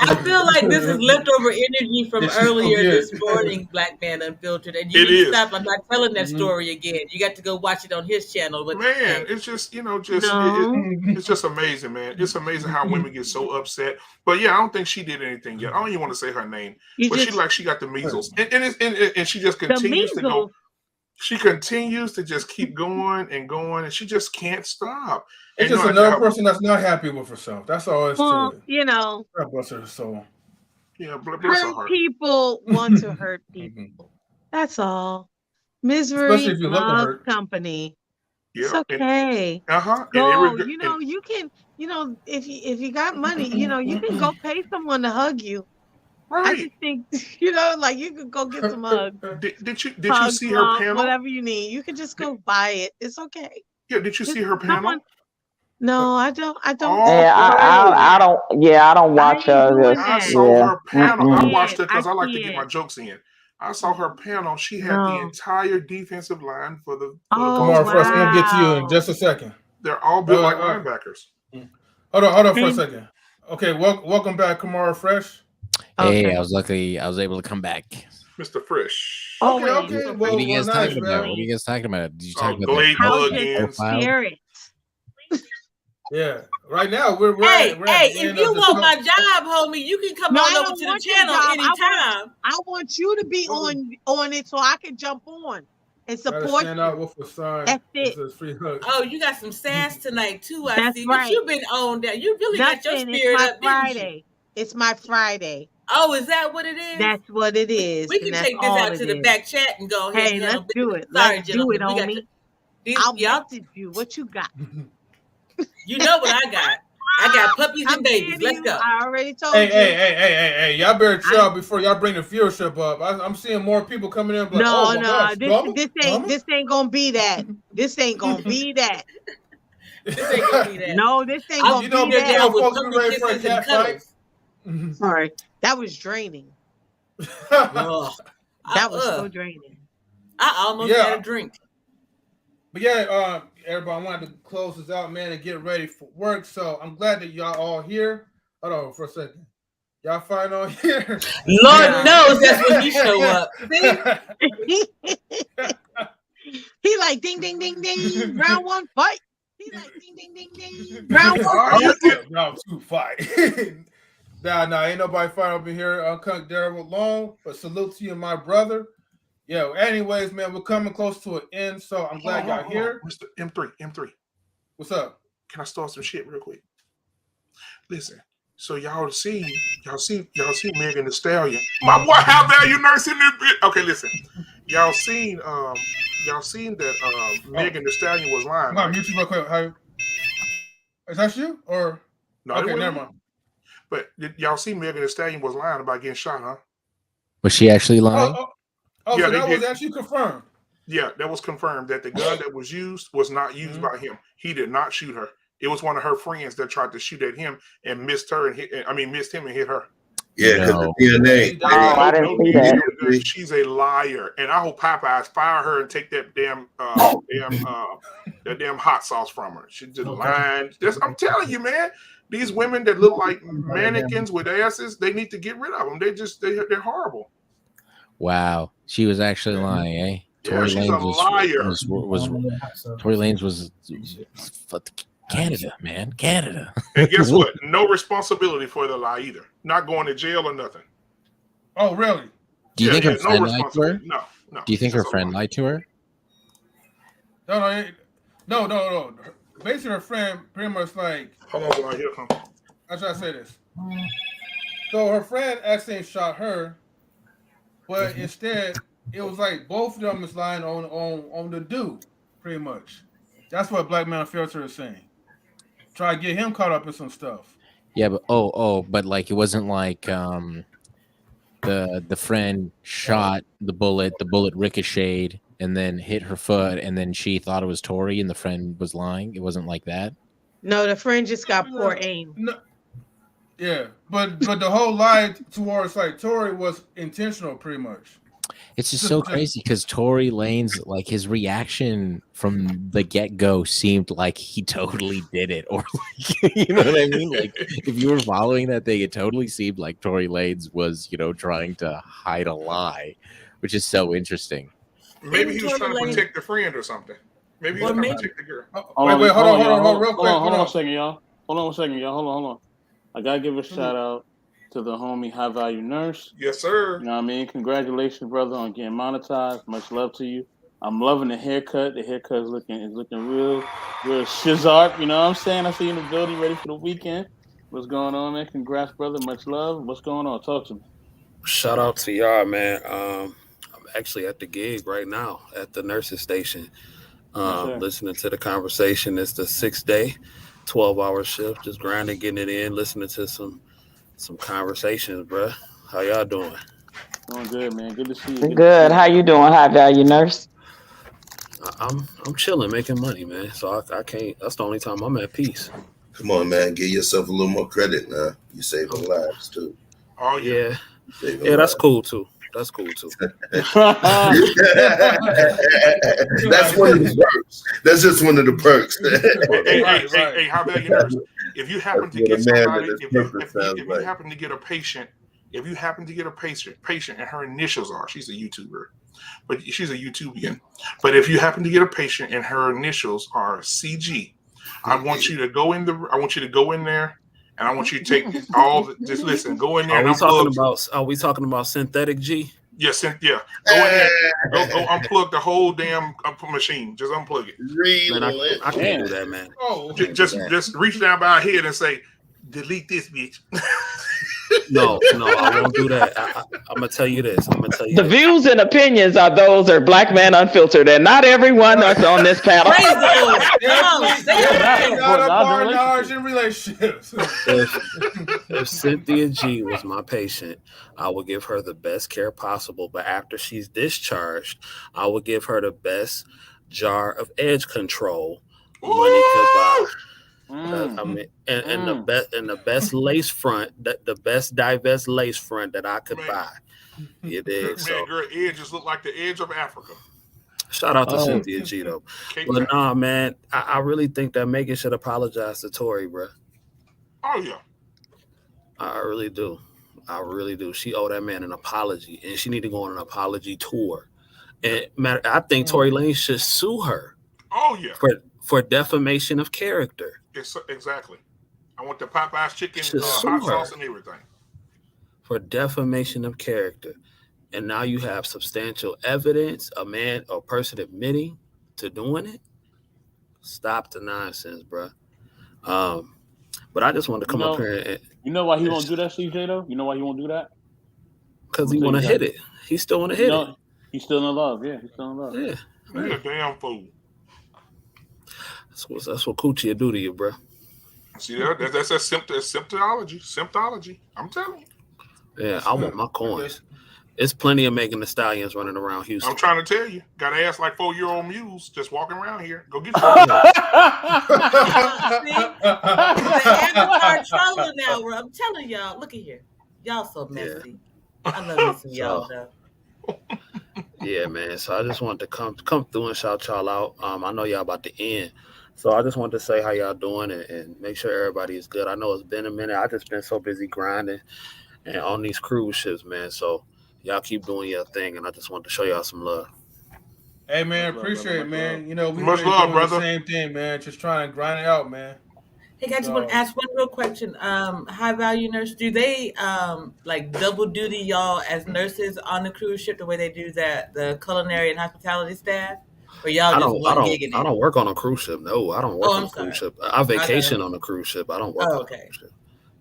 I feel like this is leftover energy from earlier this morning, Black Man Unfiltered, and you need to stop. I'm not telling that story again. You got to go watch it on his channel. But man, it's just it's just amazing, man. It's amazing how women get so upset. But yeah, I don't think she did anything yet. I don't even want to say her name, but she got the measles, and she just continues to go. She continues to just keep going and going, and she just can't stop. It's just another person that's not happy with herself. That's all it's to it. God bless her soul. Yeah, bless her heart. People want to hurt people. That's all. Misery loves company. Yeah. It's okay. Go. You can. If you got money, you can go pay someone to hug you. Right. I just think, like you could go get some hugs. Did you see her panel? Whatever you need, you can just go buy it. It's okay. Yeah. Did you see her panel? No, I don't. I don't. Yeah, I don't watch her. I saw her panel. I watched it because I like to get my jokes in. I saw her panel. She had the entire defensive line for the. Kamara Fresh, I'm gonna get to you in just a second. They're all built like linebackers. Hold on for a second. Okay, welcome back, Kamara Fresh. Hey, I was lucky. I was able to come back. Mr. Fresh. Okay. What are you guys talking about? What are you guys talking about? Did you talk about Glade plug-in? Yeah. Right now we're Hey, if you want my job, homie, you can come on over to the channel anytime. I want you to be on it so I can jump on and support you. That's it. Free hug. Oh, you got some sass tonight too. I That's see. Right. But you've been on that. You really got your spirit up. Friday. It's my Friday. Oh, is that what it is? That's what it is. We can take this out to the back chat and go ahead. Hey, let's do it. Sorry, let's do it, homie. I'll message you. What you got? You know what I got. I got puppies and babies. Let's go. I already told you. Hey, y'all better chill before y'all bring the viewership up. I'm seeing more people coming in. Like, this ain't gonna be that. This ain't gonna be that. This ain't gonna be that. No, this ain't gonna be that. Folks be ready for a cat fight. Sorry, that was draining. That was so draining. I almost had a drink. But yeah, everybody, I wanted to close this out, man, and get ready for work. So I'm glad that y'all all here. Hold on for a second. Y'all fine on here? Lord knows that's when you show up. He like ding, ding, ding, ding. Round one fight. He like ding, ding, ding, ding. Round one fight. Round two fight. Nah, ain't nobody fighting over here. Uncut Daryl alone. But salute to you, my brother. Yeah, anyways, man, we're coming close to an end, so I'm glad y'all here. Mr. M3. What's up? Can I start some shit real quick? Listen, so y'all see Megan Thee Stallion. My boy, how value nurse in this bitch. Okay, listen. Y'all seen that Megan Thee Stallion was lying. Right? Mute you real quick. Is that you or no? Okay, never mind. But y'all see Megan Thee Stallion was lying about getting shot, huh? Was she actually lying? Oh, yeah, so that was actually confirmed. Yeah, that was confirmed that the gun that was used was not used by him. He did not shoot her. It was one of her friends that tried to shoot at him and missed her and missed him and hit her. Yeah, because the DNA. I didn't see that. She's a liar, and I hope Popeyes fire her and take that damn hot sauce from her. She just lying. I'm telling you, man. These women that look like mannequins with asses, they need to get rid of them. They're horrible. Wow, she was actually lying, eh? Yeah, she's a liar. Tory Lanez was Canada, man, Canada. And guess what? No responsibility for the lie either. Not going to jail or nothing. Oh, really? Do you think her friend lied to her? No. Do you think her friend lied to her? No. Basically, her friend pretty much like. Hold on, boy. Here it comes. I try to say this. So her friend actually shot her, but instead it was like both of them is lying on the dude, pretty much. That's what Black Man Filter is saying. Try to get him caught up in some stuff. Yeah, but but like it wasn't like the friend shot the bullet ricocheted and then hit her foot, and then she thought it was Tori, and the friend was lying. It wasn't like that. No, the friend just got poor aim. No, yeah, but the whole lie towards like Tori was intentional, pretty much. It's just so crazy because Tory Lane's like his reaction from the get-go seemed like he totally did it, or like, you know what I mean? Like if you were following that thing, it totally seemed like Tory Lanez was, trying to hide a lie, which is so interesting. Maybe he was trying to protect the friend or something. Maybe he was trying to protect the girl. Hold on, real quick. Hold on a second, y'all. Hold on. I gotta give a shout out to the homie High Value Nurse. Yes, sir. You know what I mean? Congratulations, brother, on getting monetized. Much love to you. I'm loving the haircut. The haircut is looking real shizarp. You know what I'm saying? I see you in the building, ready for the weekend. What's going on, man? Congrats, brother. Much love. What's going on? Talk to me. Shout out to y'all, man. I'm actually at the gig right now at the nurses station. Listening to the conversation. It's the 6th day, 12-hour shift. Just grinding, getting it in, listening to some conversations, bro. How y'all doing? Doing good, man. Good to see you. Good. How you doing, High Value Nurse? I'm chilling, making money, man. So I can't. That's the only time I'm at peace. Come on, man. Give yourself a little more credit now. You're saving lives too. Oh yeah. Saving That's lives. cool too. That's cool too. That's one of the perks. That's just one of the perks. Hey, how about you, nurse? If you happen to get somebody, if you happen to get a patient, and her initials are, she's a YouTuber, but she's a YouTubian. But if you happen to get a patient and her initials are CG, I want you to go in there. And I want you to take just listen, go in there. Are we talking about synthetic G? Yes, Go in there. Go unplug the whole damn machine. Just unplug it. Man, I can't do that, man. Just reach down by her head and say, delete this bitch. No, I won't do that. I'm gonna tell you this. The views and opinions are those are Black Man Unfiltered, and not everyone that's on this panel. In relationships. If Cynthia G was my patient, I would give her the best care possible. But after she's discharged, I would give her the best jar of edge control money could buy. The best lace front, the best divest lace front that I could buy. You dig? Man, girl, edge just look like the edge of Africa. Shout out to Cynthia G though. But nah, man, I really think that Megan should apologize to Tori, bro. Oh yeah. I really do. She owe that man an apology, and she need to go on an apology tour. And I think Tory Lanez should sue her. Oh yeah. For defamation of character. Exactly. I want the Popeye's chicken, hot sauce, and everything. For defamation of character. And now you have substantial evidence, a person admitting to doing it. Stop the nonsense, bro. But I just wanted to come up here and... You know why he won't do that, CJ, though? You know why he won't do that? Because he want to hit it. He still want to hit it. He's still in love. Yeah, he's still in love. Yeah. He's a damn fool. That's what coochie will do to you, bro. See, that's a symptomology. I'm telling you. Yeah, I want my coins. It's plenty of Megan Thee Stallions running around Houston. I'm trying to tell you. Got to ask like 4-year-old mules just walking around here. Go get your trolling now, bro. I'm telling y'all. Look at here. Y'all so messy. Yeah. I love this y'all though. Yeah, man. So I just wanted to come through and shout y'all out. I know y'all about to end. So I just wanted to say how y'all doing and make sure everybody is good. I know it's been a minute. I just been so busy grinding and on these cruise ships, man. So y'all keep doing your thing, and I just wanted to show y'all some love. Hey, man, appreciate it, man. You know, we much love, brother. The same thing, man. Just trying to grind it out, man. Hey, guys, I want to ask one real question. High Value Nurse, do they like double duty y'all as nurses on the cruise ship the way they do the culinary and hospitality staff? Or y'all I don't work on a cruise ship. No, I don't work on a cruise ship. I vacation on a cruise ship. I don't work on a cruise ship.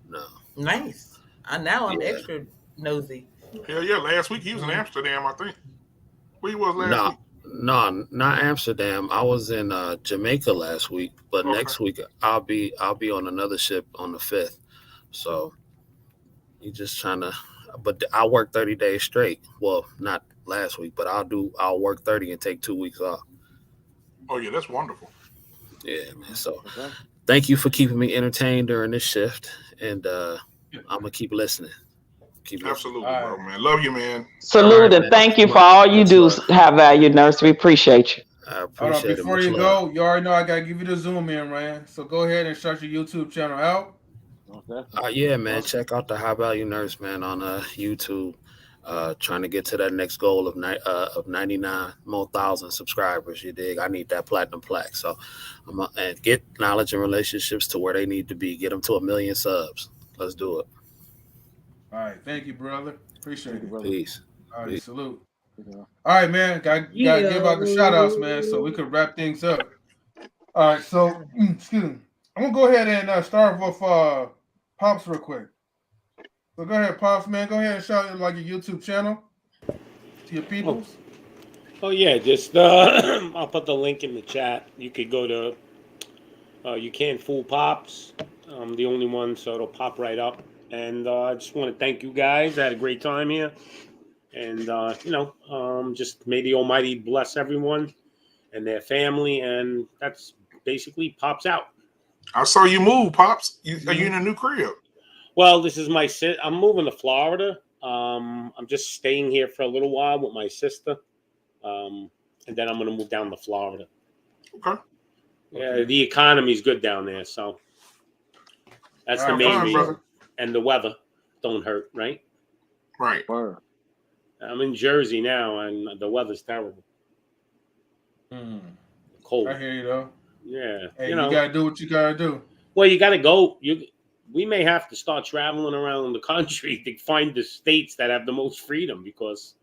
No. Nice. Now I'm extra nosy. Hell yeah! Last week he was in Amsterdam, I think. Where he was last week? No, not Amsterdam. I was in Jamaica last week, but next week I'll be on another ship on the 5th. So you just trying to. but I work 30 days straight. Well, not last week, but I'll work 30 and take 2 weeks off. Oh yeah, that's wonderful. Yeah, man. So thank you for keeping me entertained during this shift, and I'm gonna keep listening. Absolutely, bro, man. Love you, man. Salute and thank you for all you do, High Value Nurse. We appreciate you. I Hold on, appreciate it. before Much you love. go, you already know I gotta give you the Zoom in, Ryan. So go ahead and start your YouTube channel out. Yeah, man. Check out the High Value Nurse, man, on YouTube. Trying to get to that next goal of 99 more thousand subscribers. You dig? I need that platinum plaque. So and get knowledge and relationships to where they need to be. Get them to 1 million subs. Let's do it. All right, thank you, brother. Appreciate it. Peace. All right, Peace. salute. All right, man. Gotta give out the shout outs, man, so we could wrap things up. All right, so excuse me. I'm gonna go ahead and start with Pops real quick. So go ahead, Pops, man. Go ahead and shout out like your YouTube channel to your peoples. Oh yeah, just I'll put the link in the chat. You could go to You Can't Fool Pops. I'm the only one, so it'll pop right up. And I just want to thank you guys. I had a great time here. And, just may the Almighty bless everyone and their family. And that's basically Pops out. I saw you move, Pops. Are you in a new crib? Well, this is I'm moving to Florida. I'm just staying here for a little while with my sister. And then I'm going to move down to Florida. Okay. Yeah, the economy's good down there, so that's the main reason. Brother. And the weather don't hurt, right? Right. I'm in Jersey now, and the weather's terrible. Cold. I hear you though. Yeah. Hey, you gotta do what you gotta do. Well, you gotta go. We may have to start traveling around the country to find the states that have the most freedom because,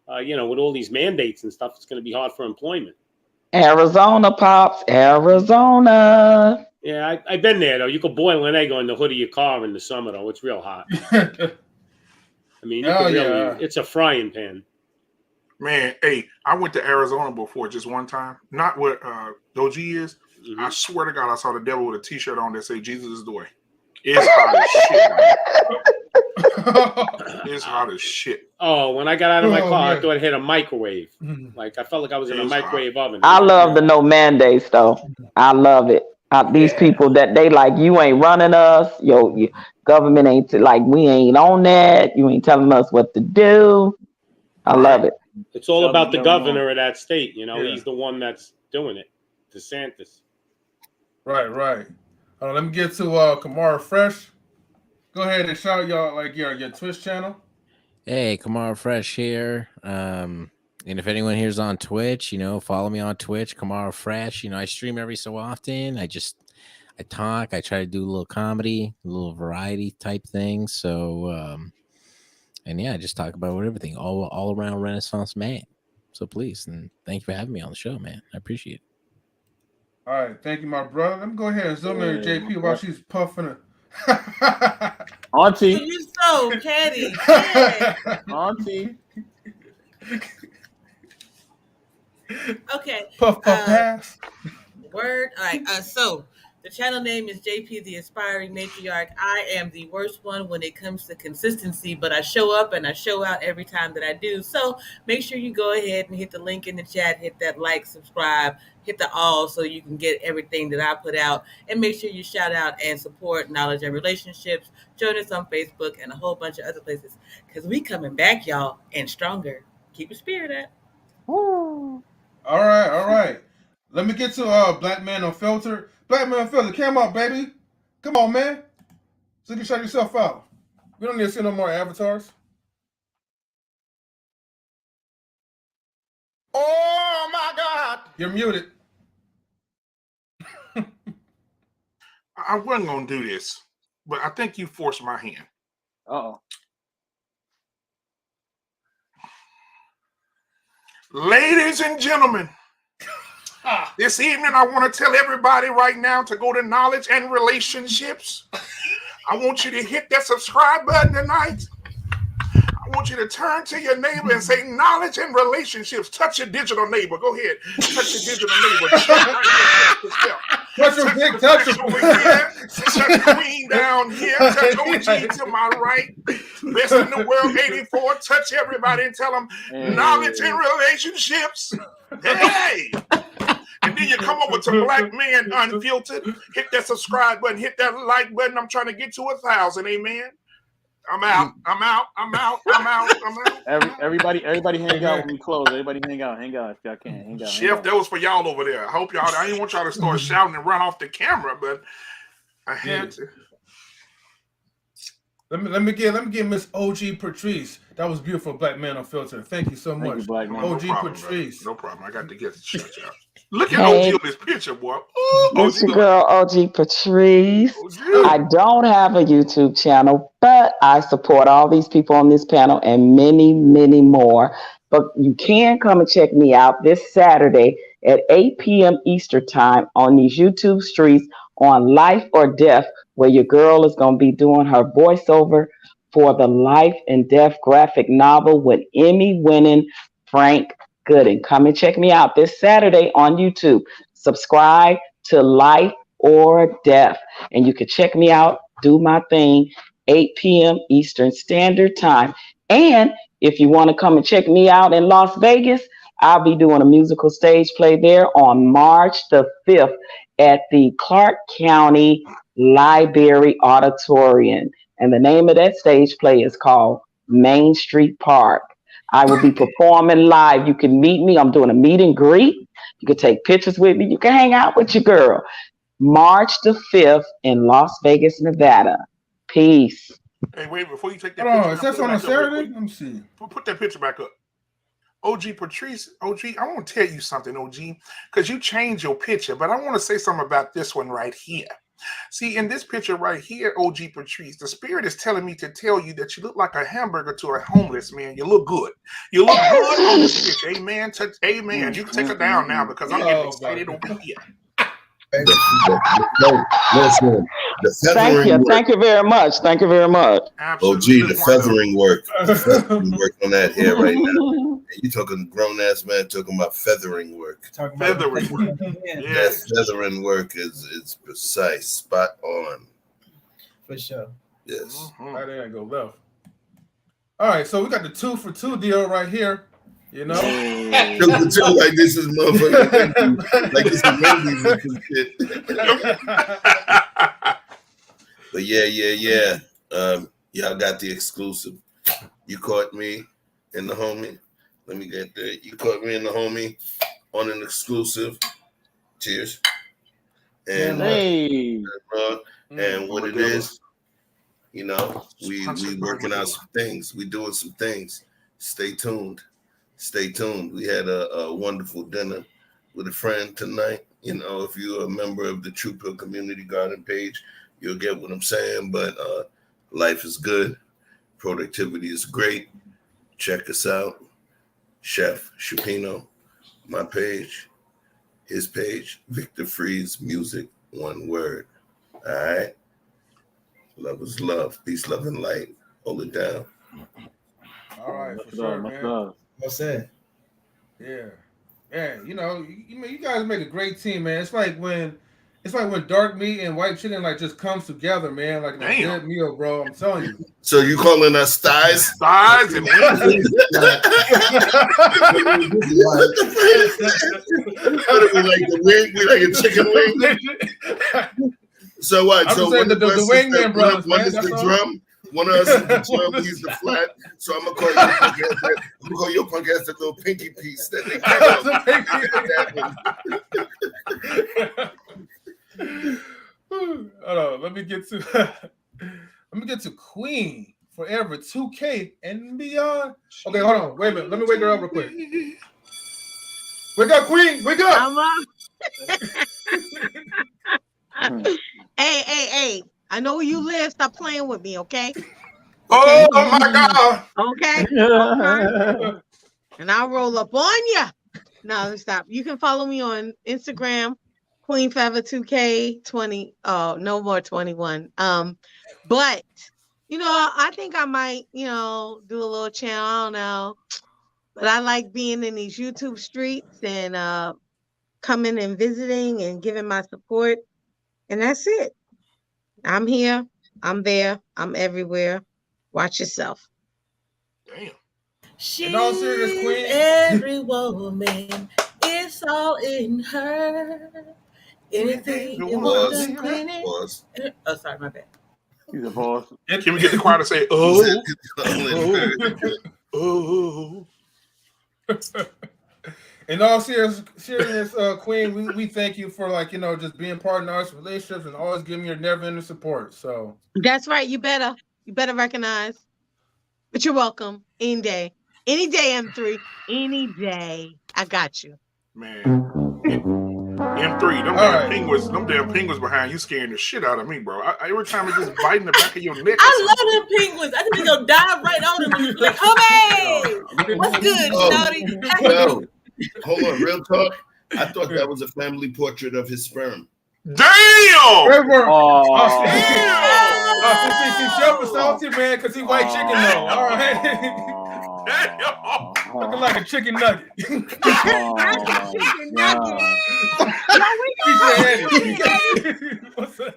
with all these mandates and stuff, it's going to be hard for employment. Arizona, Pops. Arizona. Yeah, I've been there, though. You could boil an egg on the hood of your car in the summer, though. It's real hot. I mean, it's a frying pan. Man, hey, I went to Arizona before just one time. Not what OG is. Mm-hmm. I swear to God, I saw the devil with a T-shirt on that say "Jesus is the way." It's hot as shit. It's hot as shit. Oh, when I got out of my car, I thought it hit a microwave. Like I felt like I was in a microwave oven. I love the no mandates, though. I love it. These people that they like, you ain't running us. Your government ain't we ain't on that. You ain't telling us what to do. I love it. It's all about the governor of that state. He's the one that's doing it. DeSantis. Right. Let me get to Kamara Fresh. Go ahead and shout y'all like your Twitch channel. Hey, Kamara Fresh here. And if anyone here's on Twitch, follow me on Twitch, Kamara Fresh. I stream every so often. I talk. I try to do a little comedy, a little variety type thing. So, I just talk about everything, all around Renaissance man. So please, and thank you for having me on the show, man. I appreciate it. All right, thank you, my brother. Let me go ahead and zoom in to JP while she's puffing her. Auntie. You're so petty. Auntie. Okay. Puff pass. Word. All right. So the channel name is JP the Aspiring Matriarch. I am the worst one when it comes to consistency, but I show up and I show out every time that I do. So make sure you go ahead and hit the link in the chat, hit that like, subscribe, hit the all so you can get everything that I put out. And make sure you shout out and support Knowledge and Relationships. Join us on Facebook and a whole bunch of other places because we coming back, y'all, and stronger. Keep your spirit up. All right. Let me get to Black Man Unfiltered. Black Man Unfiltered, come on, baby. Come on, man. So you can shout yourself out. We don't need to see no more avatars. Oh my God! You're muted. I wasn't gonna do this, but I think you forced my hand. Uh-oh. Ladies and gentlemen, this evening I want to tell everybody right now to go to Knowledge and Relationships. I want you to hit that subscribe button tonight. I want want you to turn to your neighbor and say, knowledge and relationships. Touch your digital neighbor. Go ahead. Touch your digital neighbor. Touch your big touch over here. Touch Queen down here. Touch OG to my right. Best in the world, 84. Touch everybody and tell them knowledge and relationships. Hey! And then you come over to Black Man Unfiltered. Hit that subscribe button. Hit that like button. I'm trying to get to 1,000. Amen. I'm out. Everybody hang out when we close. Everybody hang out if y'all can. Hang out. Chef, that was for y'all over there. I hope y'all. I didn't want y'all to start shouting and run off the camera, but I had to. Let me get Miss OG Patrice. That was beautiful, Black Man Unfiltered. Thank you so much, Black Man. OG Patrice. No problem. I got to get the shut out. Look at OG on this picture, boy. It's your girl, OG Patrice. I don't have a YouTube channel, but I support all these people on this panel and many, many more. But you can come and check me out this Saturday at 8 p.m. Eastern Time on these YouTube streets on Life or Death, where your girl is going to be doing her voiceover for the Life and Death graphic novel with Emmy-winning Frank Gooden. Come and check me out this Saturday on YouTube. Subscribe to Life or Death, and you can check me out, do my thing, 8 p.m. Eastern Standard Time. And if you want to come and check me out in Las Vegas, I'll be doing a musical stage play there on March the 5th at the Clark County Library Auditorium. And the name of that stage play is called Main Street Park. I will be performing live. You can meet me. I'm doing a meet and greet. You can take pictures with me. You can hang out with your girl. March the 5th in Las Vegas, Nevada. Peace. Hey, wait, before you take that picture. Is that on a Saturday? Let me see. Put that picture back up. OG Patrice, OG, I want to tell you something, OG, because you changed your picture, but I want to say something about this one right here. See, in this picture right here, OG Patrice, the spirit is telling me to tell you that you look like a hamburger to a homeless man. You look good. You look good on this picture. Amen. Amen. You can take her down now because I'm getting excited over here. Listen, Thank you very much. Thank you very much. Absolutely. OG, the feathering work. The feathering work on that hair right now. You talking grown ass man talking about feathering work. Feathering work. Yes, feathering work is precise, spot on. For sure. Yes. Right there, go left. All right, so we got the 2 for 2 deal right here. You know, 2 for 2, like this is motherfucker, like this is Wendy's and some shit. But yeah. Y'all got the exclusive. You caught me in the homie. Let me get there. You caught me in the homie on an exclusive. Cheers. And and what it is, you know, we working out some things. We doing some things. Stay tuned. We had a wonderful dinner with a friend tonight. You know, if you're a member of the Troop Hill Community Garden page, you'll get what I'm saying. But life is good. Productivity is great. Check us out. Chef Shapino, my page, his page, Victor Freeze Music, one word. All right. Love is love. Peace, love, and light. Hold it down. All right, for sure, man. What's that? Yeah. Man, you know, you guys make a great team, man. It's like when dark meat and white chicken like just comes together, man. Like a good meal, bro. I'm telling you. So you calling us thighs? Thighs and wings? What are we like the wing? We like a chicken wing? So what? I'm So saying the Wingman brothers, man. One is the drum. One of us is the drum. He's the flat. So I'm gonna call your punk ass that little pinky piece that they Hold on, let me get to Queen Forever 2K and beyond. Okay, hold on. Wait a minute. Let me wake her up real quick. Wake up, Queen. Wake up. I'm up. Hey. I know where you live. Stop playing with me, okay? Oh my God. Okay. And I'll roll up on you. No, stop. You can follow me on Instagram, Queen Forever 2K 20. Oh, no more 21. But I think I might, do a little channel. I don't know. But I like being in these YouTube streets and coming and visiting and giving my support. And that's it. I'm here. I'm there. I'm everywhere. Watch yourself. Damn. She's In all seriousness, Queen. every woman. It's all in her. Anything you want done, clean it. Oh, sorry, my bad. He's a boss. Can we get the choir to say, oh, oh. In all seriousness, Queen, we thank you for just being part of our relationships and always giving your never-ending support. So that's right. You better recognize. But you're welcome. Any day, M3. Any day, I got you. Man. M3, them damn penguins behind you scaring the shit out of me, bro. Every time it's just biting the back of your neck. I love them penguins. I can just go dive right on them and just be like, homie, what's good, Shawty? Yo, hold on, real talk. I thought that was a family portrait of his sperm. Damn! See, Chef was salty, man, because he white chicken though. All right. Looking like a chicken nugget.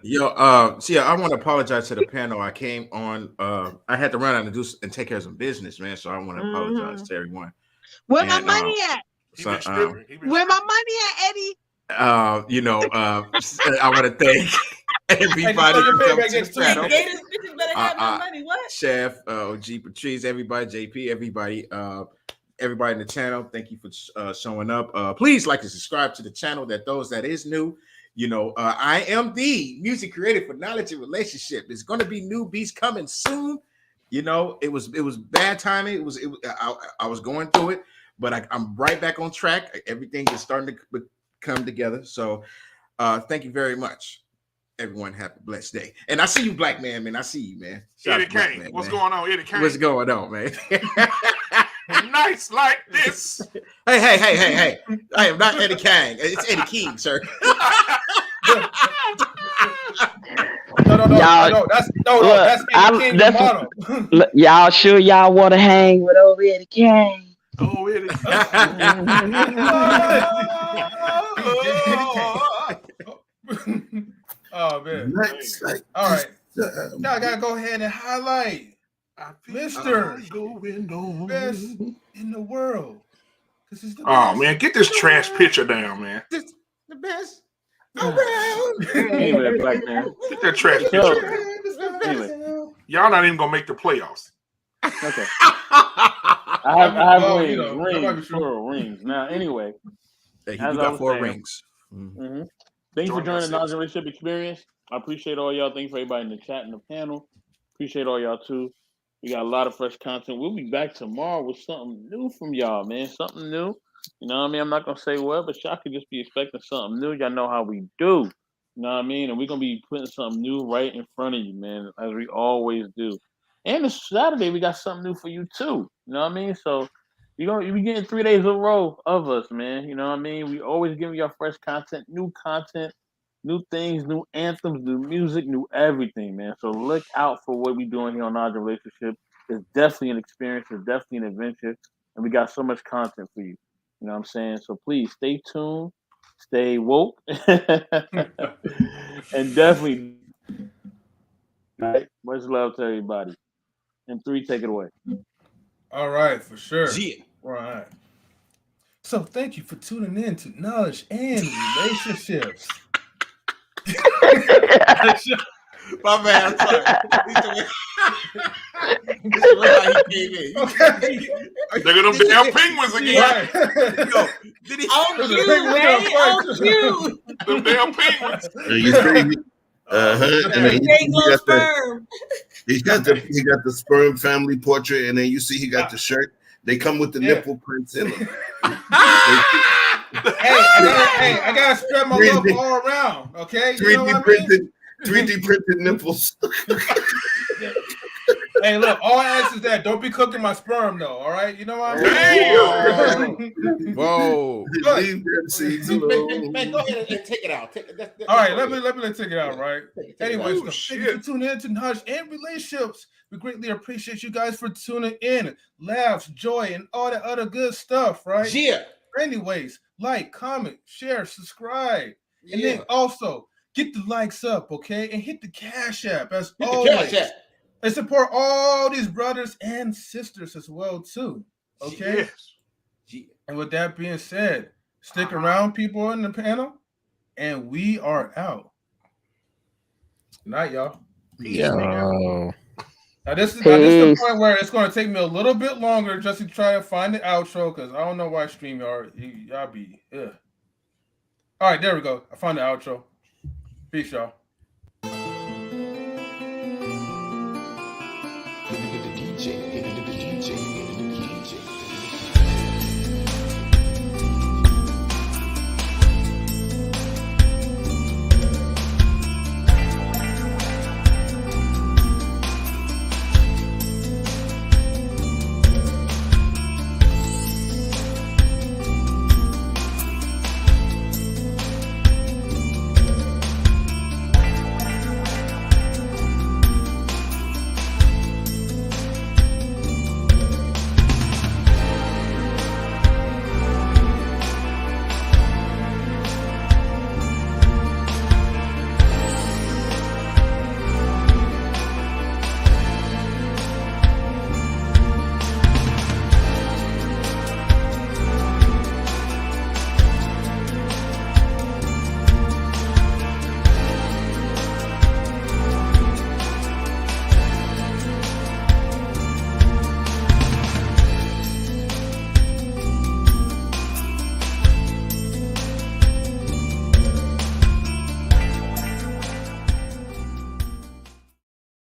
Yo, I want to apologize to the panel. I came on. I had to run out and take care of some business, man. So I want to apologize to everyone. Where my money at? Where my money at, Eddie? I want to thank everybody for coming to the panel. Chef, OG Patrice, everybody, JP, everybody, everybody in the channel. Thank you for showing up. Please like and subscribe to the channel. Those that is new. I am the music creator for knowledge and relationship. There's going to be new beats coming soon. It was bad timing. I was going through it, but I'm right back on track. Everything is starting to come together. So thank you very much. Everyone have a blessed day. And I see you, Black man. I see you, man. Eddie Kane. What's going on, Eddie Kane? What's going on, man? Nice like this. Hey. I am not Eddie Kane. It's Eddie King, sir. No. That's Eddie King, the model. Y'all sure y'all want to hang with old Eddie King? Oh, Eddie. Oh man! All right, y'all gotta go ahead and highlight Mr. Best in the world. This is the best. Man, get this trash picture down, man. This the best around. Anyway, Black man, get that trash picture. Anyway. Y'all not even gonna make the playoffs. Okay. I have rings. Now, anyway, you got 4 rings. Mm-hmm. Thanks for joining the Knowledge and Relationship Experience. I appreciate all y'all. Thanks for everybody in the chat and the panel. Appreciate all y'all too. We got a lot of fresh content. We'll be back tomorrow with something new from y'all, man. Something new. You know what I mean? I'm not gonna say what, but y'all could just be expecting something new. Y'all know how we do. You know what I mean? And we're gonna be putting something new right in front of you, man, as we always do. And this Saturday we got something new for you too. You know what I mean? So you'll be getting 3 days in a row of us, man. You know what I mean? We always giving y'all fresh content, new things, new anthems, new music, new everything, man. So look out for what we're doing here on Knowledge and Relationship. It's definitely an experience. It's definitely an adventure. And we got so much content for you. You know what I'm saying? So please stay tuned, stay woke, and definitely much love to everybody. And 3, take it away. All right, for sure. Yeah. All right. So thank you for tuning in to Knowledge and Relationships. My man, I'm sorry. This is how he came in. Okay. Look at them damn penguins again. Right. On cue, man. On cue. Them damn penguins. You see, and then he got the sperm family portrait, and then you see he got the shirt. They come with the nipple prints in them. Hey, I gotta spread my love all around. Okay, 3D printed nipples. Hey, look, all I ask is that don't be cooking my sperm though. All right, you know what I mean? Whoa. Leave them seeds alone. Man, go ahead and take it out. All right, let me take it out, right? Take it Anyways, out. thank you for tuning in to Knowledge and Relationships. We greatly appreciate you guys for tuning in. Laughs, joy, and all that other good stuff, right? Yeah. Anyways, like, comment, share, subscribe. And Yeah. then also get the likes up, okay? And hit the Cash App as Hit the always. Cash App. And support all these brothers and sisters as well, too. Okay? Yes. And with that being said, stick around, people in the panel, and we are out. Good night, y'all. Yo. Now this is the point where it's going to take me a little bit longer just to try to find the outro because I don't know why StreamYard y'all be. Ugh. All right, there we go. I found the outro. Peace, y'all. Let me get the DJ.